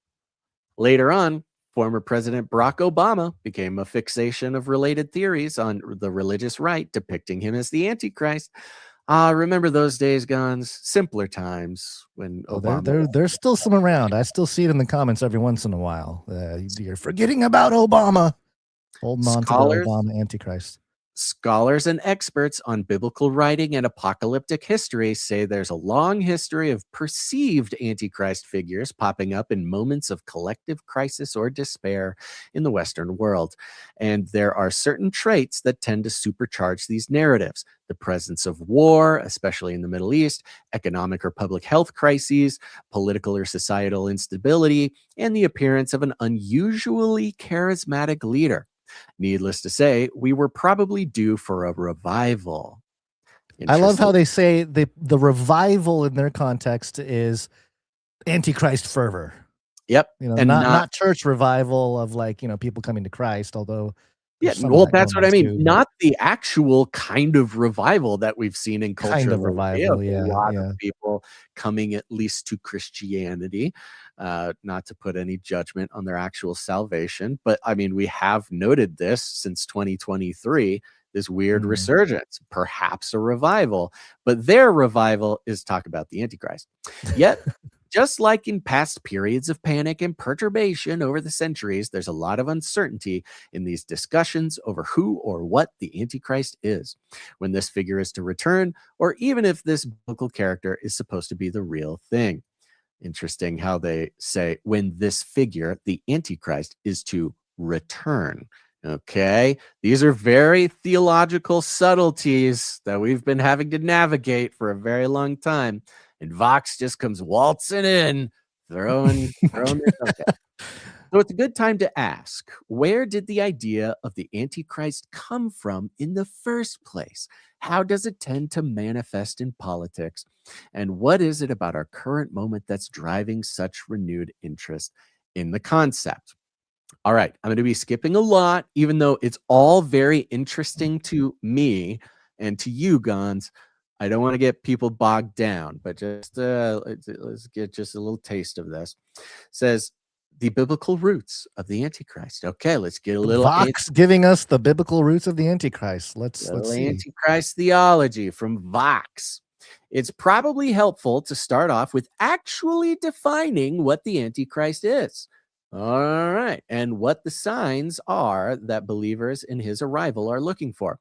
[SPEAKER 5] Later on, former President Barack Obama became a fixation of related theories on the religious right, depicting him as the Antichrist. Remember those days, Guns? Simpler times when Obama...
[SPEAKER 6] There's still some around. I still see it in the comments every once in a while. You're forgetting about Obama. Hold on to the Obama Antichrist.
[SPEAKER 5] Scholars and experts on biblical writing and apocalyptic history say there's a long history of perceived Antichrist figures popping up in moments of collective crisis or despair in the Western world. And there are certain traits that tend to supercharge these narratives: the presence of war, especially in the Middle East, economic or public health crises, political or societal instability, and the appearance of an unusually charismatic leader. Needless to say, we were probably due for a revival.
[SPEAKER 6] I love how they say the revival in their context is Antichrist fervor.
[SPEAKER 5] Yep.
[SPEAKER 6] You know, and not church revival of like, you know, people coming to Christ, although
[SPEAKER 5] yeah, well, that's what I mean. Too. Not the actual kind of revival that we've seen in culture.
[SPEAKER 6] Kind of revival, yeah.
[SPEAKER 5] A lot of people coming at least to Christianity, not to put any judgment on their actual salvation. But I mean, we have noted this since 2023, this weird resurgence, perhaps a revival. But their revival is talk about the Antichrist. Yet, just like in past periods of panic and perturbation over the centuries, there's a lot of uncertainty in these discussions over who or what the Antichrist is, when this figure is to return, or even if this biblical character is supposed to be the real thing. Interesting how they say when this figure, the Antichrist, is to return. Okay, these are very theological subtleties that we've been having to navigate for a very long time. And Vox just comes waltzing in, throwing this. Okay. So it's a good time to ask, where did the idea of the Antichrist come from in the first place? How does it tend to manifest in politics? And what is it about our current moment that's driving such renewed interest in the concept? All right, I'm going to be skipping a lot, even though it's all very interesting to me and to you, Gons. I don't want to get people bogged down, but just let's get just a little taste of this. It says the biblical roots of the Antichrist. Okay, let's get a little
[SPEAKER 6] Vox giving us the biblical roots of the Antichrist. Let's see.
[SPEAKER 5] Antichrist theology from Vox. It's probably helpful to start off with actually defining what the Antichrist is. All right, and what the signs are that believers in his arrival are looking for.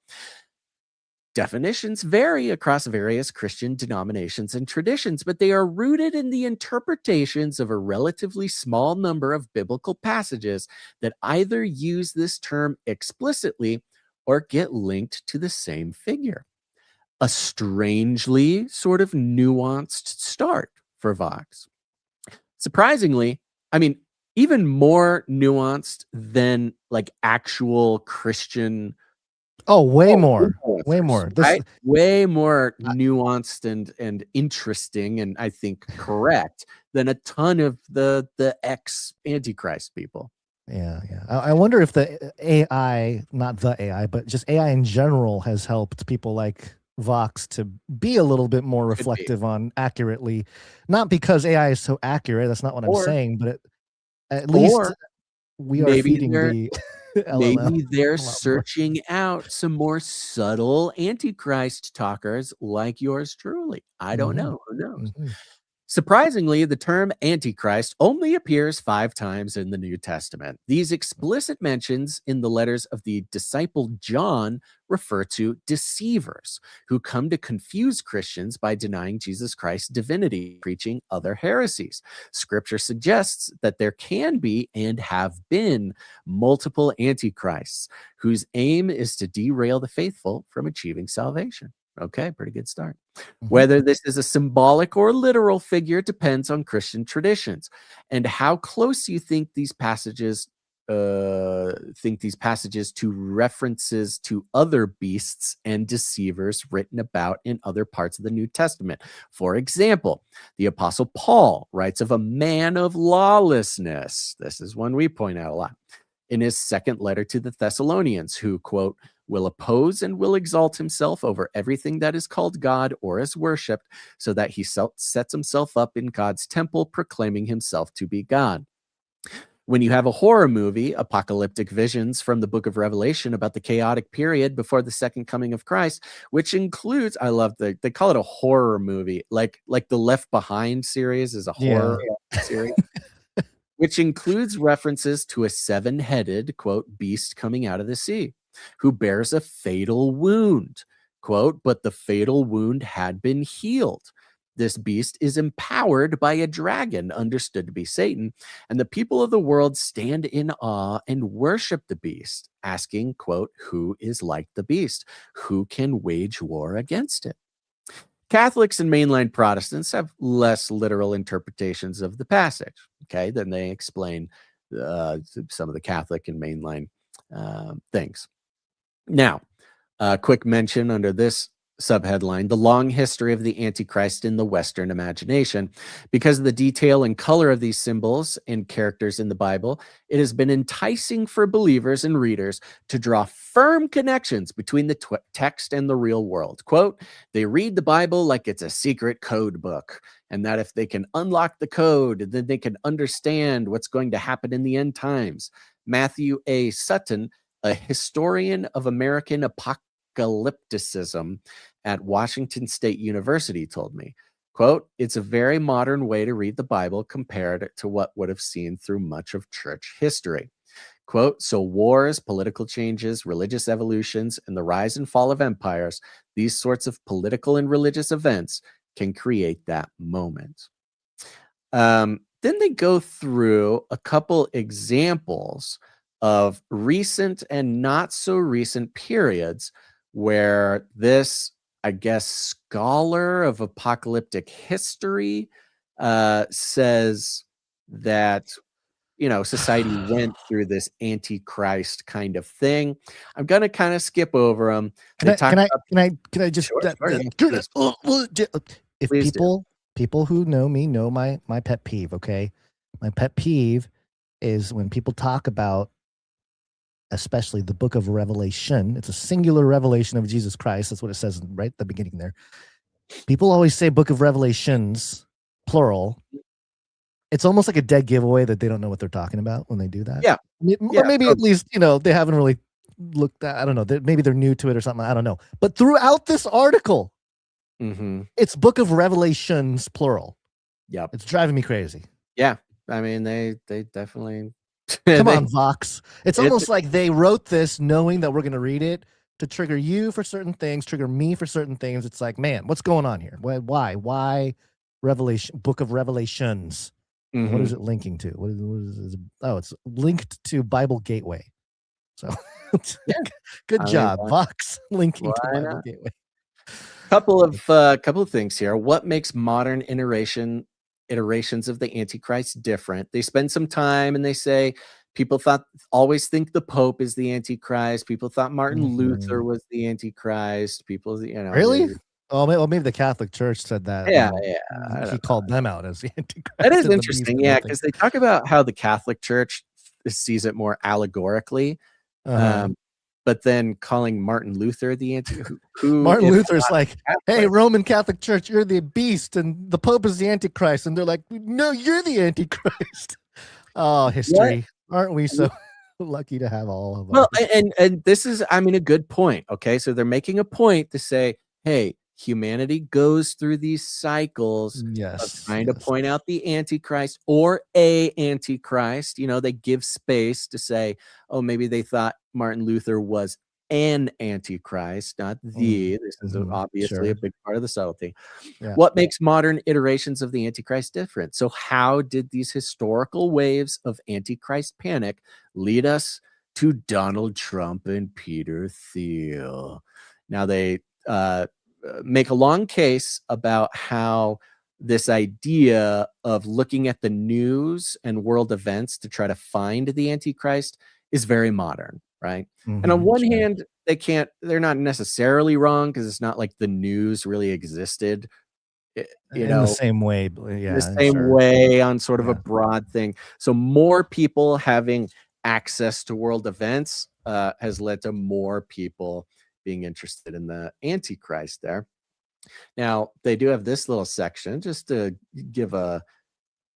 [SPEAKER 5] Definitions vary across various Christian denominations and traditions, but they are rooted in the interpretations of a relatively small number of biblical passages that either use this term explicitly or get linked to the same figure. A strangely sort of nuanced start for Vox. Surprisingly, I mean, even more nuanced than like actual Christian.
[SPEAKER 6] Oh, way more. This,
[SPEAKER 5] right? Way more nuanced and interesting, and I think correct than a ton of the ex-Antichrist people.
[SPEAKER 6] Yeah. I wonder if the AI, not the AI, but just AI in general has helped people like Vox to be a little bit more reflective on accurately, not because AI is so accurate. That's not what I'm saying, but at least we are feeding the
[SPEAKER 5] maybe they're searching out some more subtle Antichrist talkers like yours truly. I don't know. Who knows? Surprisingly, the term Antichrist only appears 5 times in the New Testament. These explicit mentions in the letters of the disciple John refer to deceivers who come to confuse Christians by denying Jesus Christ's divinity, preaching other heresies. Scripture suggests that there can be and have been multiple antichrists whose aim is to derail the faithful from achieving salvation. Okay, pretty good start. Whether this is a symbolic or literal figure depends on Christian traditions and how close you think these passages to references to other beasts and deceivers written about in other parts of the New Testament. For example, the Apostle Paul writes of a man of lawlessness. This is one we point out a lot in his second letter to the Thessalonians, who, quote, will oppose and will exalt himself over everything that is called God or is worshipped, so that he sets himself up in God's temple, proclaiming himself to be God. When you have a horror movie, apocalyptic visions from the book of Revelation about the chaotic period before the second coming of Christ, which includes, I love they call it a horror movie, like the Left Behind series is a horror series. Which includes references to a 7-headed, quote, beast coming out of the sea. who bears a fatal wound. Quote, but the fatal wound had been healed. This beast is empowered by a dragon, understood to be Satan, and the people of the world stand in awe and worship the beast, asking, quote, who is like the beast? Who can wage war against it? Catholics and mainline Protestants have less literal interpretations of the passage. Okay, then they explain some of the Catholic and mainline things. Now, a quick mention under this subheadline, the long history of the Antichrist in the Western imagination. Because of the detail and color of these symbols and characters in the Bible, it has been enticing for believers and readers to draw firm connections between the text and the real world. Quote, they read the Bible like it's a secret code book, and that if they can unlock the code, then they can understand what's going to happen in the end times. Matthew A. Sutton, a historian of American apocalypticism at Washington State University, told me, quote, it's a very modern way to read the Bible compared to what would have seen through much of church history. Quote, so wars, political changes, religious evolutions, and the rise and fall of empires, these sorts of political and religious events can create that moment. Then they go through a couple examples of recent and not so recent periods where this, I guess, scholar of apocalyptic history says that, you know, society went through this Antichrist kind of thing. I'm going to kind of skip over them.
[SPEAKER 6] Can I just, if people who know me know my pet peeve, okay? My pet peeve is when people talk about, especially the book of Revelation. It's a singular revelation of Jesus Christ. That's what it says right at the beginning there. People always say book of Revelations, plural. It's almost like a dead giveaway that they don't know what they're talking about when they do that.
[SPEAKER 5] Yeah.
[SPEAKER 6] Or maybe at least, you know, they haven't really looked at, I don't know, maybe they're new to it or something. I don't know. But throughout this article, it's book of Revelations, plural.
[SPEAKER 5] Yep.
[SPEAKER 6] It's driving me crazy.
[SPEAKER 5] Yeah. I mean, they definitely...
[SPEAKER 6] Come on, Vox. It's almost like they wrote this knowing that we're going to read it to trigger you for certain things, trigger me for certain things. It's like, man, what's going on here? Why Revelation, book of Revelations? What is it linking to? What is it? Oh, it's linked to Bible Gateway. So good job, Vox, linking to Bible Gateway.
[SPEAKER 5] Couple of things here. What makes modern iterations of the Antichrist different? They spend some time and they say people always think the Pope is the Antichrist. People thought Martin Luther was the Antichrist. People, you know,
[SPEAKER 6] really. Oh, maybe the Catholic Church said that.
[SPEAKER 5] Yeah,
[SPEAKER 6] he called them out as the Antichrist.
[SPEAKER 5] That is interesting, yeah, because they talk about how the Catholic Church sees it more allegorically, but then calling Martin Luther the Antichrist.
[SPEAKER 6] Martin Luther's like, hey, Roman Catholic Church, you're the beast, and the Pope is the Antichrist, and they're like, no, you're the Antichrist. Oh, history. What? Aren't we so lucky to have all of them?
[SPEAKER 5] Well, and this is, I mean, a good point. Okay, so they're making a point to say, hey, humanity goes through these cycles of trying to point out the Antichrist or a Antichrist. You know, they give space to say, oh, maybe they thought Martin Luther was an Antichrist, not the. This is obviously a big part of the subtlety. What makes modern iterations of the Antichrist different? So how did these historical waves of Antichrist panic lead us to Donald Trump and Peter Thiel? Now they make a long case about how this idea of looking at the news and world events to try to find the Antichrist is very modern, right? And on one hand, they're not necessarily wrong, because it's not like the news really existed, in the
[SPEAKER 6] same way,
[SPEAKER 5] way on sort of a broad thing. So more people having access to world events has led to more people being interested in the Antichrist there. Now, they do have this little section just to give a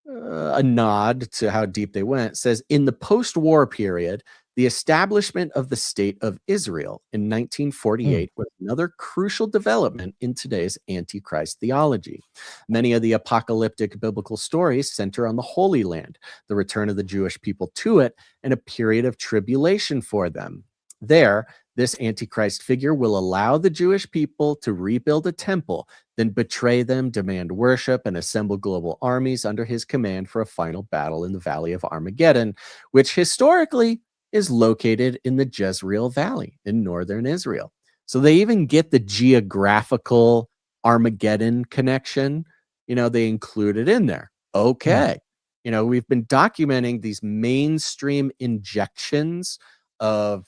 [SPEAKER 5] nod to how deep they went. It says, in the post-war period, the establishment of the State of Israel in 1948 was another crucial development in today's Antichrist theology. Many of the apocalyptic biblical stories center on the Holy Land, the return of the Jewish people to it, and a period of tribulation for them. There, this Antichrist figure will allow the Jewish people to rebuild a temple, then betray them, demand worship, and assemble global armies under his command for a final battle in the Valley of Armageddon, which historically is located in the Jezreel Valley in northern Israel. So they even get the geographical Armageddon connection. They include it in there. Okay. We've been documenting these mainstream injections of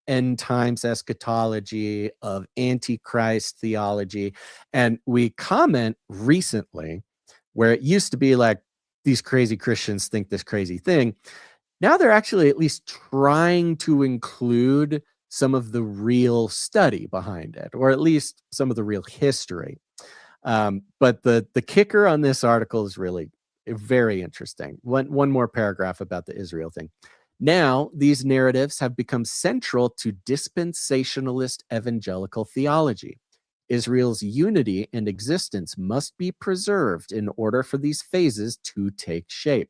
[SPEAKER 5] end times eschatology, of Antichrist theology. And we comment recently where it used to be like these crazy Christians think this crazy thing. Now they're actually at least trying to include some of the real study behind it, or at least some of the real history. But the kicker on this article is really very interesting. One more paragraph about the Israel thing. Now, these narratives have become central to dispensationalist evangelical theology. Israel's unity and existence must be preserved in order for these phases to take shape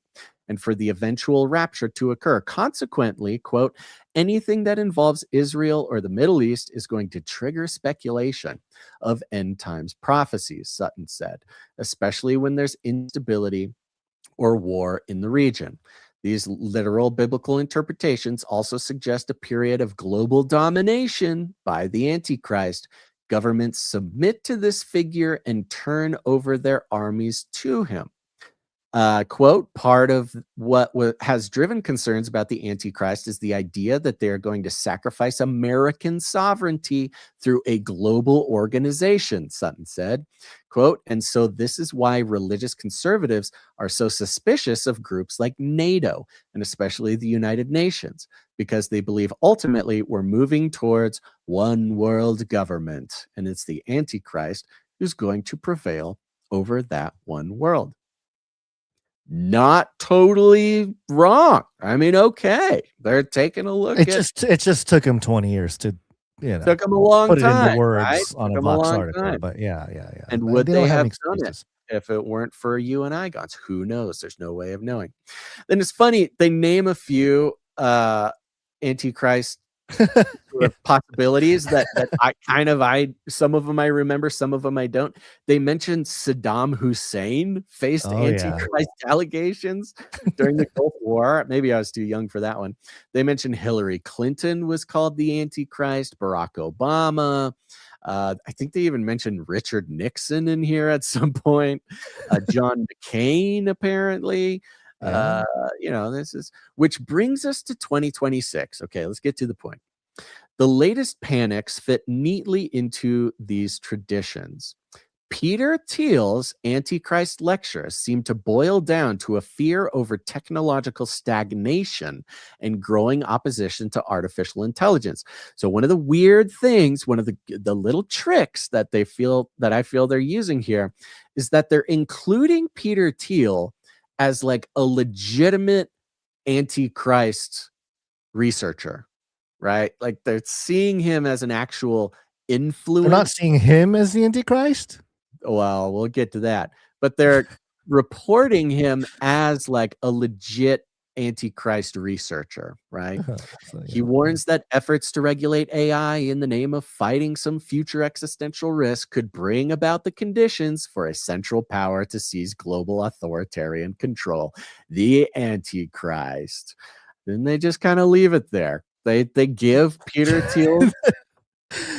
[SPEAKER 5] and for the eventual rapture to occur. Consequently, quote, anything that involves Israel or the Middle East is going to trigger speculation of end times prophecies, Sutton said, especially when there's instability or war in the region. These literal biblical interpretations also suggest a period of global domination by the Antichrist. Governments submit to this figure and turn over their armies to him. Quote, part of what has driven concerns about the Antichrist is the idea that they're going to sacrifice American sovereignty through a global organization, Sutton said. Quote, and so this is why religious conservatives are so suspicious of groups like NATO and especially the United Nations, because they believe ultimately we're moving towards one world government, and it's the Antichrist who's going to prevail over that one world. Not totally wrong. I mean, okay, they're taking a look.
[SPEAKER 6] It just took him 20 years to,
[SPEAKER 5] took them a long
[SPEAKER 6] put
[SPEAKER 5] time,
[SPEAKER 6] it into words
[SPEAKER 5] right?
[SPEAKER 6] on
[SPEAKER 5] Took
[SPEAKER 6] a
[SPEAKER 5] 'em
[SPEAKER 6] Vox
[SPEAKER 5] long
[SPEAKER 6] article.
[SPEAKER 5] time.
[SPEAKER 6] But yeah.
[SPEAKER 5] And would they
[SPEAKER 6] don't
[SPEAKER 5] have
[SPEAKER 6] any
[SPEAKER 5] done it
[SPEAKER 6] excuses.
[SPEAKER 5] if it weren't for you and I, Gons? Who knows? There's no way of knowing. Then it's funny, they name a few Antichrist sort of possibilities that I some of them I remember, some of them I don't. They mentioned Saddam Hussein faced Antichrist allegations during the Gulf War. Maybe I was too young for that one. They mentioned Hillary Clinton was called the Antichrist, Barack Obama. I think they even mentioned Richard Nixon in here at some point. John McCain, apparently. This is, which brings us to 2026. Okay, let's get to the point. The latest panics fit neatly into these traditions. Peter Thiel's Antichrist lectures seem to boil down to a fear over technological stagnation and growing opposition to artificial intelligence. So one of the weird things, one of the little tricks that I feel they're using here is that they're including Peter Thiel as like a legitimate Antichrist researcher, right? Like they're seeing him as an actual influence.
[SPEAKER 6] They're not seeing him as the Antichrist?
[SPEAKER 5] Well, we'll get to that. But they're reporting him as like a legit Antichrist researcher, right? He warns that efforts to regulate AI in the name of fighting some future existential risk could bring about the conditions for a central power to seize global authoritarian control, the Antichrist. Then they just kind of leave it there. They give Peter Thiel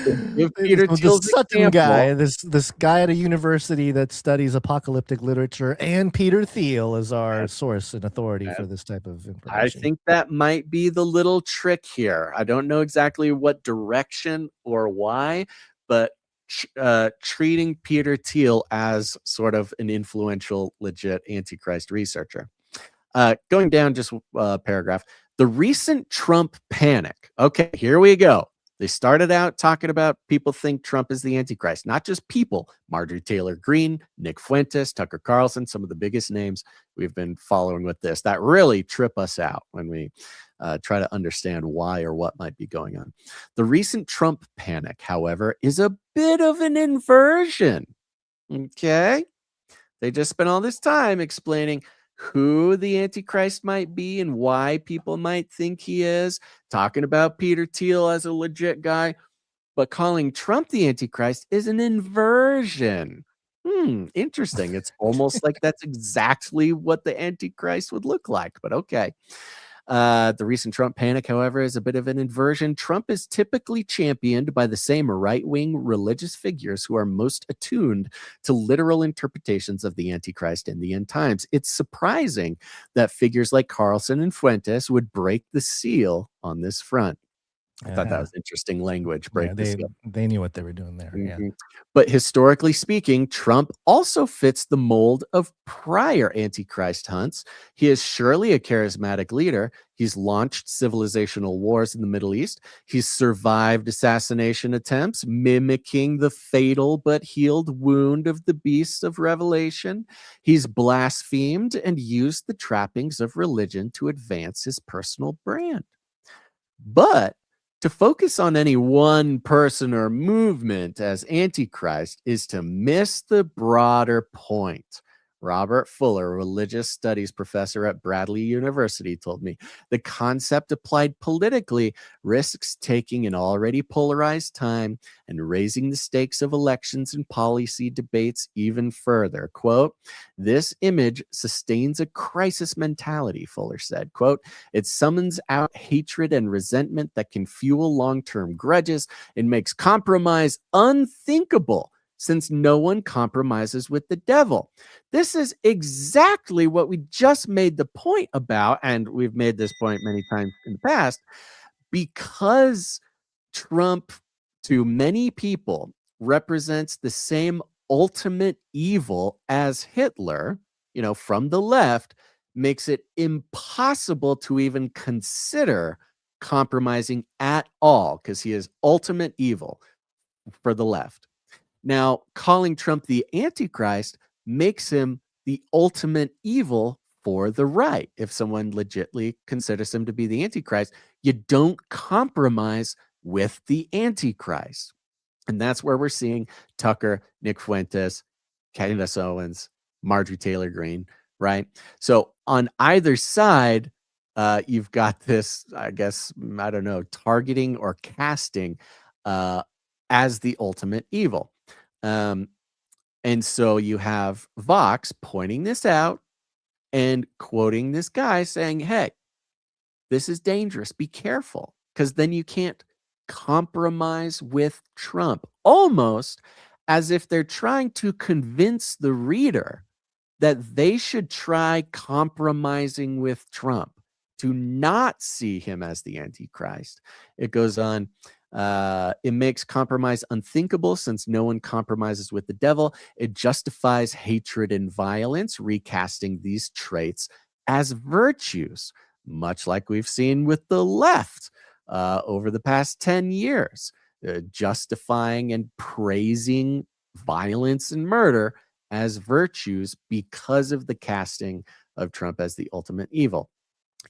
[SPEAKER 6] the Sutton guy, this guy at a university that studies apocalyptic literature, and Peter Thiel is our source and authority for this type of information.
[SPEAKER 5] I think that might be the little trick here. I don't know exactly what direction or why, but treating Peter Thiel as sort of an influential, legit Antichrist researcher. Going down just a paragraph. The recent Trump panic. Okay, here we go. They started out talking about people think Trump is the Antichrist. Not just people. Marjorie Taylor Greene, Nick Fuentes, Tucker Carlson, some of the biggest names we've been following with this. That really trip us out when we try to understand why or what might be going on. The recent Trump panic, however, is a bit of an inversion. Okay? They just spent all this time explaining who the Antichrist might be and why people might think he is, talking about Peter Thiel as a legit guy, but calling Trump the Antichrist is an inversion. Interesting. It's almost like that's exactly what the Antichrist would look like, but okay. The recent Trump panic, however, is a bit of an inversion. Trump is typically championed by the same right-wing religious figures who are most attuned to literal interpretations of the Antichrist in the end times. It's surprising that figures like Carlson and Fuentes would break the seal on this front. I thought that was interesting language.
[SPEAKER 6] They knew what they were doing there. Yeah.
[SPEAKER 5] But historically speaking, Trump also fits the mold of prior Antichrist hunts. He is surely a charismatic leader. He's launched civilizational wars in the Middle East. He's survived assassination attempts, mimicking the fatal but healed wound of the beasts of Revelation. He's blasphemed and used the trappings of religion to advance his personal brand. But to focus on any one person or movement as Antichrist is to miss the broader point. Robert Fuller, religious studies professor at Bradley University, told me the concept applied politically risks taking an already polarized time and raising the stakes of elections and policy debates even further. Quote, this image sustains a crisis mentality, Fuller said. Quote, it summons out hatred and resentment that can fuel long-term grudges and makes compromise unthinkable, since no one compromises with the devil. This is exactly what we just made the point about, and we've made this point many times in the past, because Trump, to many people, represents the same ultimate evil as Hitler, from the left, makes it impossible to even consider compromising at all, because he is ultimate evil for the left. Now, calling Trump the Antichrist makes him the ultimate evil for the right. If someone legitimately considers him to be the Antichrist, you don't compromise with the Antichrist. And that's where we're seeing Tucker, Nick Fuentes, Candace Owens, Marjorie Taylor Greene, right? So on either side, you've got this, I guess, targeting or casting as the ultimate evil. And so you have Vox pointing this out and quoting this guy saying, hey, this is dangerous. Be careful, because then you can't compromise with Trump. Almost as if they're trying to convince the reader that they should try compromising with Trump, to not see him as the Antichrist. It goes on. It makes compromise unthinkable, since no one compromises with the devil. It justifies hatred and violence, recasting these traits as virtues, much like we've seen with the left over the past 10 years, justifying and praising violence and murder as virtues because of the casting of Trump as the ultimate evil.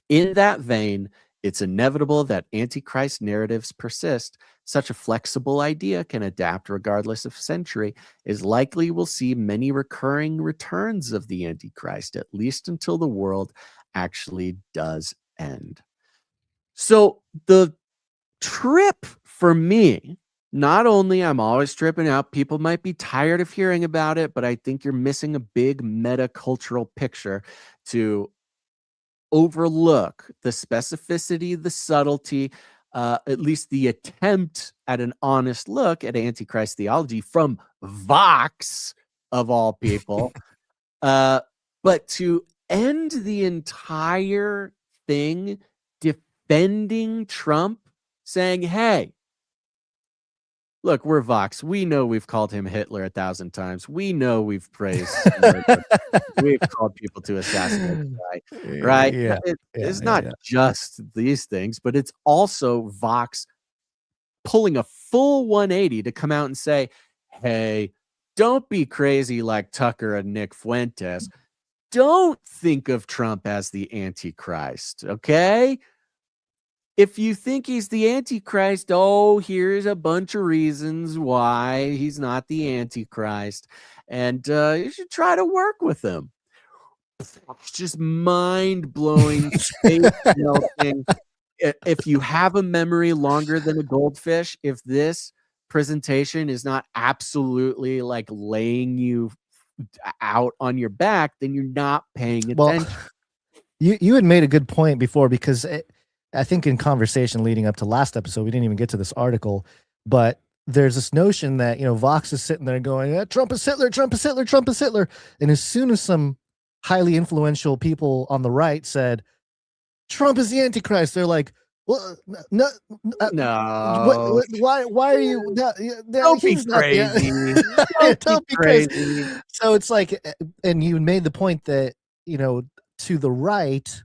[SPEAKER 5] In that vein, it's inevitable that Antichrist narratives persist. Such a flexible idea can adapt regardless of century. Is likely we'll see many recurring returns of the Antichrist, at least until the world actually does end. So the trip for me, not only I'm always tripping out, people might be tired of hearing about it, but I think you're missing a big meta-cultural picture to overlook the specificity, the subtlety, at least the attempt at an honest look at Antichrist theology from Vox, of all people. But to end the entire thing defending Trump, saying, hey, look, we're Vox. We know we've called him Hitler 1,000 times. We know we've praised. We've called people to assassinate the guy, right?
[SPEAKER 6] Yeah,
[SPEAKER 5] it's not just these things, but it's also Vox pulling a full 180 to come out and say, hey, don't be crazy like Tucker and Nick Fuentes. Don't think of Trump as the Antichrist, okay? If you think he's the Antichrist, here's a bunch of reasons why he's not the Antichrist. And you should try to work with him. just mind-blowing, face-melting. If you have a memory longer than a goldfish, if this presentation is not absolutely like laying you out on your back, then you're not paying attention.
[SPEAKER 6] You had made a good point before, because I think in conversation leading up to last episode, we didn't even get to this article, but there's this notion that, Vox is sitting there going, Trump is Hitler, Trump is Hitler, Trump is Hitler. And as soon as some highly influential people on the right said, Trump is the Antichrist, they're like, well, no. Why are you?
[SPEAKER 5] Don't be crazy.
[SPEAKER 6] Don't be crazy. So it's like, and you made the point that, to the right,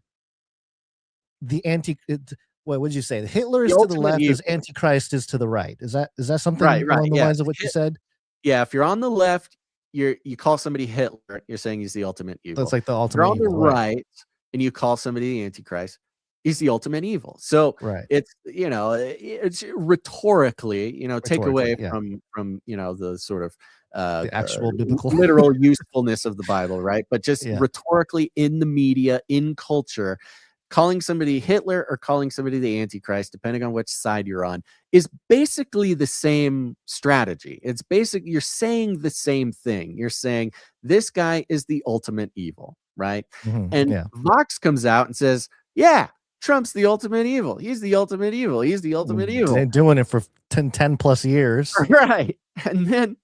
[SPEAKER 6] what would you say? Hitler is to the left, as Antichrist is to the right. Is that something along the lines of what you said?
[SPEAKER 5] Yeah, if you're on the left, you call somebody Hitler, you're saying he's the ultimate evil.
[SPEAKER 6] That's like the ultimate
[SPEAKER 5] evil. If you're on
[SPEAKER 6] evil,
[SPEAKER 5] the right, and you call somebody the Antichrist, he's the ultimate evil. So it's it's rhetorically, take away from the sort of
[SPEAKER 6] the actual biblical
[SPEAKER 5] literal usefulness of the Bible, right? But just rhetorically in the media, in culture, calling somebody Hitler or calling somebody the Antichrist, depending on which side you're on, is basically the same strategy. It's basically, you're saying the same thing. You're saying this guy is the ultimate evil, right? And Vox comes out and says, yeah, Trump's the ultimate evil. He's the ultimate evil. He's the ultimate evil.
[SPEAKER 6] They're doing it for 10 plus years.
[SPEAKER 5] Right. And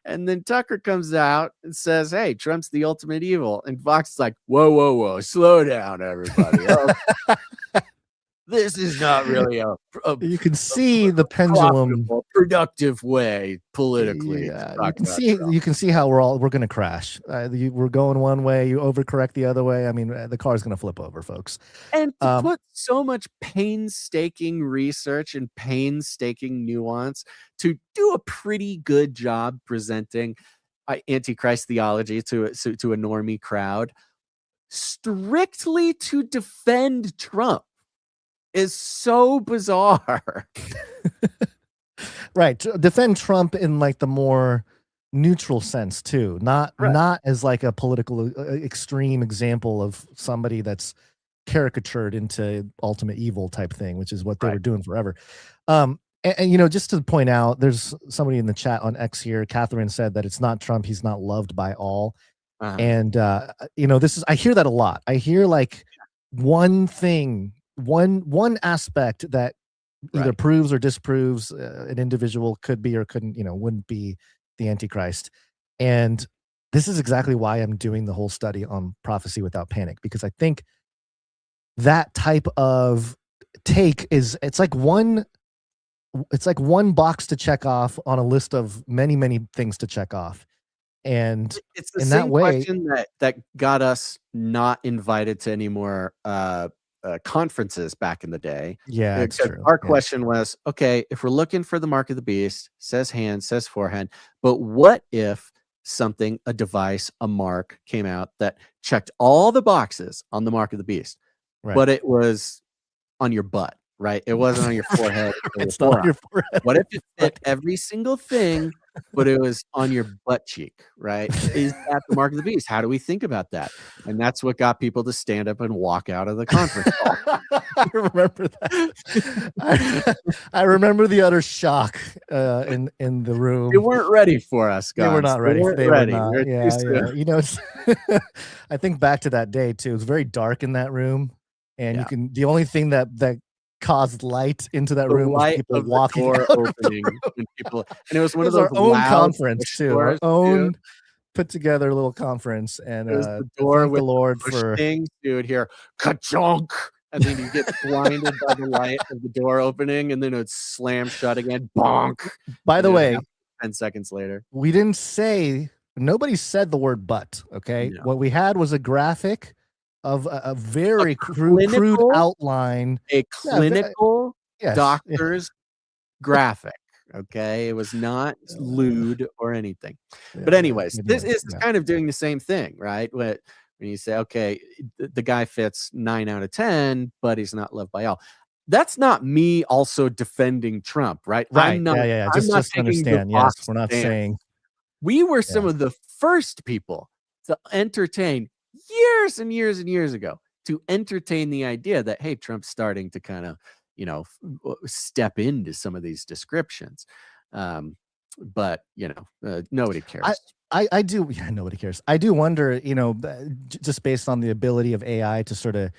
[SPEAKER 5] then Tucker comes out and says, hey, Trump's the ultimate evil. And Vox is like, whoa, slow down, everybody. This is not really
[SPEAKER 6] you can see the pendulum,
[SPEAKER 5] productive way politically.
[SPEAKER 6] You can see how we're going to crash. We're going one way, you overcorrect the other way. I mean, the car's going to flip over, folks.
[SPEAKER 5] And to put so much painstaking research and painstaking nuance to do a pretty good job presenting Antichrist theology to a normie crowd, strictly to defend Trump, is so bizarre.
[SPEAKER 6] Right. To defend Trump in like the more neutral sense too, not as like a political extreme example of somebody that's caricatured into ultimate evil type thing, which is what they were doing forever. And just to point out, there's somebody in the chat on X here, Catherine, said that it's not Trump, he's not loved by all. And this is, I hear that a lot. I hear like one aspect that either proves or disproves an individual could be or couldn't, wouldn't be the Antichrist. And this is exactly why I'm doing the whole study on prophecy without panic, because I think that type of take it's like one box to check off on a list of many, many things to check off. And
[SPEAKER 5] it's the same question that got us not invited to any more conferences back in the day.
[SPEAKER 6] Yeah, it's true.
[SPEAKER 5] Our question was, okay, if we're looking for the mark of the beast, says hand, says forehand, but what if a device, a mark came out that checked all the boxes on the mark of the beast, but it was on your butt, right? It wasn't on your forehead.
[SPEAKER 6] It's not on your forehead.
[SPEAKER 5] What if it fit every single thing, but it was on your butt cheek, right? Is that the mark of the beast? How do we think about that? And that's what got people to stand up and walk out of the conference call.
[SPEAKER 6] I remember that. I remember the utter shock in the room.
[SPEAKER 5] They weren't ready for us, guys.
[SPEAKER 6] They were not ready.
[SPEAKER 5] They were not.
[SPEAKER 6] Yeah. I think back to that day too. It was very dark in that room, and the only thing that caused light into that room was people walking out
[SPEAKER 5] opening and it was one of those
[SPEAKER 6] our own conference too, our own put together little conference, and
[SPEAKER 5] the door with
[SPEAKER 6] the Lord for
[SPEAKER 5] things you would hear ka-chunk, and then you get blinded by the light of the door opening, and then it would slam shut again, bonk.
[SPEAKER 6] By the way,
[SPEAKER 5] 10 seconds later,
[SPEAKER 6] nobody said the word but. Okay,
[SPEAKER 5] no.
[SPEAKER 6] What we had was a graphic of a very crude outline,
[SPEAKER 5] a clinical doctor's graphic. Okay, it was not lewd or anything. But anyways, this is kind of doing the same thing, right? When you say, okay, the guy fits 9 out of 10, but he's not loved by all. That's not me also defending Trump, right?
[SPEAKER 6] I'm not. Just understand. Yes, we're not saying
[SPEAKER 5] we were some of the first people to entertain years and years and years ago to entertain the idea that, hey, Trump's starting to kind of, step into some of these descriptions. But nobody cares.
[SPEAKER 6] I do. Yeah, nobody cares. I do wonder, just based on the ability of AI to sort of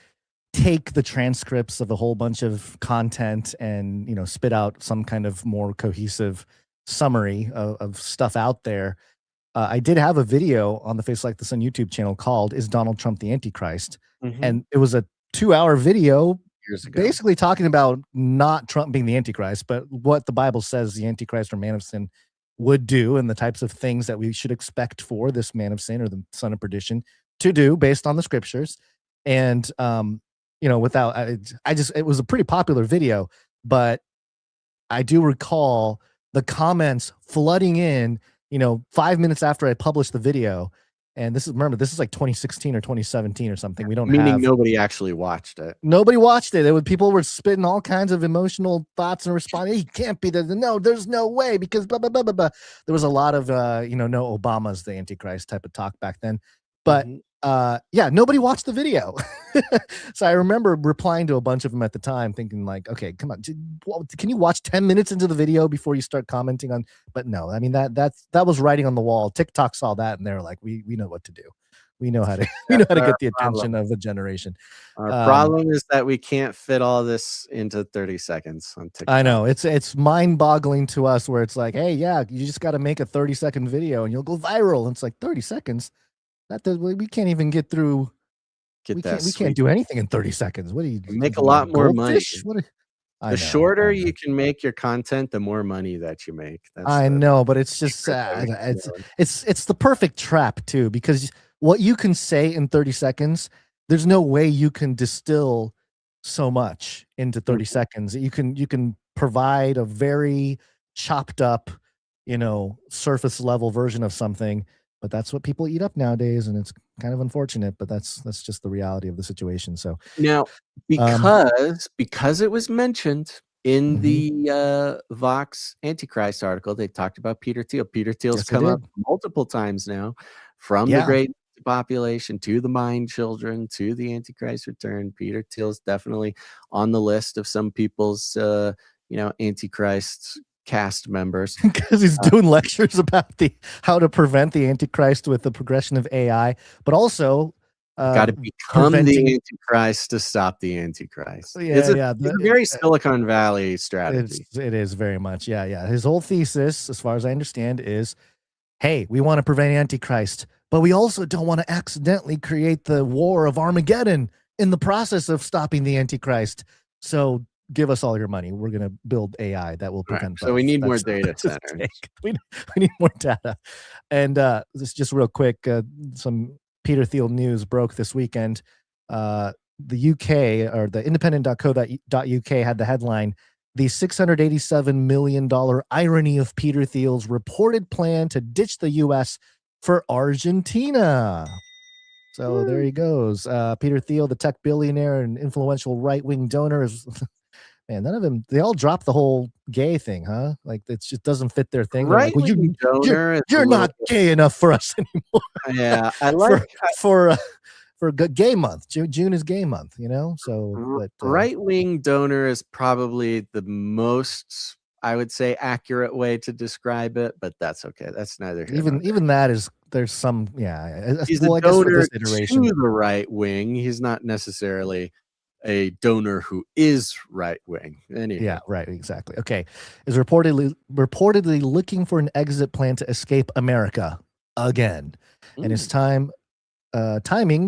[SPEAKER 6] take the transcripts of a whole bunch of content and, spit out some kind of more cohesive summary of stuff out there. I did have a video on the Face Like the Sun YouTube channel called "Is Donald Trump the Antichrist?" And it was a 2-hour video
[SPEAKER 5] years ago,
[SPEAKER 6] basically talking about not Trump being the Antichrist, but what the Bible says the Antichrist or man of sin would do, and the types of things that we should expect for this man of sin or the son of perdition to do based on the scriptures. And without it was a pretty popular video, but I do recall the comments flooding in 5 minutes after I published the video. And this is like 2016 or 2017 or something. We don't
[SPEAKER 5] meaning nobody actually watched it.
[SPEAKER 6] Nobody watched it. People were spitting all kinds of emotional thoughts and responding. He can't be no, there's no way, because blah, blah, blah, blah, blah. There was a lot of, no, Obama's the Antichrist type of talk back then. But nobody watched the video. So I remember replying to a bunch of them at the time thinking like, okay, come on, can you watch 10 minutes into the video before you start commenting on? But no, I mean, that was writing on the wall. TikTok saw that and they're like, we know what to do. We know how to get the attention of the generation.
[SPEAKER 5] Our problem is that we can't fit all this into 30 seconds on TikTok.
[SPEAKER 6] I know it's mind-boggling to us, where it's like, hey, yeah, you just got to make a 30-second video and you'll go viral. And it's like 30 seconds. We can't even get through. We can't do anything in 30 seconds. What do you
[SPEAKER 5] make a lot more money?
[SPEAKER 6] The
[SPEAKER 5] shorter you can make your content, the more money that you make.
[SPEAKER 6] I know, but it's just it's the perfect trap too, because what you can say in 30 seconds, there's no way you can distill so much into 30 seconds. You can provide a very chopped up, surface level version of something. But that's what people eat up nowadays, and it's kind of unfortunate, but that's just the reality of the situation. So
[SPEAKER 5] now, because it was mentioned in the Vox Antichrist article, they talked about Peter Thiel. Peter Thiel's come up multiple times now, from the Great Depopulation to the Mind Children to the Antichrist return. Peter Thiel's definitely on the list of some people's Antichrist cast members,
[SPEAKER 6] because he's doing lectures about how to prevent the Antichrist with the progression of AI, but also
[SPEAKER 5] got to become the Antichrist to stop the Antichrist. It's a very Silicon Valley strategy.
[SPEAKER 6] It is very much. Yeah. His whole thesis, as far as I understand, is, hey, we want to prevent Antichrist, but we also don't want to accidentally create the war of Armageddon in the process of stopping the Antichrist. So give us all your money. We're going to build AI that will prevent.
[SPEAKER 5] So we need more data centers.
[SPEAKER 6] We need more data. And just real quick, some Peter Thiel news broke this weekend. The UK, or the independent.co.uk, had the headline, "The $687 million irony of Peter Thiel's reported plan to ditch the US for Argentina." So there he goes. Peter Thiel, the tech billionaire and influential right-wing donor, is man, none of them, they all dropped the whole gay thing, huh? Like, it just doesn't fit their thing.
[SPEAKER 5] Right,
[SPEAKER 6] like, well, you're not gay enough for us anymore.
[SPEAKER 5] Yeah, I like
[SPEAKER 6] for gay month. June is gay month, So
[SPEAKER 5] right-wing donor is probably the most, I would say, accurate way to describe it, but that's okay. That's neither here nor there.
[SPEAKER 6] Even that is, there's some,
[SPEAKER 5] he's a donor to the right wing. He's not necessarily a donor who is right wing. Anyway.
[SPEAKER 6] Yeah, right, exactly. Okay, is reportedly looking for an exit plan to escape America again, and his timing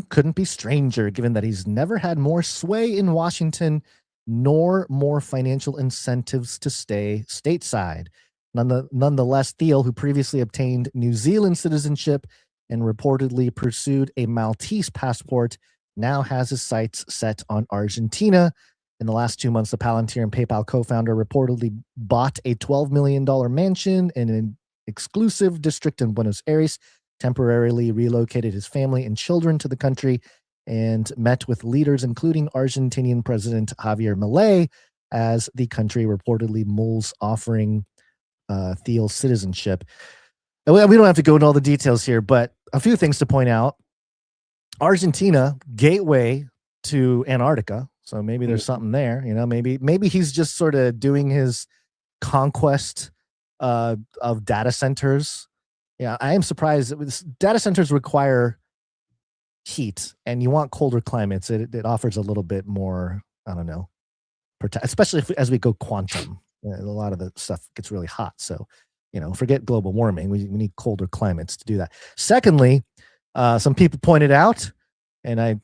[SPEAKER 6] couldn't be stranger, given that he's never had more sway in Washington nor more financial incentives to stay stateside. Nonetheless, Thiel, who previously obtained New Zealand citizenship and reportedly pursued a Maltese passport, now has his sights set on Argentina. In the last 2 months, the Palantir and PayPal co-founder reportedly bought a $12 million mansion in an exclusive district in Buenos Aires, temporarily relocated his family and children to the country, and met with leaders, including Argentinian President Javier Milei, as the country reportedly mulls offering Thiel citizenship. And we don't have to go into all the details here, but a few things to point out. Argentina, gateway to Antarctica. So maybe there's something there, maybe he's just sort of doing his conquest of data centers. Yeah, I am surprised that data centers require heat, and you want colder climates. It offers a little bit more, I don't know, especially as we go quantum. A lot of the stuff gets really hot. So, forget global warming. We need colder climates to do that. Secondly, some people pointed out, and I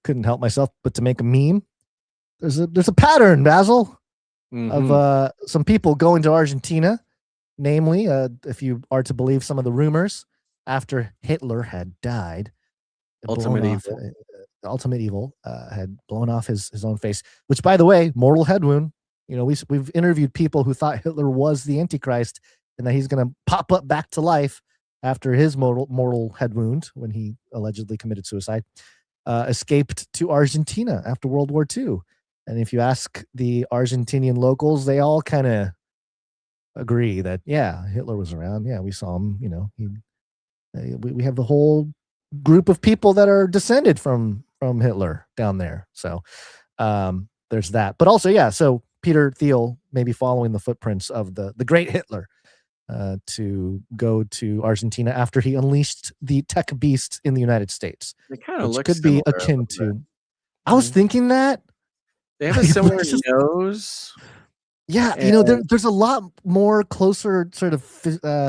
[SPEAKER 6] couldn't help myself but to make a meme. There's a pattern, Basil, of some people going to Argentina. Namely, if you are to believe some of the rumors, after Hitler had died,
[SPEAKER 5] Ultimate
[SPEAKER 6] Evil had blown off his own face, which, by the way, mortal head wound. We've interviewed people who thought Hitler was the Antichrist and that he's going to pop up back to life after his mortal head wound when he allegedly committed suicide. Escaped to Argentina after World War II. And if you ask the Argentinian locals, they all kind of agree that, yeah, Hitler was around. Yeah, we saw him. We have the whole group of people that are descended from Hitler down there. So there's that. But also, yeah, so Peter Thiel may be following the footprints of the great Hitler to go to Argentina after he unleashed the tech beast in the United States.
[SPEAKER 5] They kind of
[SPEAKER 6] which
[SPEAKER 5] look
[SPEAKER 6] could be akin to. I was thinking that
[SPEAKER 5] they have a similar nose.
[SPEAKER 6] Yeah, there's a lot more closer sort of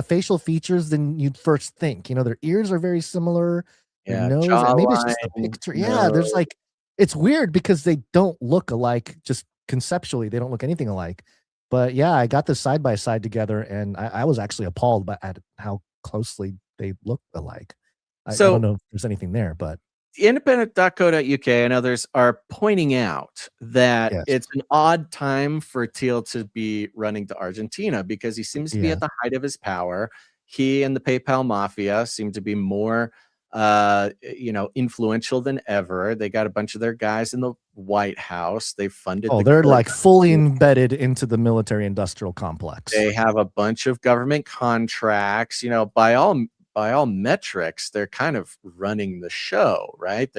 [SPEAKER 6] facial features than you'd first think. Their ears are very similar.
[SPEAKER 5] Yeah,
[SPEAKER 6] nose, and maybe it's just a picture. Yeah, there's it's weird because they don't look alike. Just conceptually, they don't look anything alike. But yeah, I got this side by side together, and I was actually appalled at how closely they look alike. I don't know if there's anything there, but
[SPEAKER 5] independent.co.uk and others are pointing out that it's an odd time for Thiel to be running to Argentina because he seems to be at the height of his power. He and the PayPal mafia seem to be more influential than ever. They got a bunch of their guys in the White House. They funded
[SPEAKER 6] they're like fully embedded into the military industrial complex.
[SPEAKER 5] They have a bunch of government contracts. By all metrics, they're kind of running the show, right?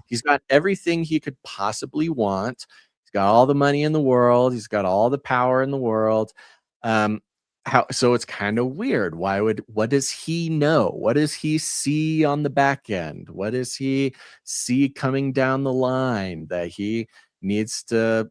[SPEAKER 5] He's got everything he could possibly want. He's got all the money in the world. He's got all the power in the world. So it's kind of weird. What does he know? What does he see on the back end? What does he see coming down the line that he needs to,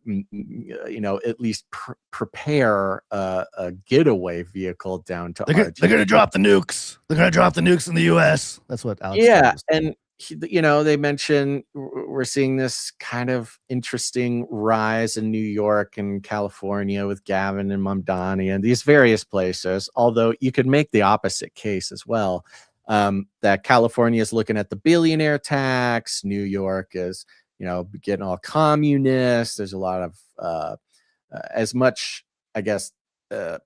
[SPEAKER 5] at least prepare a getaway vehicle down to Argentina?
[SPEAKER 6] They're going to drop the nukes. They're going to drop the nukes in the U.S. That's what Alex says.
[SPEAKER 5] And they mention we're seeing this kind of interesting rise in New York and California with Gavin and Mamdani and these various places, although you could make the opposite case as well, that California is looking at the billionaire tax. New York is getting all communist. There's a lot of as much, I guess,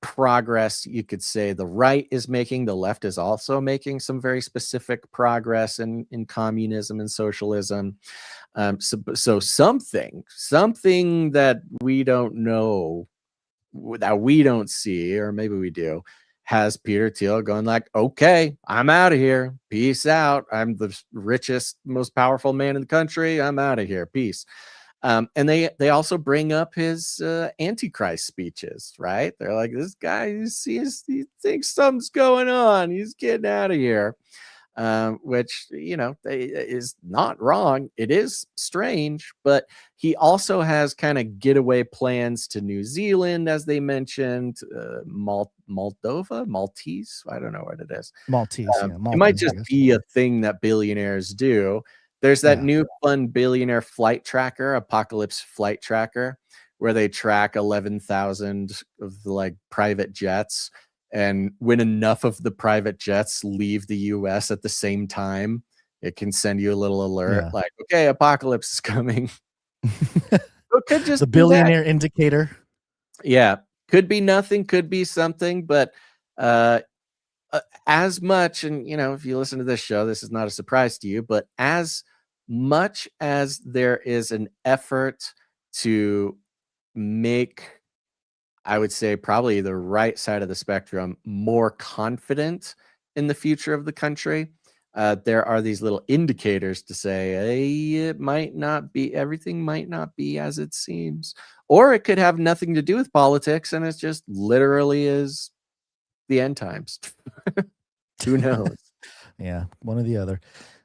[SPEAKER 5] progress you could say the right is making. The left is also making some very specific progress in communism and socialism. So something that we don't know, that we don't see, or maybe we do, has Peter Thiel going like, okay, I'm out of here. Peace out. I'm the richest, most powerful man in the country. I'm out of here. Peace. And they also bring up his Antichrist speeches, right? They're like, this guy, he thinks something's going on. He's getting out of here. Which, is not wrong. It is strange, but he also has kind of getaway plans to New Zealand, as they mentioned, Maltese. I don't know what it is.
[SPEAKER 6] Maltese.
[SPEAKER 5] It might just be a thing that billionaires do. There's that new fun billionaire flight tracker, Apocalypse Flight Tracker, where they track 11,000 of the private jets. And when enough of the private jets leave the US at the same time, it can send you a little alert like, okay, apocalypse is coming. It could just
[SPEAKER 6] the billionaire indicator.
[SPEAKER 5] Yeah. Could be nothing, could be something, but as much, and if you listen to this show, this is not a surprise to you, but as much as there is an effort to make, I would say, probably the right side of the spectrum more confident in the future of the country, there are these little indicators to say, hey, everything might not be as it seems. Or it could have nothing to do with politics, and it just literally is the end times. Who knows?
[SPEAKER 6] Yeah, one or the other.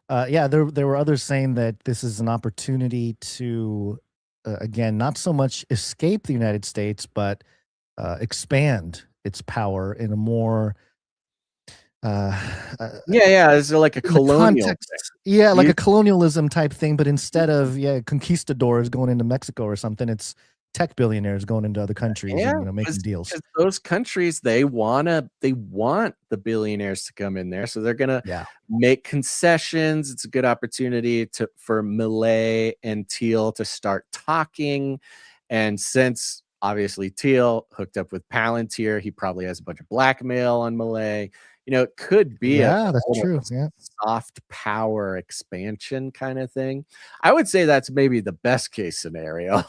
[SPEAKER 6] There were others saying that this is an opportunity to, again, not so much escape the United States, but expand its power in a more
[SPEAKER 5] it's like a colonial thing.
[SPEAKER 6] like a colonialism type thing, but instead of conquistadors going into Mexico or something, it's tech billionaires going into other countries and making deals.
[SPEAKER 5] Because those countries, they want the billionaires to come in there, so they're gonna make concessions. It's a good opportunity for Millet and Thiel to start talking, and since obviously Thiel hooked up with Palantir, he probably has a bunch of blackmail on Millet. It could be
[SPEAKER 6] that's true.
[SPEAKER 5] Soft power expansion kind of thing. I would say that's maybe the best case scenario.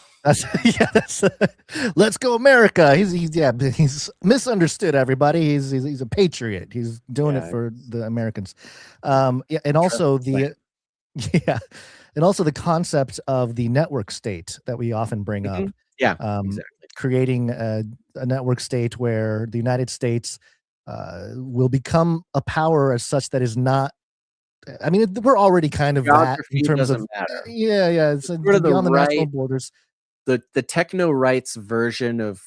[SPEAKER 6] Let's go America. He's misunderstood everybody. He's a patriot. He's doing it for the Americans. And also the concept of the network state that we often bring up.
[SPEAKER 5] Exactly.
[SPEAKER 6] Creating a network state where the United States will become a power as such that is not. I mean, we're already kind of that in terms of
[SPEAKER 5] matter.
[SPEAKER 6] It's
[SPEAKER 5] sort
[SPEAKER 6] beyond
[SPEAKER 5] of the
[SPEAKER 6] national borders.
[SPEAKER 5] The techno rights version of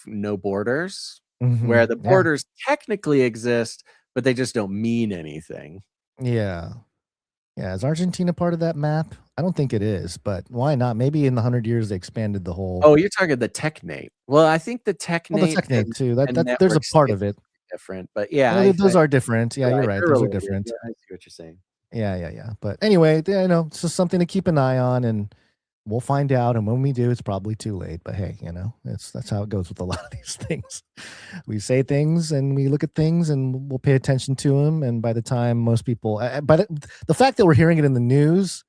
[SPEAKER 5] no borders, where the borders technically exist, but they just don't mean anything.
[SPEAKER 6] Is Argentina part of that map? I don't think it is, but why not? Maybe in the 100 years they expanded the whole.
[SPEAKER 5] Oh, you're talking the technate. Well, I think the technate.
[SPEAKER 6] The technate too. That there's a part of it.
[SPEAKER 5] Different, but
[SPEAKER 6] those are different. You're right. Those are different.
[SPEAKER 5] I see what you're saying.
[SPEAKER 6] Yeah. But anyway, it's just something to keep an eye on, and we'll find out. And when we do, it's probably too late. But hey, that's how it goes with a lot of these things. We say things and we look at things and we'll pay attention to them. And by the time most people, the fact that we're hearing it in the news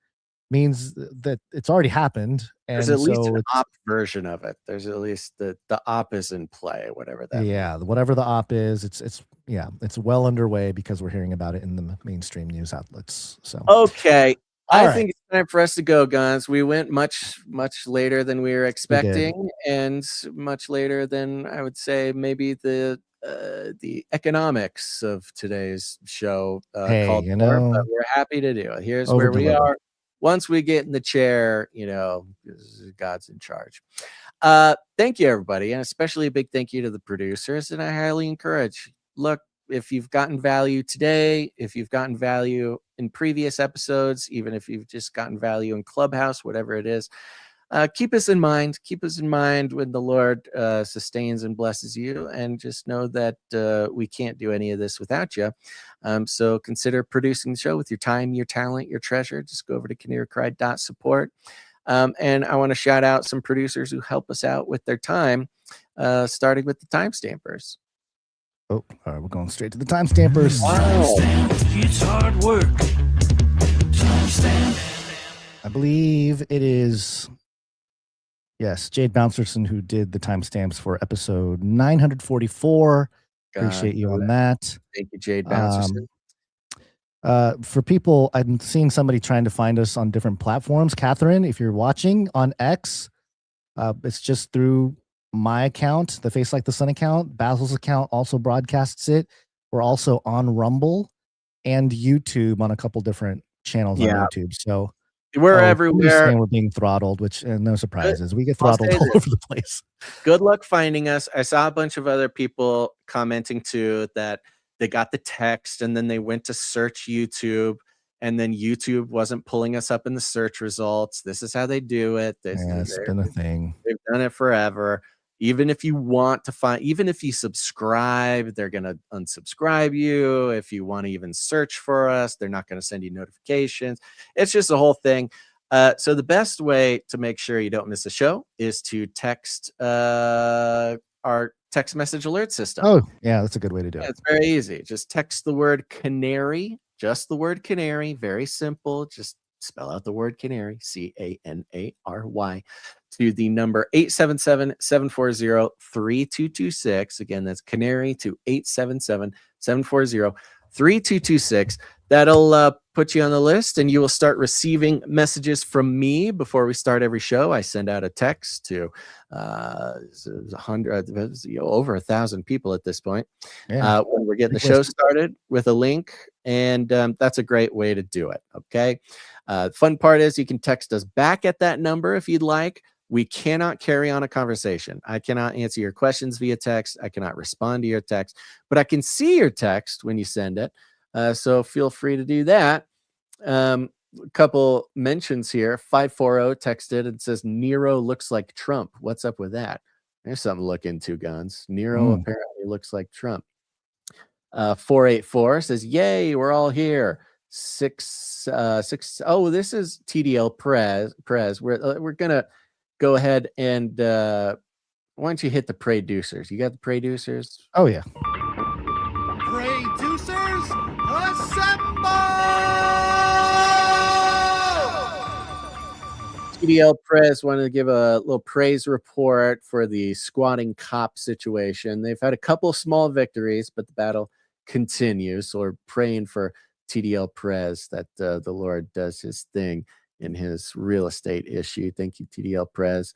[SPEAKER 6] means that it's already happened. And
[SPEAKER 5] there's at least an op version of it. There's at least the op is in play, whatever that.
[SPEAKER 6] Yeah, whatever the op is, it's well underway because we're hearing about it in the mainstream news outlets. So
[SPEAKER 5] okay, I think it's time for us to go, Guns. We went much later than we were expecting, and much later than I would say maybe the economics of today's show called for, but we're happy to do it. Here's where we are. Once we get in the chair, God's in charge. Thank you, everybody. And especially a big thank you to the producers. And I highly encourage, look, if you've gotten value today, if you've gotten value in previous episodes, even if you've just gotten value in Clubhouse, whatever it is, keep us in mind. Keep us in mind when the Lord sustains and blesses you. And just know that we can't do any of this without you. So consider producing the show with your time, your talent, your treasure. Just go over to canarycry.support. And I want to shout out some producers who help us out with their time, starting with the timestampers.
[SPEAKER 6] Oh, all right, we're going straight to the timestampers.
[SPEAKER 5] Wow.
[SPEAKER 10] It's hard work.
[SPEAKER 6] I believe it is, Jade Bouncerson who did the timestamps for episode 944. Appreciate you on that.
[SPEAKER 5] Thank you, Jade Bouncerson.
[SPEAKER 6] For people, I'm seeing somebody trying to find us on different platforms. Catherine, if you're watching on X, it's just through my account, the Face Like the Sun account. Basil's account also broadcasts it. We're also on Rumble and YouTube on a couple different channels on YouTube. So
[SPEAKER 5] we're everywhere.
[SPEAKER 6] We're being throttled, which no surprises. We get throttled all over the place.
[SPEAKER 5] Good luck finding us. I saw a bunch of other people commenting too that they got the text and then they went to search YouTube and then YouTube wasn't pulling us up in the search results. This is how they do it.
[SPEAKER 6] It's been a thing.
[SPEAKER 5] They've done it forever. Even if you want to find, even if you subscribe, they're going to unsubscribe you. If you want to even search for us, they're not going to send you notifications. It's just a whole thing. So the best way to make sure you don't miss a show is to text our text message alert system.
[SPEAKER 6] Oh, yeah, that's a good way to do it.
[SPEAKER 5] It's very easy. Just text the word canary, just the word canary. Very simple. Just spell out the word canary, Canary, to the number 877-740-3226. Again, that's canary to 877-740-3226. That'll put you on the list, and you will start receiving messages from me before we start every show. I send out a text to 100, over 1,000 people at this point when we're getting the show started with a link, and that's a great way to do it. Okay. Fun part is you can text us back at that number if you'd like. We cannot carry on a conversation. I cannot answer your questions via text. I cannot respond to your text, but I can see your text when you send it. So feel free to do that. A couple mentions here. 540 texted and says, Nero looks like Trump. What's up with that? There's something to look into, Guns. Nero apparently looks like Trump. 484 says, yay, we're all here. 6 oh, this is TDL Prez. We're gonna go ahead and why don't you hit the producers? You got the producers?
[SPEAKER 6] Oh yeah.
[SPEAKER 14] Producers, assemble!
[SPEAKER 5] TDL Press wanted to give a little praise report for the squatting cop situation. They've had a couple small victories, but the battle continues. So we're praying for TDL Press that the Lord does his thing in his real estate issue. Thank you, TDL Press.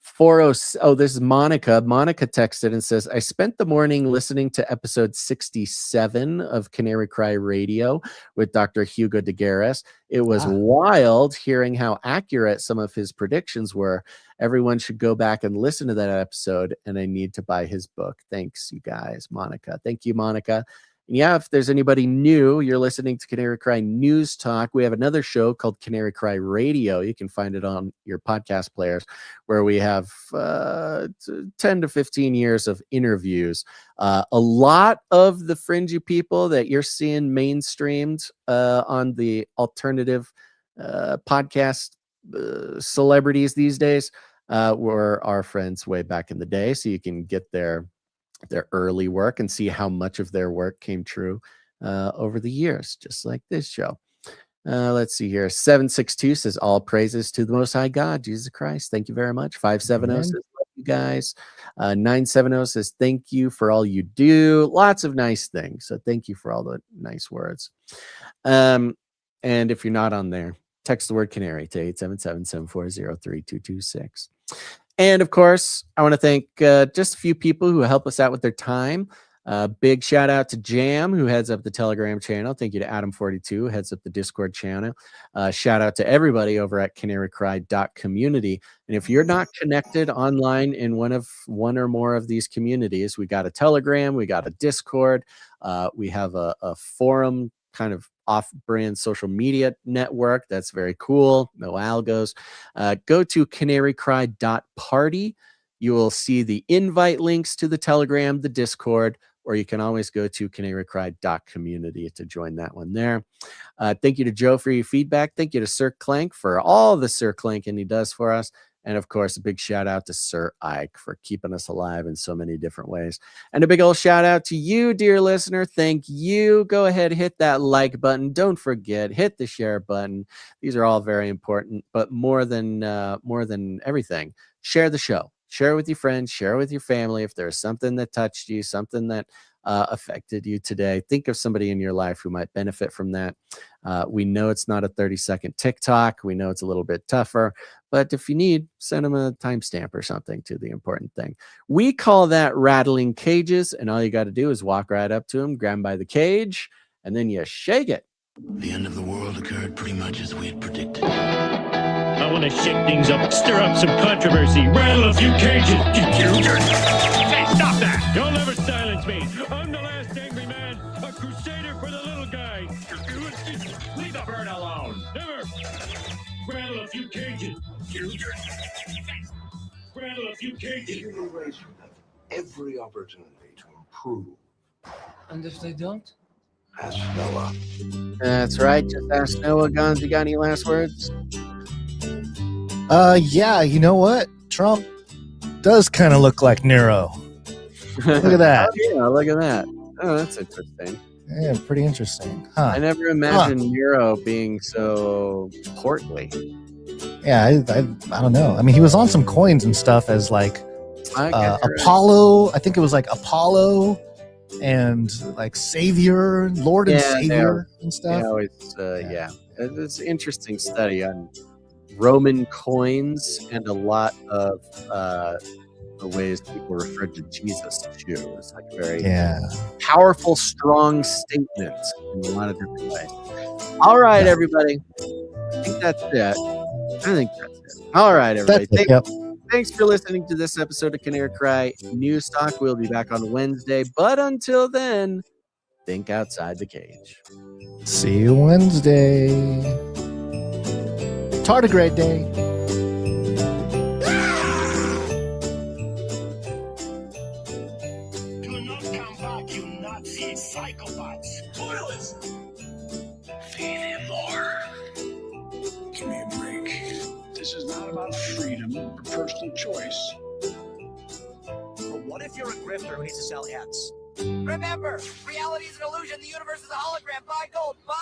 [SPEAKER 5] 40. Oh, this is Monica. Monica texted and says, I spent the morning listening to episode 67 of Canary Cry Radio with Dr. Hugo de Garis. It was wild hearing how accurate some of his predictions were. Everyone should go back and listen to that episode, and I need to buy his book. Thanks, you guys, Monica. Thank you, Monica. And yeah, if there's anybody new, you're listening to Canary Cry News Talk. We have another show called Canary Cry Radio. You can find it on your podcast players, where we have 10 to 15 years of interviews. A lot of the fringy people that you're seeing mainstreamed on the alternative podcast celebrities these days were our friends way back in the day. So you can get their early work and see how much of their work came true over the years, just like this show. Let's see here. 762 says, all praises to the Most High God, Jesus Christ. Thank you very much. 570 says, love you guys. 970 says, thank you for all you do. Lots of nice things. So thank you for all the nice words. And if you're not on there, text the word Canary to 877-740-3226. And of course, I want to thank just a few people who help us out with their time. Big shout out to Jam, who heads up the Telegram channel. Thank you to Adam42, who heads up the Discord channel. Shout out to everybody over at canarycry.community. And if you're not connected online in one or more of these communities, we got a Telegram, we got a Discord, we have a forum kind of off-brand social media network. That's very cool. No algos. Go to canarycry.party. You will see the invite links to the Telegram, the Discord, or you can always go to canarycry.community to join that one there. Thank you to Joe for your feedback. Thank you to Sir Clank for all the Sir Clanking he does for us. And of course, a big shout out to Sir Ike for keeping us alive in so many different ways. And a big old shout out to you, dear listener. Thank you. Go ahead, hit that like button. Don't forget, hit the share button. These are all very important, but more than everything, share the show. Share it with your friends, share it with your family. If there's something that touched you, something that affected you today, think of somebody in your life who might benefit from that. We know it's not a 30-second TikTok. We know it's a little bit tougher, but if you need, send them a timestamp or something to the important thing. We call that rattling cages, and all you got to do is walk right up to them, grab them by the cage, and then you shake it.
[SPEAKER 15] The end of the world occurred pretty much as we had predicted.
[SPEAKER 16] I want to shake things up, stir up some controversy, rattle a few cages. Hey, stop that! You'll never silence me. I'm the last angry man, a crusader for the little guy. Leave the bird alone. Never. Rattle a few cages. Rattle a few cages.
[SPEAKER 17] Human race will have every opportunity to improve.
[SPEAKER 13] And if they don't?
[SPEAKER 17] Ask Noah.
[SPEAKER 5] That's right. Just ask Noah. Guns, you got any last words?
[SPEAKER 6] Yeah, you know what? Trump does kind of look like Nero. Look at that.
[SPEAKER 5] Oh, yeah, look at that. Oh, that's interesting.
[SPEAKER 6] Yeah, pretty interesting. Huh.
[SPEAKER 5] I never imagined Nero being so portly.
[SPEAKER 6] Yeah, I don't know. I mean, he was on some coins and stuff as like
[SPEAKER 5] Apollo.
[SPEAKER 6] Apollo. I think it was like Apollo and like Savior, Lord and Savior and stuff.
[SPEAKER 5] It's an interesting study on Roman coins and a lot of the ways people referred to Jesus too. It's like very powerful, strong statement in a lot of different ways. All right, everybody. I think that's it. All right, everybody. Thanks for listening to this episode of Canary Cry News Talk. We'll be back on Wednesday, but until then, think outside the cage.
[SPEAKER 6] See you Wednesday. Tardigrade Day.
[SPEAKER 15] Do not come back, you Nazi psychopaths. Toilets! Feed him more. Give me a break.
[SPEAKER 12] This is not about freedom or personal choice.
[SPEAKER 18] But what if you're a grifter who needs to sell ads?
[SPEAKER 8] Remember, reality is an illusion. The universe is a hologram. Buy gold. Bye!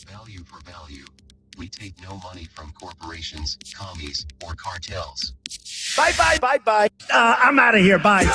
[SPEAKER 19] Value for value. We take no money from corporations, commies, or cartels.
[SPEAKER 18] Bye.
[SPEAKER 20] I'm out of here. Bye.